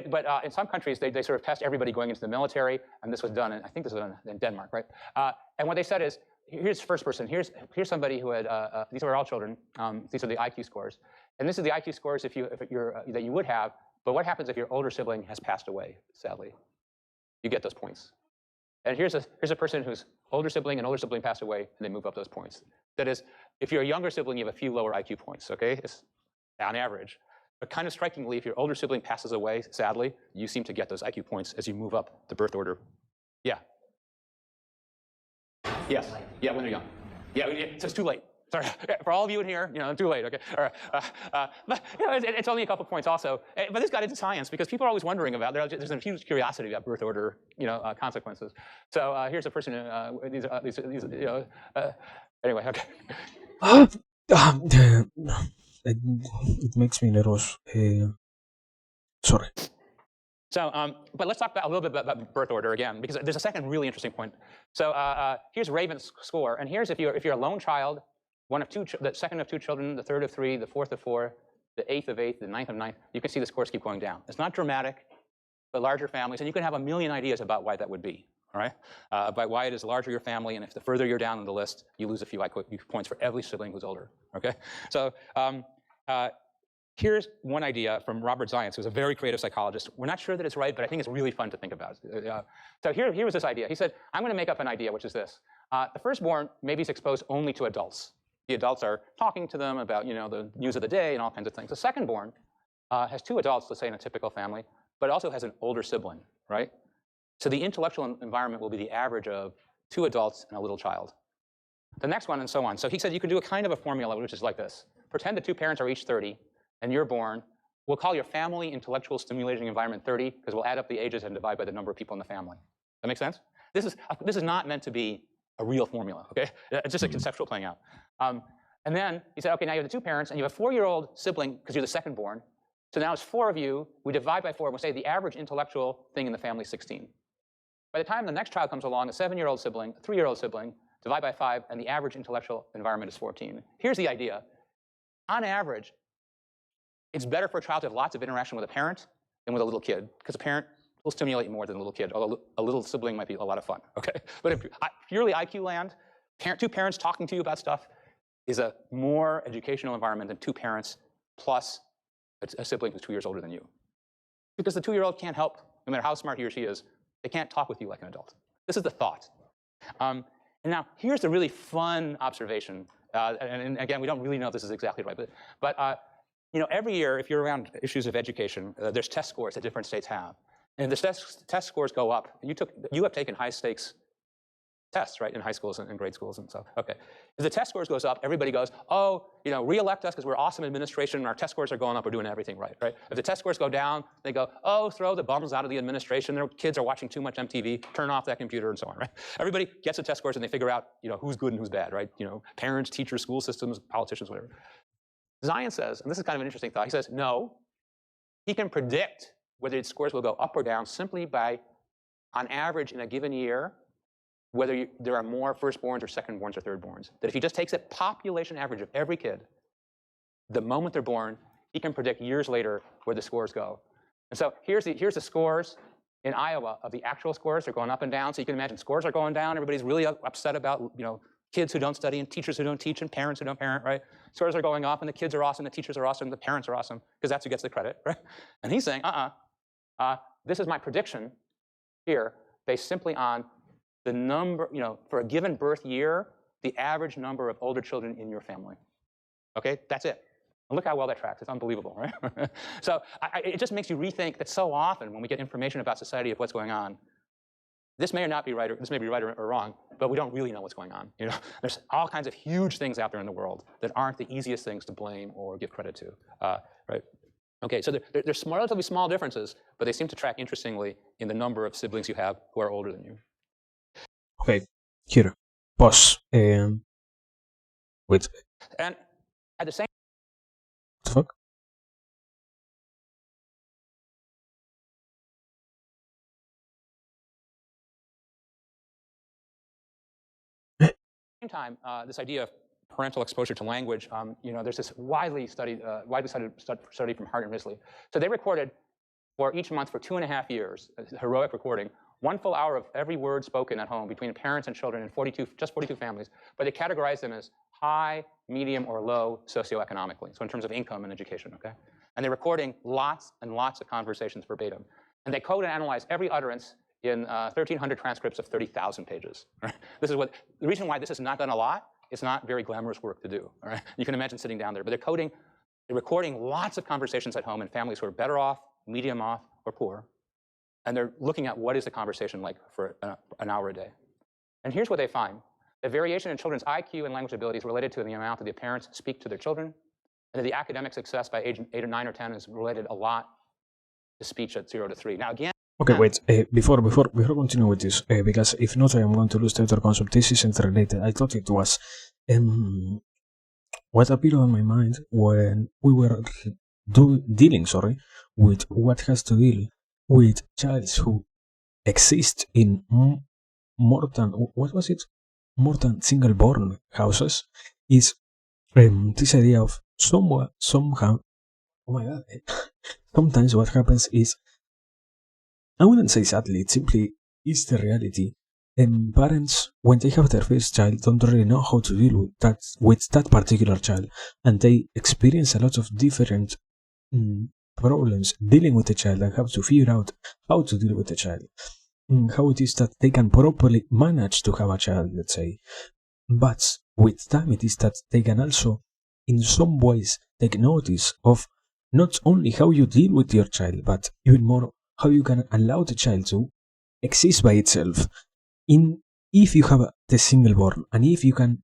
But in some countries, they sort of test everybody going into the military, and this was done, I think this was done in Denmark, right? And what they said is, here's first person. Here's somebody who had, these are all children. These are the IQ scores. And this is the IQ scores that you would have, but what happens if your older sibling has passed away, sadly? You get those points. And here's a person whose older sibling and older sibling passed away, and they move up those points. That is, if you're a younger sibling, you have a few lower IQ points, okay? It's on average. But kind of strikingly, if your older sibling passes away, sadly, you seem to get those IQ points as you move up the birth order. Yeah. Yes. Yeah, when they're young. Yeah, so it's too late. Sorry, for all of you in here, too late, okay? All right. But it's only a couple points also. But this got into science because people are always wondering about, there's a huge curiosity about birth order, consequences. So here's a person, anyway, okay. It makes me nervous. Sorry. So, but let's talk a little bit about birth order again, because there's a second really interesting point. So here's Raven's score, and here's if you're a lone child, one of 2, the second of 2 children, the third of 3, the fourth of 4, the 8th of 8, the 9th of 9th. You can see the scores keep going down. It's not dramatic, but larger families, and you can have a million ideas about why that would be. All right, about why it is larger your family, and if the further you're down on the list, you lose a few IQ points for every sibling who's older. Okay, so. Here's one idea from Robert Zients, who's a very creative psychologist. We're not sure that it's right, but I think it's really fun to think about. So here was this idea. He said, I'm going to make up an idea, which is this. The firstborn maybe is exposed only to adults. The adults are talking to them about the news of the day and all kinds of things. The secondborn has 2 adults, let's say in a typical family, but also has an older sibling, right? So the intellectual environment will be the average of 2 adults and a little child. The next one and so on. So he said you could do a kind of a formula, which is like this. Pretend the 2 parents are each 30. And you're born, we'll call your family intellectual stimulating environment 30, because we'll add up the ages and divide by the number of people in the family. That make sense? This is not meant to be a real formula, okay? It's just a conceptual playing out. And then he said, okay, now you have the 2 parents, and you have a 4-year-old sibling, because you're the second born. So now it's 4 of you. We divide by 4, and we'll say the average intellectual thing in the family is 16. By the time the next child comes along, a 7-year-old sibling, a 3-year-old sibling, divide by 5, and the average intellectual environment is 14. Here's the idea. On average, it's better for a child to have lots of interaction with a parent than with a little kid, because a parent will stimulate you more than a little kid, although a little sibling might be a lot of fun, okay? But if purely IQ land, 2 parents talking to you about stuff is a more educational environment than 2 parents plus a sibling who's 2 years older than you. Because the 2-year-old can't help, no matter how smart he or she is, they can't talk with you like an adult. This is the thought. And now, here's the really fun observation. And again, we don't really know if this is exactly right, but every year, if you're around issues of education, there's test scores that different states have. And if the test scores go up, you have taken high-stakes tests, right, in high schools and grade schools and stuff. Okay. If the test scores goes up, everybody goes, oh, re-elect us because we're awesome administration and our test scores are going up, we're doing everything right, right? If the test scores go down, they go, oh, throw the bums out of the administration, their kids are watching too much MTV, turn off that computer and so on, right? Everybody gets the test scores and they figure out, who's good and who's bad, right? Parents, teachers, school systems, politicians, whatever. Zients says, and this is kind of an interesting thought, he says, no, he can predict whether its scores will go up or down simply by, on average in a given year, whether there are more firstborns or secondborns or thirdborns. That if he just takes a population average of every kid, the moment they're born, he can predict years later where the scores go. And so here's the scores in Iowa of the actual scores. They're going up and down. So you can imagine scores are going down. Everybody's really upset about, kids who don't study and teachers who don't teach and parents who don't parent, right? Scores are going up and the kids are awesome, the teachers are awesome, the parents are awesome, because that's who gets the credit, right? And he's saying, this is my prediction here based simply on the number, for a given birth year, the average number of older children in your family. Okay, that's it. And look how well that tracks. It's unbelievable, right? So it just makes you rethink that so often when we get information about society of what's going on, this may or not be right, or this may be right or wrong, but we don't really know what's going on. There's all kinds of huge things out there in the world that aren't the easiest things to blame or give credit to, right? Okay, so there's relatively small differences, but they seem to track interestingly in the number of siblings you have who are older than you. Okay, here, pause. Wait. And at the same. What the fuck? Same time, this idea of parental exposure to language, there's this widely studied study from Hart and Risley. So they recorded for each month for 2.5 years, a heroic recording, 1 full hour of every word spoken at home between parents and children in 42 families, but they categorized them as high, medium, or low socioeconomically, so in terms of income and education, okay? And they're recording lots and lots of conversations verbatim. And they code and analyze every utterance in 1,300 transcripts of 30,000 pages. Right? The reason why this is not done a lot, it's not very glamorous work to do. All right? You can imagine sitting down there, but they're recording lots of conversations at home in families who are better off, medium off, or poor. And they're looking at what is the conversation like for an hour a day. And here's what they find. The variation in children's IQ and language ability is related to the amount that the parents speak to their children, and that the academic success by age 8 or 9 or 10 is related a lot to speech at 0 to 3. Now again, okay, wait, before continue with this, because if not, I am going to lose the other concept. This isn't related. I thought it was. What appeared on my mind when we were dealing with what has to deal with childs who exist in more than single-born houses, is this idea of somehow, oh my god, sometimes what happens is, I wouldn't say sadly, it simply is the reality. Parents, when they have their first child, don't really know how to deal with that particular child, and they experience a lot of different problems dealing with the child and have to figure out how to deal with the child. How it is that they can properly manage to have a child, let's say. But with time, it is that they can also, in some ways, take notice of not only how you deal with your child, but even more how you can allow the child to exist by itself. If you have the single born, and if you have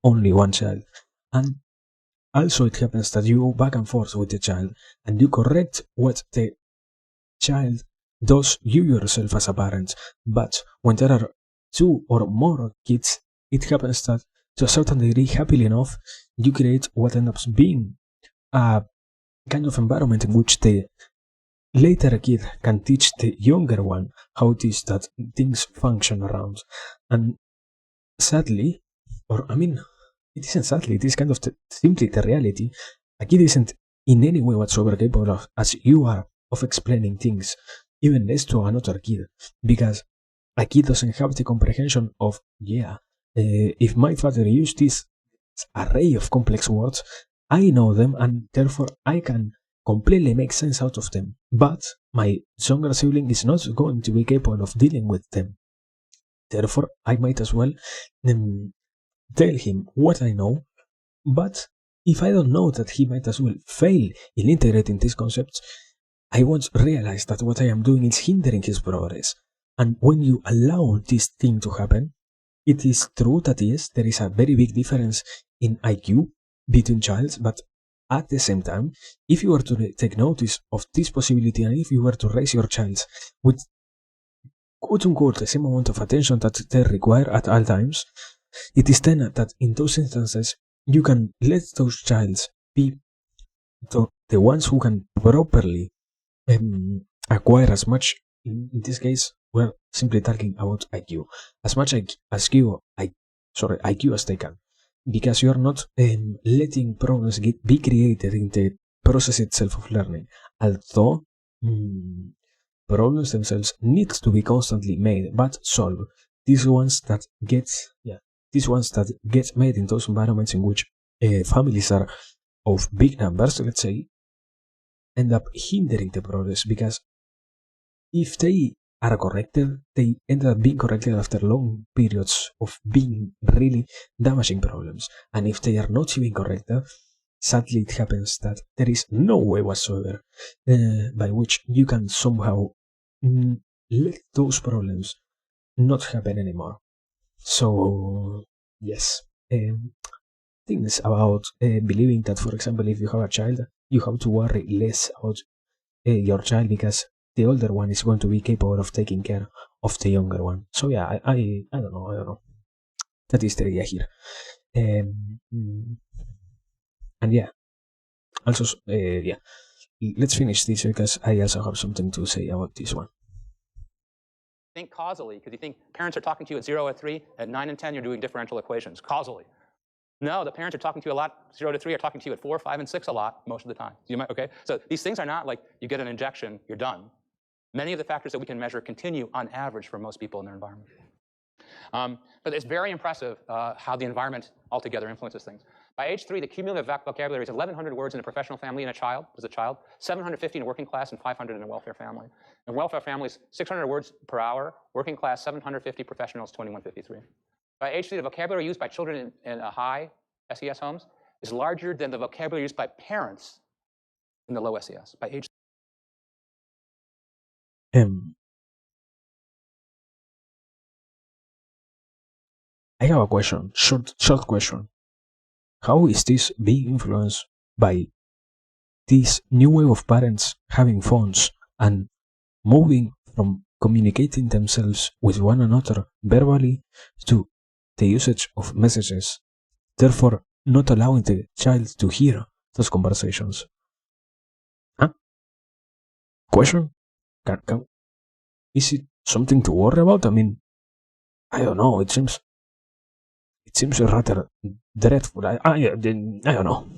only one child, and also it happens that you go back and forth with the child, and you correct what the child does you yourself as a parent. But when there are 2 or more kids, it happens that to a certain degree, happily enough, you create what ends up being a kind of environment in which the later kid can teach the younger one how it is that things function around. And sadly, it isn't sadly, it is kind of simply the reality. A kid isn't in any way whatsoever capable of, as you are, of explaining things, even less to another kid, because a kid doesn't have the comprehension of, if my father used this array of complex words, I know them, and therefore I can completely make sense out of them. But my younger sibling is not going to be capable of dealing with them. Therefore, I might as well tell him what I know, but if I don't know that he might as well fail in integrating these concepts, I won't realize that what I am doing is hindering his progress. And when you allow this thing to happen, it is true that yes, there is a very big difference in IQ between childs, but at the same time, if you were to take notice of this possibility, and if you were to raise your child with quote-unquote the same amount of attention that they require at all times, it is then that in those instances, you can let those childs be the ones who can properly acquire as much, in this case, we're simply talking about IQ, as much IQ as they can. because you are not letting problems be created in the process itself of learning. Although problems themselves need to be constantly made but solved. These ones that get made in those environments in which families are of big numbers, let's say, end up hindering the progress, because if they are corrected, they end up being corrected after long periods of being really damaging problems. And if they are not even corrected, sadly it happens that there is no way whatsoever by which you can somehow let those problems not happen anymore. So, yes. Things about believing that, for example, if you have a child, you have to worry less about your child because the older one is going to be capable of taking care of the younger one. So yeah, I don't know. That is the idea here. And yeah, also yeah, let's finish this because I also have something to say about this one. Think causally, because you think parents are talking to you at 0 at 3, at 9 and 10 you're doing differential equations, causally. No, the parents are talking to you a lot, 0 to 3 are talking to you at 4, 5, and 6 a lot most of the time. Okay? So these things are not like you get an injection, you're done. Many of the factors that we can measure continue on average for most people in their environment. But it's very impressive how the environment altogether influences things. By age 3, the cumulative vocabulary is 1,100 words in a professional family and as a child, 750 in a working class, and 500 in a welfare family. In welfare families, 600 words per hour, working class, 750, professionals, 2153. By age 3, the vocabulary used by children in high SES homes is larger than the vocabulary used by parents in the low SES. By age I have a question, short question. How is this being influenced by this new wave of parents having phones and moving from communicating themselves with one another verbally to the usage of messages, therefore not allowing the child to hear those conversations? Huh? Question? Is it something to worry about? I mean, I don't know. It seems rather dreadful. I don't know.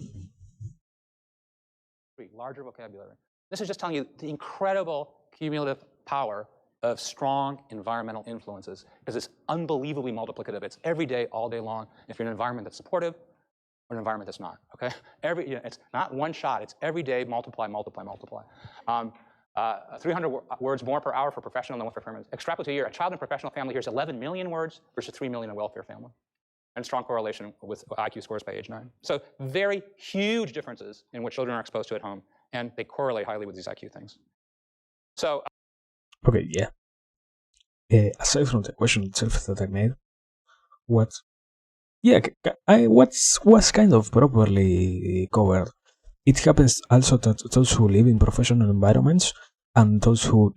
Larger vocabulary. This is just telling you the incredible cumulative power of strong environmental influences, because it's unbelievably multiplicative. It's every day, all day long, if you're in an environment that's supportive or an environment that's not, okay? It's not one shot. It's every day, multiply, multiply, multiply. 300 words more per hour for professional and welfare families. Extrapolate to a year. A child in a professional family hears 11 million words versus 3 million in a welfare family. And strong correlation with IQ scores by age 9. So very huge differences in what children are exposed to at home, and they correlate highly with these IQ things. So okay, yeah. Aside from the question itself that I made, what's kind of properly covered. It happens also that those who live in professional environments and those who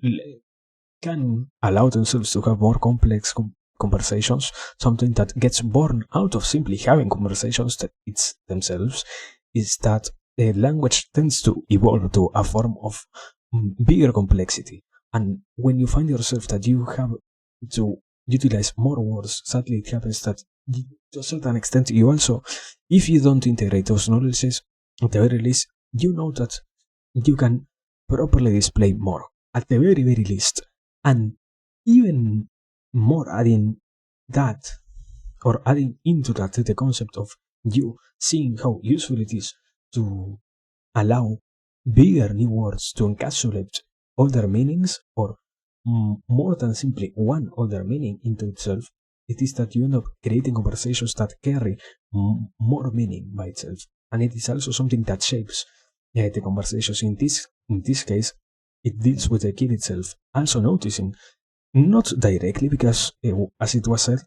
can allow themselves to have more complex conversations, something that gets born out of simply having conversations that it's themselves, is that language tends to evolve to a form of bigger complexity. And when you find yourself that you have to utilize more words, sadly it happens that to a certain extent you also, if you don't integrate those knowledges, at the very least, you know that you can properly display more, at the very, very least. And even more adding that, or adding into that the concept of you seeing how useful it is to allow bigger new words to encapsulate older meanings, or more than simply one older meaning into itself, it is that you end up creating conversations that carry more meaning by itself. And it is also something that shapes the conversations. In this case, it deals with the kid itself also noticing, not directly, because as it was said,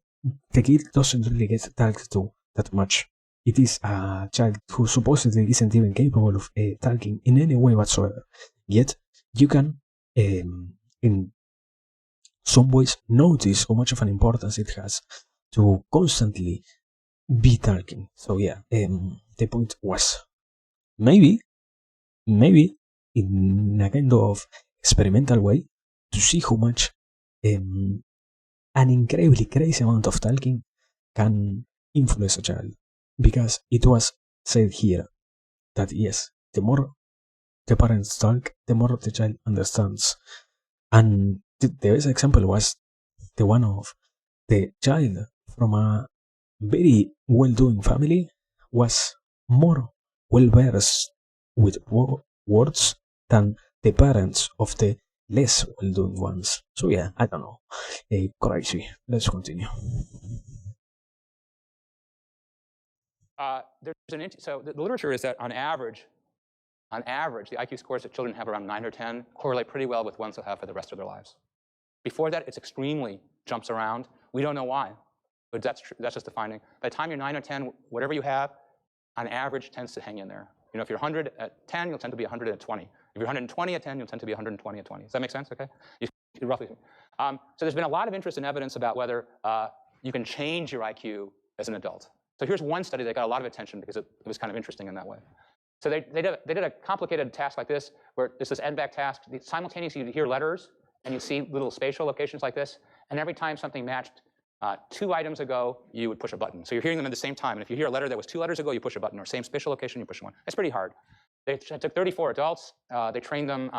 the kid doesn't really get talked to that much. It is a child who supposedly isn't even capable of talking in any way whatsoever. Yet you can, in some ways, notice how much of an importance it has to constantly be talking. So yeah, the point was maybe in a kind of experimental way, to see how much an incredibly crazy amount of talking can influence a child. because it was said here that yes, the more the parents talk, the more the child understands. And the best example was the one of the child from a very well-doing family was more well-versed with words than the parents of the less well-doing ones. So yeah, I don't know. Crazy. Let's continue. So the literature is that on average, the IQ scores that children have around 9 or 10 correlate pretty well with ones they'll have for the rest of their lives. Before that, it's extremely jumps around. We don't know why, but that's just the finding. By the time you're 9 or 10, whatever you have, on average, tends to hang in there. You know, if you're 100 at 10, you'll tend to be 100 at 20. If you're 120 at 10, you'll tend to be 120 at 20. Does that make sense? Okay. Roughly. So there's been a lot of interest and evidence about whether you can change your IQ as an adult. So here's one study that got a lot of attention because it was kind of interesting in that way. So they did a complicated task like this, where it's this NBAC task. Simultaneously, you hear letters, and you see little spatial locations like this. And every time something matched 2 items ago, you would push a button. So you're hearing them at the same time. And if you hear a letter that was 2 letters ago, you push a button. Or same spatial location, you push one. It's pretty hard. They took 34 adults. They trained them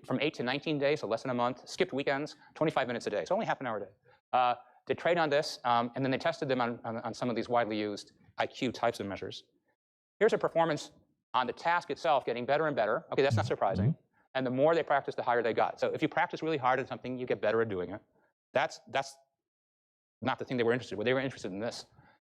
from 8 to 19 days, so less than a month. Skipped weekends, 25 minutes a day. So only half an hour a day. They trained on this, and then they tested them on some of these widely used IQ types of measures. Here's a performance on the task itself getting better and better. Okay, that's not surprising. And the more they practice, the higher they got. So if you practice really hard at something, you get better at doing it. That's not the thing they were interested in. They were interested in this.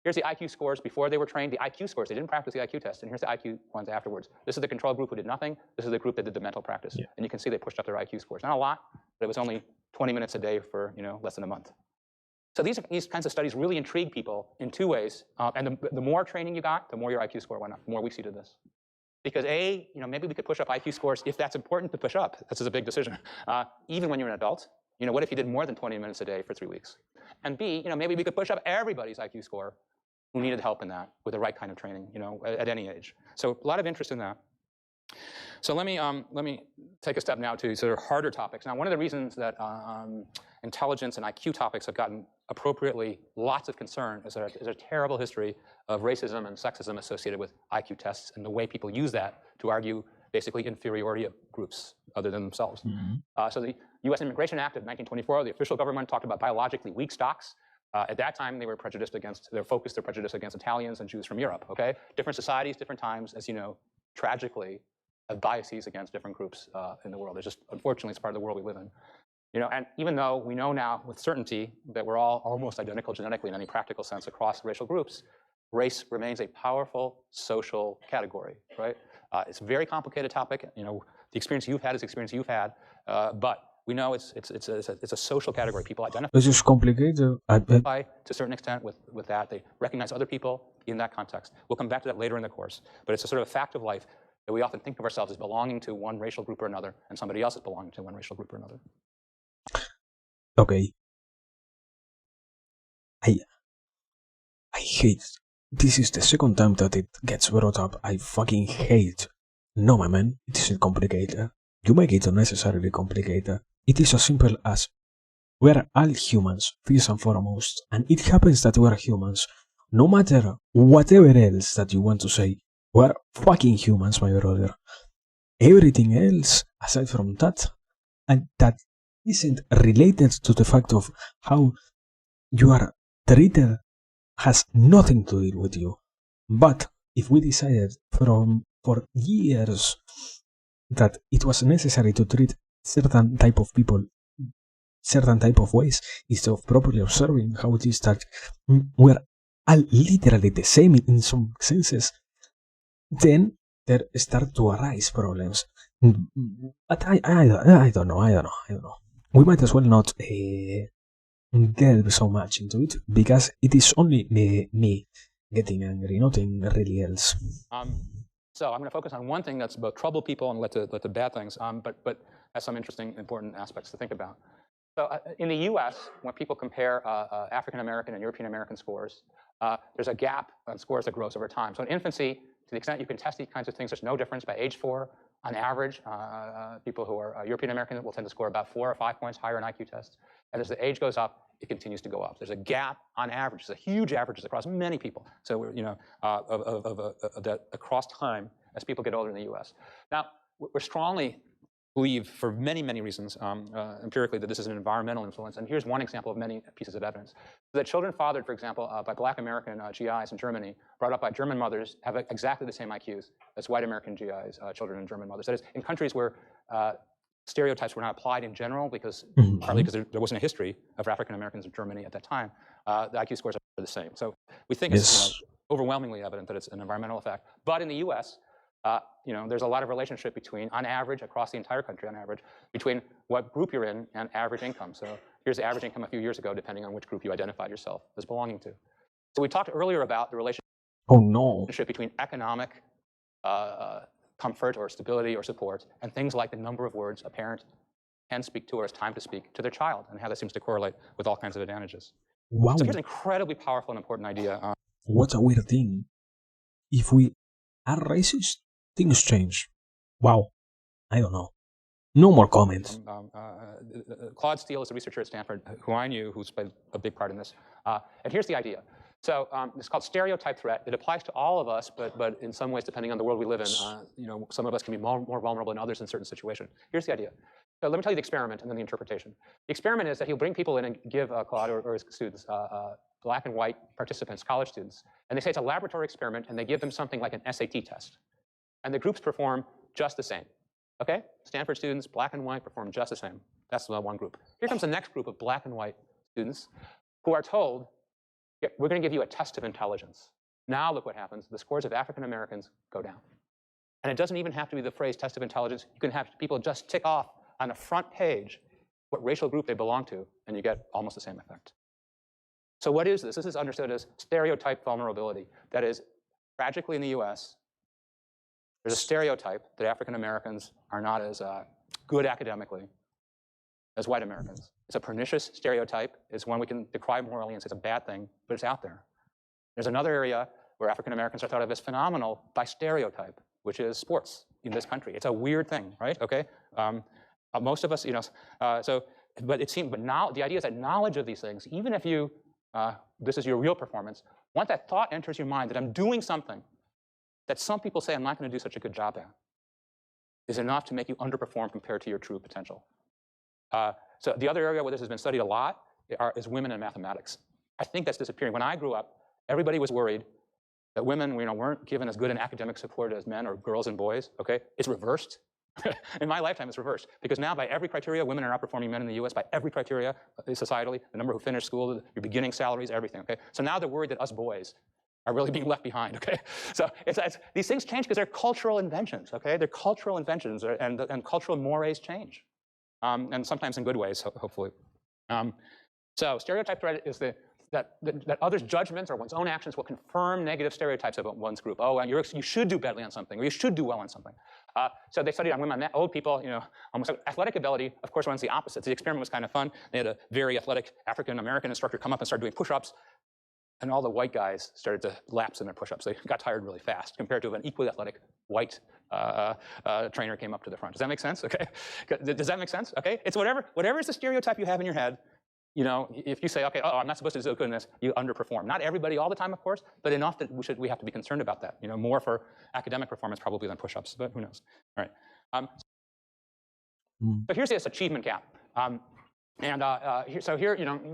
Here's the IQ scores before they were trained. The IQ scores, they didn't practice the IQ test. And here's the IQ ones afterwards. This is the control group who did nothing. This is the group that did the mental practice. Yeah. And you can see they pushed up their IQ scores. Not a lot, but it was only 20 minutes a day for less than a month. So these kinds of studies really intrigue people in 2 ways. And the more training you got, the more your IQ score went up, the more weeks you did this. Because A, maybe we could push up IQ scores if that's important to push up. This is a big decision. Even when you're an adult, what if you did more than 20 minutes a day for 3 weeks? And B, maybe we could push up everybody's IQ score who needed help in that with the right kind of training, at any age. So a lot of interest in that. So let me take a step now to sort of harder topics. Now, one of the reasons that intelligence and IQ topics have gotten appropriately lots of concern is there's a terrible history of racism and sexism associated with IQ tests and the way people use that to argue basically inferiority of groups other than themselves. So the U.S. Immigration Act of 1924, the official government talked about biologically weak stocks. At that time, they were focused their prejudice against Italians and Jews from Europe. Okay, different societies, different times, as you know, tragically have biases against different groups in the world. It's just, unfortunately, it's part of the world we live in. And even though we know now with certainty that we're all almost identical genetically in any practical sense across racial groups, race remains a powerful social category, right? It's a very complicated topic. The experience you've had is the experience you've had, but we know it's a social category. People identify. This is complicated. To a certain extent with that. They recognize other people in that context. We'll come back to that later in the course, but it's a sort of fact of life that we often think of ourselves as belonging to one racial group or another, and somebody else is belonging to one racial group or another. Okay. I hate. This is the second time that it gets brought up. I fucking hate. No, my man, it isn't complicated. You make it unnecessarily complicated. It is as simple as we are all humans, first and foremost, and it happens that we are humans. No matter whatever else that you want to say, we are fucking humans, my brother. Everything else, aside from that, and that isn't related to the fact of how you are treated, has nothing to do with you. But if we decided for years that it was necessary to treat certain type of people certain type of ways instead of properly observing how it is that we're all literally the same in some senses, then there start to arise problems. But I don't know. We might as well not delve so much into it, because it is only me getting angry, nothing really else. So I'm going to focus on one thing that's about trouble people and let the bad things, but has some interesting, important aspects to think about. So in the U.S., when people compare African American and European American scores, there's a gap on scores that grows over time. So in infancy, to the extent you can test these kinds of things, there's no difference. By age 4, on average, people who are European American will tend to score about 4 or 5 points higher in IQ tests. And as the age goes up, it continues to go up. There's a gap on average. There's a huge averages across many people. So we're, that across time as people get older in the U.S. Now, we're strongly believe for many, many reasons empirically that this is an environmental influence. And here's one example of many pieces of evidence. That children fathered, for example, by Black American GIs in Germany, brought up by German mothers, have exactly the same IQs as white American GIs, children and German mothers. That is, in countries where stereotypes were not applied in general, because partly because there wasn't a history of African Americans in Germany at that time, the IQ scores are the same. So we think it's overwhelmingly evident that it's an environmental effect. But in the US, there's a lot of relationship between, on average, across the entire country, on average, between what group you're in and average income. So here's the average income a few years ago, depending on which group you identified yourself as belonging to. So we talked earlier about the relationship between economic comfort or stability or support and things like the number of words a parent can speak to or has time to speak to their child, and how that seems to correlate with all kinds of advantages. Wow. So here's an incredibly powerful and important idea. What's a weird thing? If we are racist, things change. Wow. I don't know. No more comments. Claude Steele is a researcher at Stanford who I knew, who's played a big part in this. And here's the idea. So it's called stereotype threat. It applies to all of us, but in some ways, depending on the world we live in, some of us can be more vulnerable than others in certain situations. Here's the idea. So let me tell you the experiment and then the interpretation. The experiment is that he'll bring people in and give Claude or his students, black and white participants, college students, and they say it's a laboratory experiment, and they give them something like an SAT test. And the groups perform just the same. Okay? Stanford students, black and white, perform just the same. That's the one group. Here comes the next group of black and white students who are told, yeah, we're going to give you a test of intelligence. Now look what happens. The scores of African Americans go down. And it doesn't even have to be the phrase test of intelligence. You can have people just tick off on the front page what racial group they belong to, and you get almost the same effect. So what is this? This is understood as stereotype vulnerability. That is, tragically in the US, there's a stereotype that African Americans are not as good academically as white Americans. It's a pernicious stereotype. It's one we can decry morally and say it's a bad thing, but it's out there. There's another area where African Americans are thought of as phenomenal by stereotype, which is sports in this country. It's a weird thing, right? Okay. Most of us, but now the idea is that knowledge of these things, even if you, this is your real performance, once that thought enters your mind that I'm doing something that some people say I'm not going to do such a good job at, is enough to make you underperform compared to your true potential. So the other area where this has been studied a lot is women in mathematics. I think that's disappearing. When I grew up, everybody was worried that women weren't given as good an academic support as men or girls and boys. Okay, it's reversed. In my lifetime, it's reversed. Because now, by every criteria, women are outperforming men in the US. By every criteria, societally, the number who finish school, your beginning salaries, everything. Okay, so now they're worried that us boys are really being left behind. Okay, so these things change because they're cultural inventions. Okay, they're cultural inventions, and cultural mores change, and sometimes in good ways, hopefully. So stereotype threat is that others' judgments or one's own actions will confirm negative stereotypes about one's group. Oh, you should do badly on something, or you should do well on something. So they studied on women, old people, almost athletic ability, of course, runs the opposite. So the experiment was kind of fun. They had a very athletic African-American instructor come up and start doing push-ups, and all the white guys started to lapse in their push-ups. They got tired really fast compared to an equally athletic white trainer came up to the front. Does that make sense? Okay. Does that make sense? Okay. It's whatever is the stereotype you have in your head. If you say, okay, oh, I'm not supposed to do good in this, you underperform. Not everybody all the time, of course, but enough that we have to be concerned about that. More for academic performance probably than push-ups, but who knows? All right. So here's this achievement gap. Here,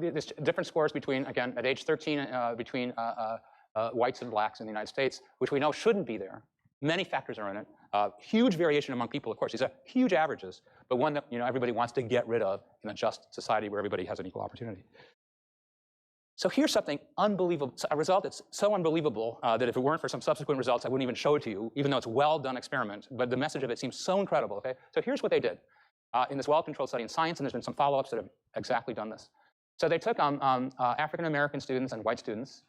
there's different scores between, again, at age 13, between whites and blacks in the United States, which we know shouldn't be there. Many factors are in it. Huge variation among people, of course. These are huge averages, but one that everybody wants to get rid of in a just society where everybody has an equal opportunity. So here's something unbelievable, a result that's so unbelievable that if it weren't for some subsequent results, I wouldn't even show it to you, even though it's a well-done experiment. But the message of it seems so incredible. Okay, so here's what they did in this well-controlled study in science, and there's been some follow-ups that have exactly done this. So they took African-American students and white students,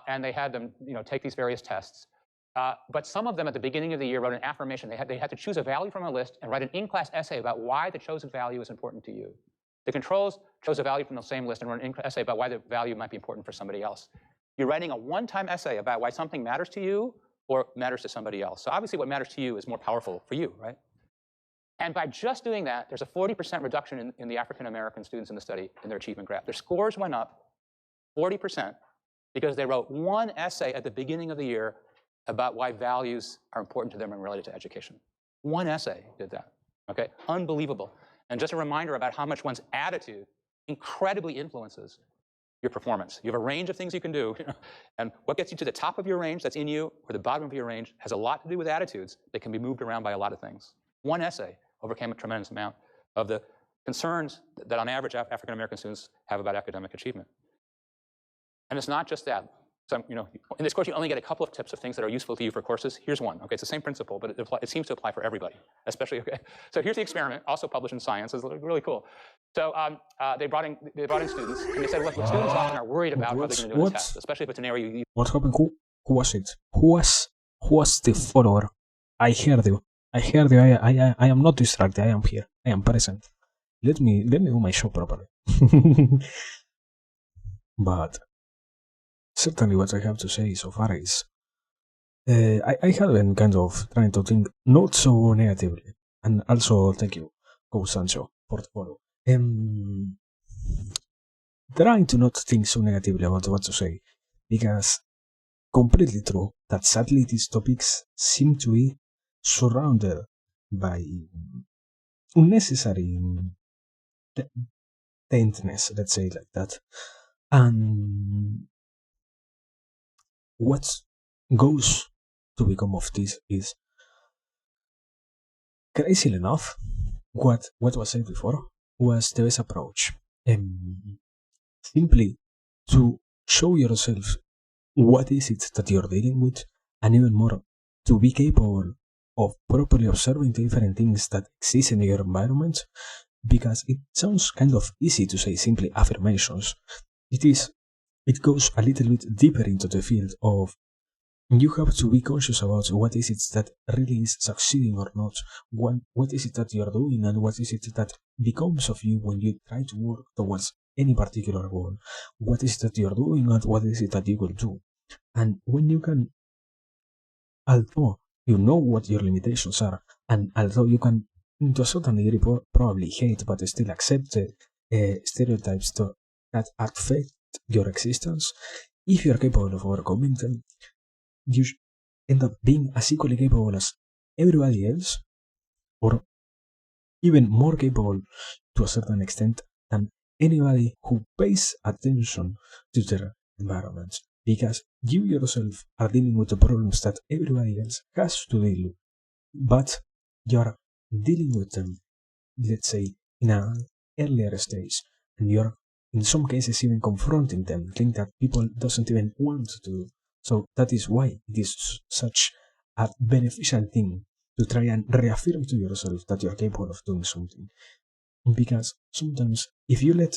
and they had them take these various tests. But some of them at the beginning of the year wrote an affirmation. They had to choose a value from a list and write an in-class essay about why the chosen value is important to you. The controls chose a value from the same list and wrote an essay about why the value might be important for somebody else. You're writing a one-time essay about why something matters to you or matters to somebody else. So obviously what matters to you is more powerful for you, right? And by just doing that, there's a 40% reduction in the African-American students in the study in their achievement graph. Their scores went up 40% because they wrote one essay at the beginning of the year about why values are important to them and related to education. One essay did that, okay? Unbelievable. And just a reminder about how much one's attitude incredibly influences your performance. You have a range of things you can do, and what gets you to the top of your range that's in you or the bottom of your range has a lot to do with attitudes that can be moved around by a lot of things. One essay overcame a tremendous amount of the concerns that on average African-American students have about academic achievement. And it's not just that. So, in this course, you only get a couple of tips of things that are useful to you for courses. Here's one. Okay, it's the same principle, but it seems to apply for everybody, especially. Okay, so here's the experiment, also published in Science. It's really cool. So they brought in students, and they said, look, what students often are worried about how they're going to do in a test, especially if it's an area you. What happened? Who was it? Who was the follower? I heard you. I am not distracted. I am here. I am present. Let me do my show properly. But certainly what I have to say so far is I have been kind of trying to think not so negatively. And also thank you, Go Sancho, for the follow. Trying to not think so negatively about what to say, because completely true that sadly these topics seem to be surrounded by unnecessary tenderness, let's say like that. And what goes to become of this is, crazy enough, what was said before was the best approach. Simply to show yourself what is it that you're dealing with, and even more, to be capable of properly observing the different things that exist in your environment, because it sounds kind of easy to say simply affirmations. It goes a little bit deeper into the field of you have to be conscious about what is it that really is succeeding or not, what is it that you're doing, and what is it that becomes of you when you try to work towards any particular goal. What is it that you're doing, and what is it that you will do. And when you can, although you know what your limitations are, and although you can, to a certain degree, probably hate but still accept stereotypes that affect your existence, if you're capable of overcoming them, you end up being as equally capable as everybody else, or even more capable to a certain extent than anybody who pays attention to their environment, because you yourself are dealing with the problems that everybody else has to deal with, but you're dealing with them, let's say, in an earlier stage, and you're in some cases even confronting them, things that people doesn't even want to do. So that is why it is such a beneficial thing to try and reaffirm to yourself that you are capable of doing something. Because sometimes if you let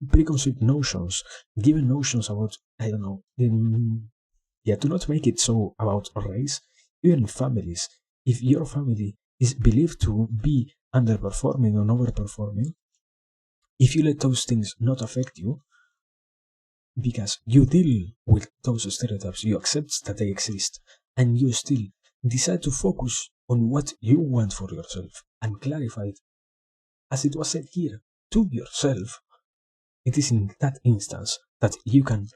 preconceived notions, given notions about, I don't know, to not make it so about race, even families, if your family is believed to be underperforming or overperforming, if you let those things not affect you, because you deal with those stereotypes, you accept that they exist, and you still decide to focus on what you want for yourself and clarify it, as it was said here, to yourself, it is in that instance that you can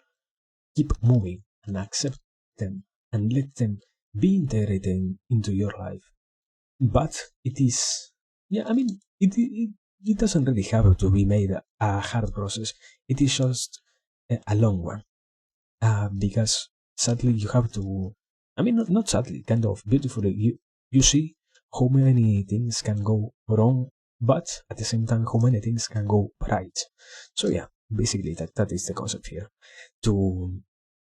keep moving and accept them and let them be integrated into your life. But it is, it doesn't really have to be made a hard process. It is just a long one. Because sadly you have to, not sadly, kind of beautifully, you see how many things can go wrong, but at the same time how many things can go right. So yeah, basically that is the concept here, to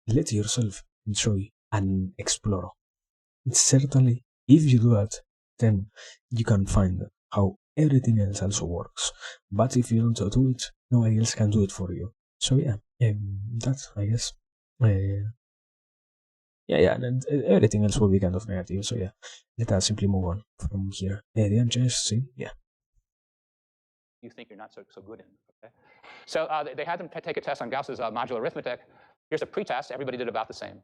let yourself enjoy and explore. Certainly if you do that, then you can find how everything else also works, but if you don't do it, nobody else can do it for you. So yeah, that's, I guess, and everything else will be kind of negative. So yeah, let us simply move on from here. The answer see, yeah. You think you're not so good in. Okay? So they had them take a test on Gauss's modular arithmetic. Here's a pretest. Everybody did about the same.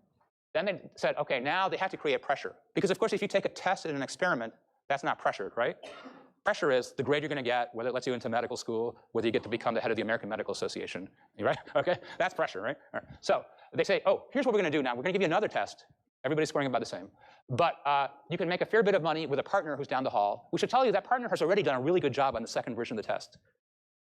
Then they said, okay, now they have to create pressure. Because, of course, if you take a test in an experiment that's not pressured, right? Pressure is the grade you're going to get, whether it lets you into medical school, whether you get to become the head of the American Medical Association, right? Okay, that's pressure, right? All right. So they say, oh, here's what we're going to do now. We're going to give you another test. Everybody's scoring about the same. But you can make a fair bit of money with a partner who's down the hall. We should tell you that partner has already done a really good job on the second version of the test.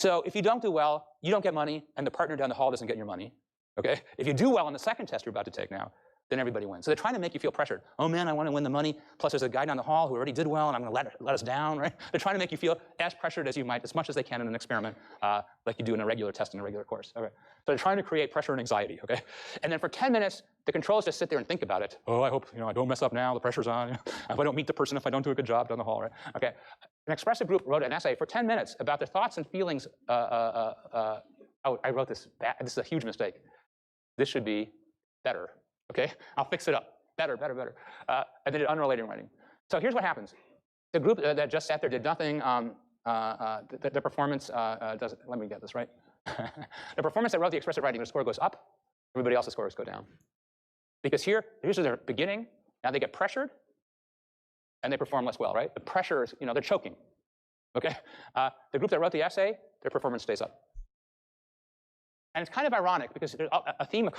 So if you don't do well, you don't get money, and the partner down the hall doesn't get your money. Okay? If you do well on the second test you're about to take now, then everybody wins. So they're trying to make you feel pressured. Oh man, I want to win the money. Plus there's a guy down the hall who already did well, and I'm going to let us down, right? They're trying to make you feel as pressured as you might, as much as they can in an experiment, like you do in a regular test in a regular course. Okay? So they're trying to create pressure and anxiety. Okay? And then for 10 minutes, the controls just sit there and think about it. Oh, I hope I don't mess up now. The pressure's on. If I don't meet the person, if I don't do a good job down the hall, right? Okay. An expressive group wrote an essay for 10 minutes about their thoughts and feelings. Oh, I wrote this. This is a huge mistake. This should be better. Okay, I'll fix it up. Better, better, better. And they did unrelated writing. So here's what happens. The group that just sat there did nothing. The performance does. Let me get this right. The performance that wrote the expressive writing, their score goes up. Everybody else's scores go down. Because here's their beginning. Now they get pressured, and they perform less well. Right? The pressure is, they're choking. Okay. The group that wrote the essay, their performance stays up. And it's kind of ironic because a theme of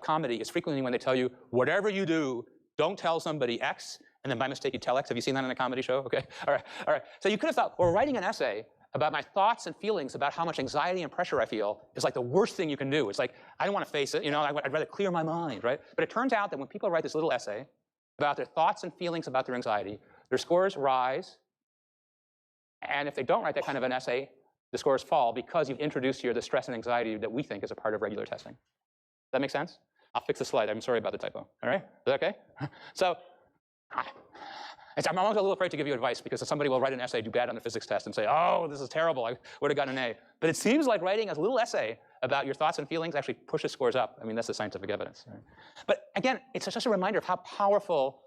comedy is frequently when they tell you, whatever you do, don't tell somebody X, and then by mistake you tell X. Have you seen that in a comedy show? Okay, all right. So you could have thought, well, writing an essay about my thoughts and feelings about how much anxiety and pressure I feel is like the worst thing you can do. It's like, I don't want to face it, I'd rather clear my mind, right? But it turns out that when people write this little essay about their thoughts and feelings about their anxiety, their scores rise, and if they don't write that kind of an essay, the scores fall because you've introduced here the stress and anxiety that we think is a part of regular testing. Does that make sense? I'll fix the slide. I'm sorry about the typo. All right? Is that okay? So I'm always a little afraid to give you advice because somebody will write an essay, do bad on the physics test, and say, oh, this is terrible. I would have gotten an A. But it seems like writing a little essay about your thoughts and feelings actually pushes scores up. I mean, that's the scientific evidence. Right? But again, it's just a reminder of how powerful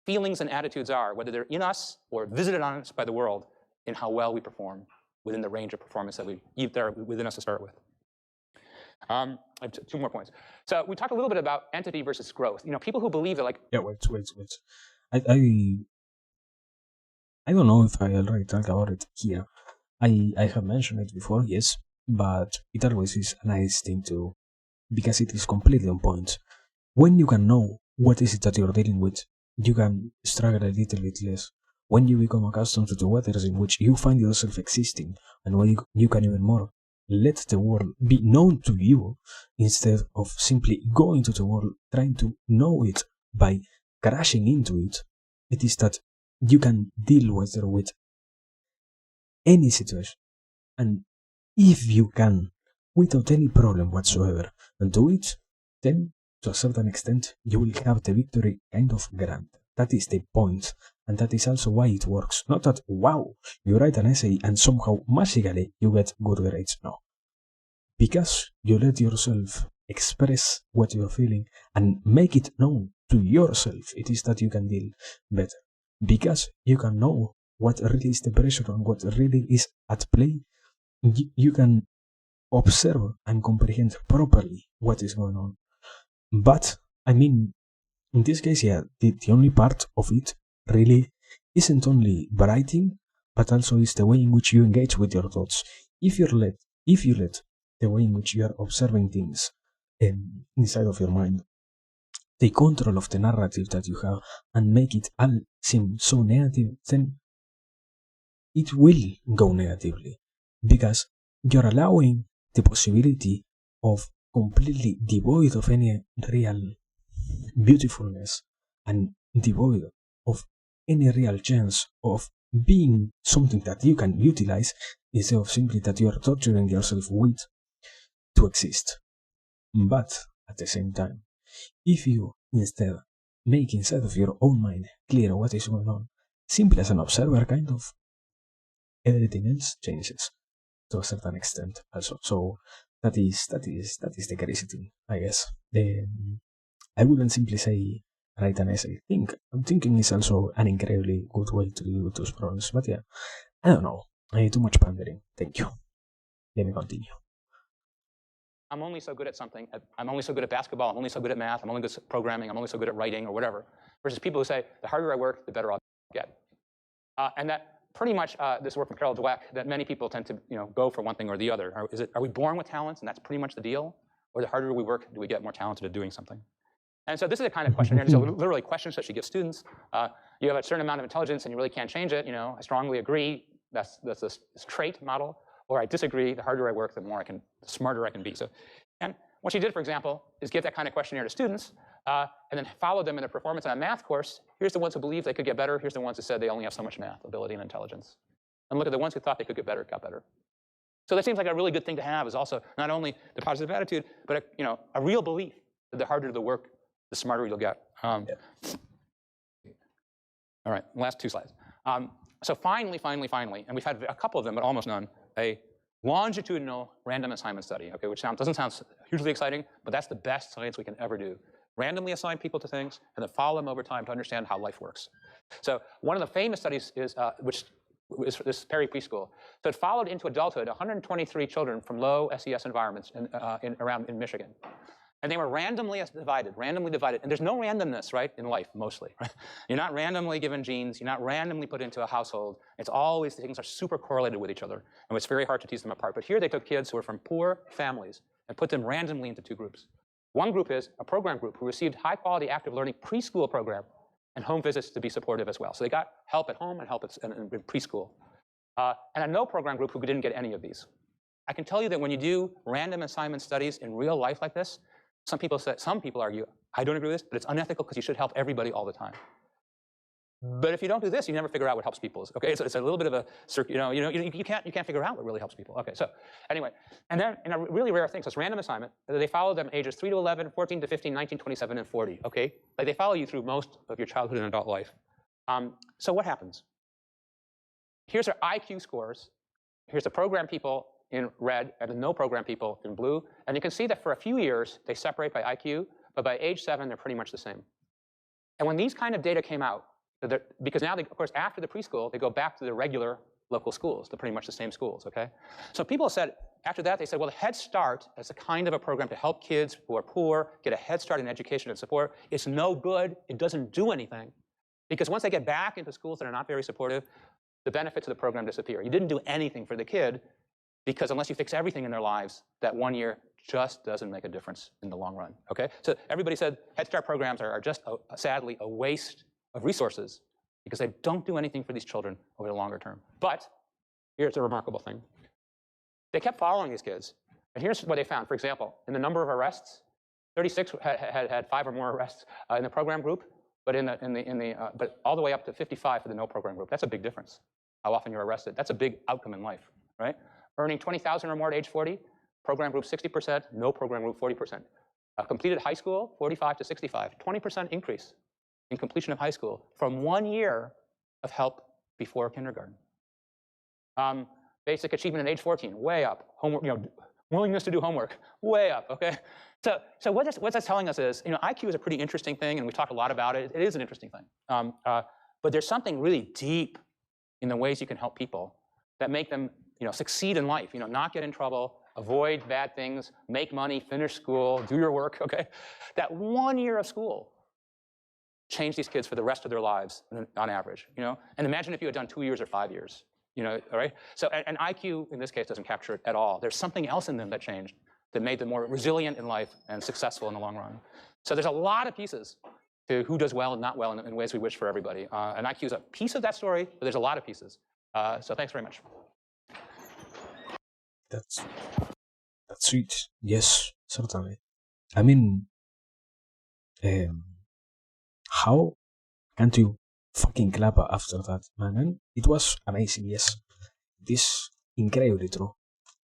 feelings and attitudes are, whether they're in us or visited on us by the world, in how well we perform within the range of performance that there within us to start with. I have two more points. So we talked a little bit about entity versus growth. People who believe that wait. I don't know if I already talked about it here. I have mentioned it before, yes, but it always is a nice thing to, because it is completely on point. When you can know what is it that you're dealing with, you can struggle a little bit less. When you become accustomed to the waters in which you find yourself existing, and when you can even more let the world be known to you, instead of simply going to the world trying to know it by crashing into it, it is that you can deal with any situation. And if you can, without any problem whatsoever, and do it, then to a certain extent you will have the victory kind of granted. That is the point, and that is also why it works. Not that, wow, you write an essay and somehow magically you get good grades. No. Because you let yourself express what you're feeling and make it known to yourself, it is that you can deal better. Because you can know what really is the pressure and what really is at play, you can observe and comprehend properly what is going on. But, I mean, in this case, yeah, the only part of it really isn't only writing, but also is the way in which you engage with your thoughts. If you let the way in which you are observing things inside of your mind take control of the narrative that you have and make it all seem so negative, then it will go negatively, because you're allowing the possibility of completely devoid of any real beautifulness and devoid of any real chance of being something that you can utilize, instead of simply that you are torturing yourself with to exist. But at the same time, if you instead make inside of your own mind clear what is going on, simply as an observer kind of, everything else changes to a certain extent also. So that is the crazy thing, I guess. I wouldn't simply say write an essay. Thinking is also an incredibly good way to deal with those problems. But yeah, I don't know. I need too much pandering. Thank you. Let me continue. I'm only so good at something. I'm only so good at basketball. I'm only so good at math. I'm only good at programming. I'm only so good at writing or whatever. Versus people who say, the harder I work, the better I'll get. And that pretty much, this work from Carol Dweck, that many people tend to go for one thing or the other. Are we born with talents and that's pretty much the deal? Or the harder we work, do we get more talented at doing something? And so this is a kind of questionnaire. These are literally questions that she gives students. You have a certain amount of intelligence and you really can't change it. I strongly agree. That's this trait model. Or I disagree. The harder I work, the smarter I can be. So, and what she did, for example, is give that kind of questionnaire to students and then follow them in their performance on a math course. Here's the ones who believed they could get better. Here's the ones who said they only have so much math ability and intelligence. And look at the ones who thought they could get better, got better. So that seems like a really good thing to have, is also not only the positive attitude, but a real belief that the harder the work, the smarter you'll get. All right, last 2 slides. So finally, and we've had a couple of them, but almost none, a longitudinal random assignment study, okay, which doesn't sound hugely exciting, but that's the best science we can ever do. Randomly assign people to things and then follow them over time to understand how life works. So one of the famous studies is, which is this Perry preschool. So it followed into adulthood 123 children from low SES environments around in Michigan. And they were randomly divided. And there's no randomness, right, in life, mostly. Right? You're not randomly given genes. You're not randomly put into a household. It's always, things are super correlated with each other. And it's very hard to tease them apart. But here they took kids who were from poor families and put them randomly into 2 groups. One group is a program group who received high-quality active learning preschool program and home visits to be supportive as well. So they got help at home and help in preschool. And a no program group who didn't get any of these. I can tell you that when you do random assignment studies in real life like this, some people argue, I don't agree with this, but it's unethical because you should help everybody all the time. But if you don't do this, you never figure out what helps people. Okay, so it's a little bit of a you can't figure out what really helps people. Okay, so anyway, and then in a really rare thing, so it's random assignment. They follow them ages 3 to 11, 14 to 15, 19, 27, and 40. Okay, like they follow you through most of your childhood and adult life. So what happens? Here's our IQ scores. Here's the program people in red and the no program people in blue. And you can see that for a few years, they separate by IQ, but by age 7, they're pretty much the same. And when these kind of data came out, because now, of course, after the preschool, they go back to the regular local schools. They're pretty much the same schools, okay? So people said, after that, they said, well, the Head Start as a kind of a program to help kids who are poor get a head start in education and support, it's no good. It doesn't do anything. Because once they get back into schools that are not very supportive, the benefits of the program disappear. You didn't do anything for the kid, because unless you fix everything in their lives, that 1 year just doesn't make a difference in the long run, okay? So everybody said Head Start programs are just, sadly, a waste of resources because they don't do anything for these children over the longer term. But here's a remarkable thing. They kept following these kids. And here's what they found. For example, in the number of arrests, 36 had 5 or more arrests in the program group, but but all the way up to 55 for the no program group. That's a big difference, how often you're arrested. That's a big outcome in life, right? Earning 20,000 or more at age 40, program group 60%, no program group 40%. Completed high school, 45 to 65, 20% increase in completion of high school from 1 year of help before kindergarten. Basic achievement at age 14, way up. Homework, willingness to do homework, way up, okay? So what that's telling us is, IQ is a pretty interesting thing, and we talked a lot about it. It is an interesting thing. But there's something really deep in the ways you can help people that make them succeed in life, not get in trouble, avoid bad things, make money, finish school, do your work, okay? That 1 year of school changed these kids for the rest of their lives on average, And imagine if you had done 2 years or 5 years, all right? So, and IQ in this case doesn't capture it at all. There's something else in them that changed that made them more resilient in life and successful in the long run. So there's a lot of pieces to who does well and not well in ways we wish for everybody. And IQ is a piece of that story, but there's a lot of pieces. So thanks very much. That's sweet. Yes, certainly. I mean, how can't you fucking clap after that, man? And it was amazing, yes. It is incredibly true.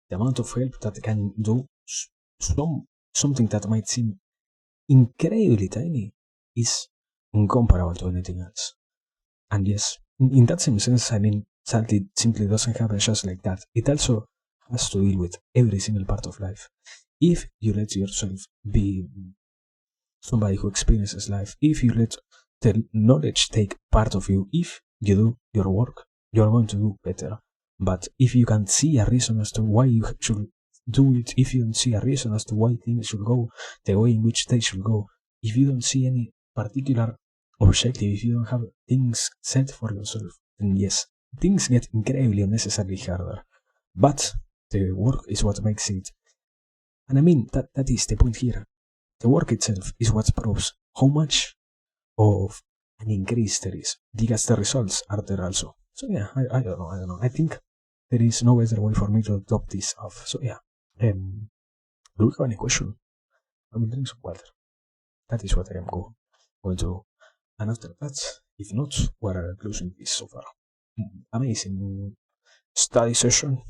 The amount of help that can do something that might seem incredibly tiny is incomparable to anything else. And yes, in that same sense, I mean, sadly, it simply doesn't happen just like that. It also has to deal with every single part of life. If you let yourself be somebody who experiences life, if you let the knowledge take part of you, if you do your work, you're going to do better. But if you can see a reason as to why you should do it, if you don't see a reason as to why things should go the way in which they should go, if you don't see any particular objective, if you don't have things set for yourself, then yes, things get incredibly unnecessarily harder. But the work is what makes it. And I mean, that is the point here. The work itself is what proves how much of an increase there is, because the results are there also. So yeah, I don't know. I think there is no better way for me to adopt this off. So yeah, do you have any question? I will drink some water. That is what I am going to do. And after that, if not, we're closing this so far. Amazing study session.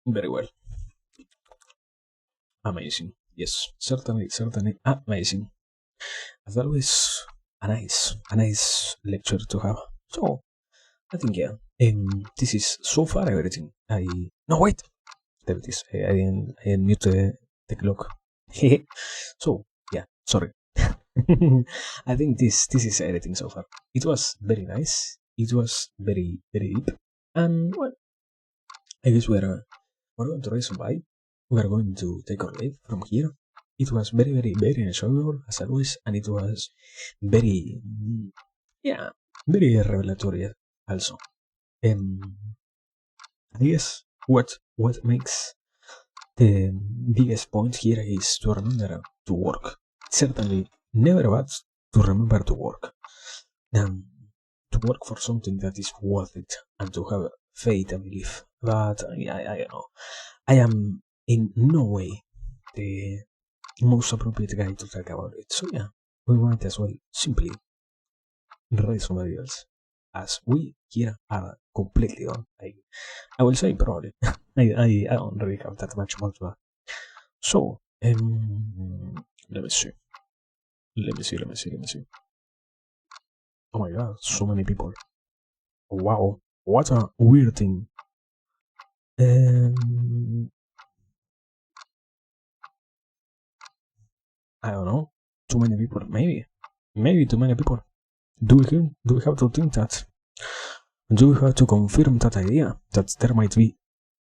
Very well. Amazing. Yes, certainly amazing. As always, a nice lecture to have. So, I think yeah, this is so far everything. No wait, there it is. I didn't mute the clock. So yeah, sorry. I think this is everything so far. It was very nice. It was very deep, and well, I guess we're going to race by. We're going to take our leave from here. It was very enjoyable as always, and it was very very revelatory also. I guess what makes the biggest point here is to remember to work. Certainly never bad to remember to work. To work for something that is worth it and to have faith and belief. But I don't know. I am in no way the most appropriate guy to talk about it. So yeah, we might as well simply read somebody else. As we here are completely on. I will say probably. I don't really have that much more to add. So, let me see. Oh my god, so many people. Wow, what a weird thing. I don't know. Too many people, maybe. Maybe too many people. Do we have to think that? Do we have to confirm that idea that there might be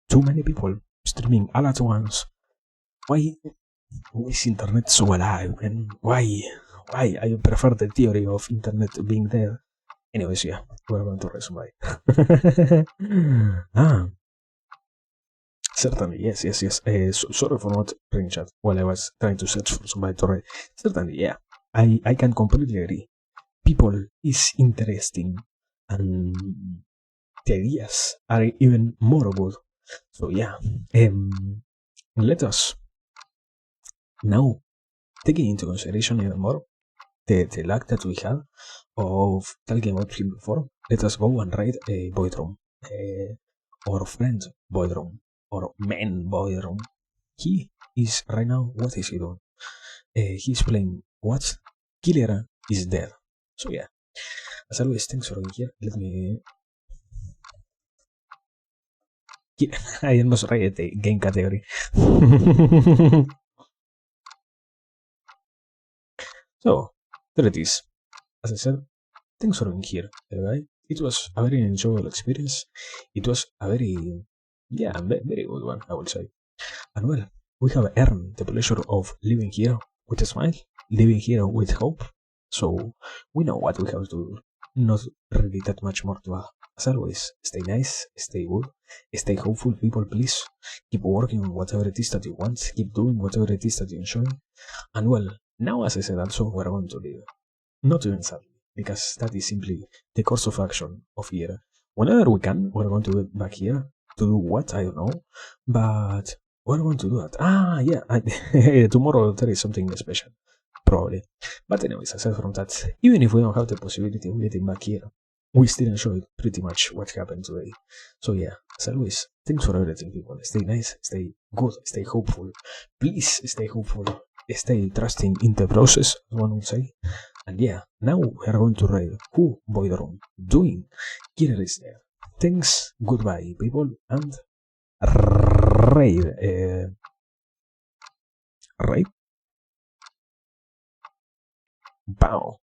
too many people streaming all at once? Why is internet so alive? And why I prefer the theory of internet being dead? Anyways, yeah, we're going to resume. Certainly, yes. Sorry for not reading chat while I was trying to search for somebody to read. Certainly, yeah, I can completely agree. People is interesting, and the ideas are even more good. So yeah, let us now taking into consideration even more the lack that we have of talking about him before. Let us go and raid a void room, or friend void room, or man void room. He is right now. What is he doing? He's playing what? Killer is dead. So yeah. As always, thanks for being here. Let me. I almost read the game category. So, there it is. As I said, thanks for being here, everybody. It was a very enjoyable experience. It was a very good one, I would say. And well, we have earned the pleasure of living here with a smile, living here with hope. So, we know what we have to do. Not really that much more to add. As always, stay nice, stay good, stay hopeful, people, please. Keep working on whatever it is that you want, keep doing whatever it is that you enjoy. And well, now as I said also, we're going to leave. Not even sadly, because that is simply the course of action of here. Whenever we can, we're going to get back here to do what, I don't know, but we're going to do that. Tomorrow there is something special. Probably. But anyways, aside from that, even if we don't have the possibility of getting back here, we still enjoyed pretty much what happened today. So yeah, as always, thanks for everything, people. Stay nice, stay good, stay hopeful. Please stay hopeful, stay trusting in the process, as one would say. And yeah, now we are going to raid Who Void Room doing Killer is there. Thanks, goodbye, people, and raid. Raid. Bow.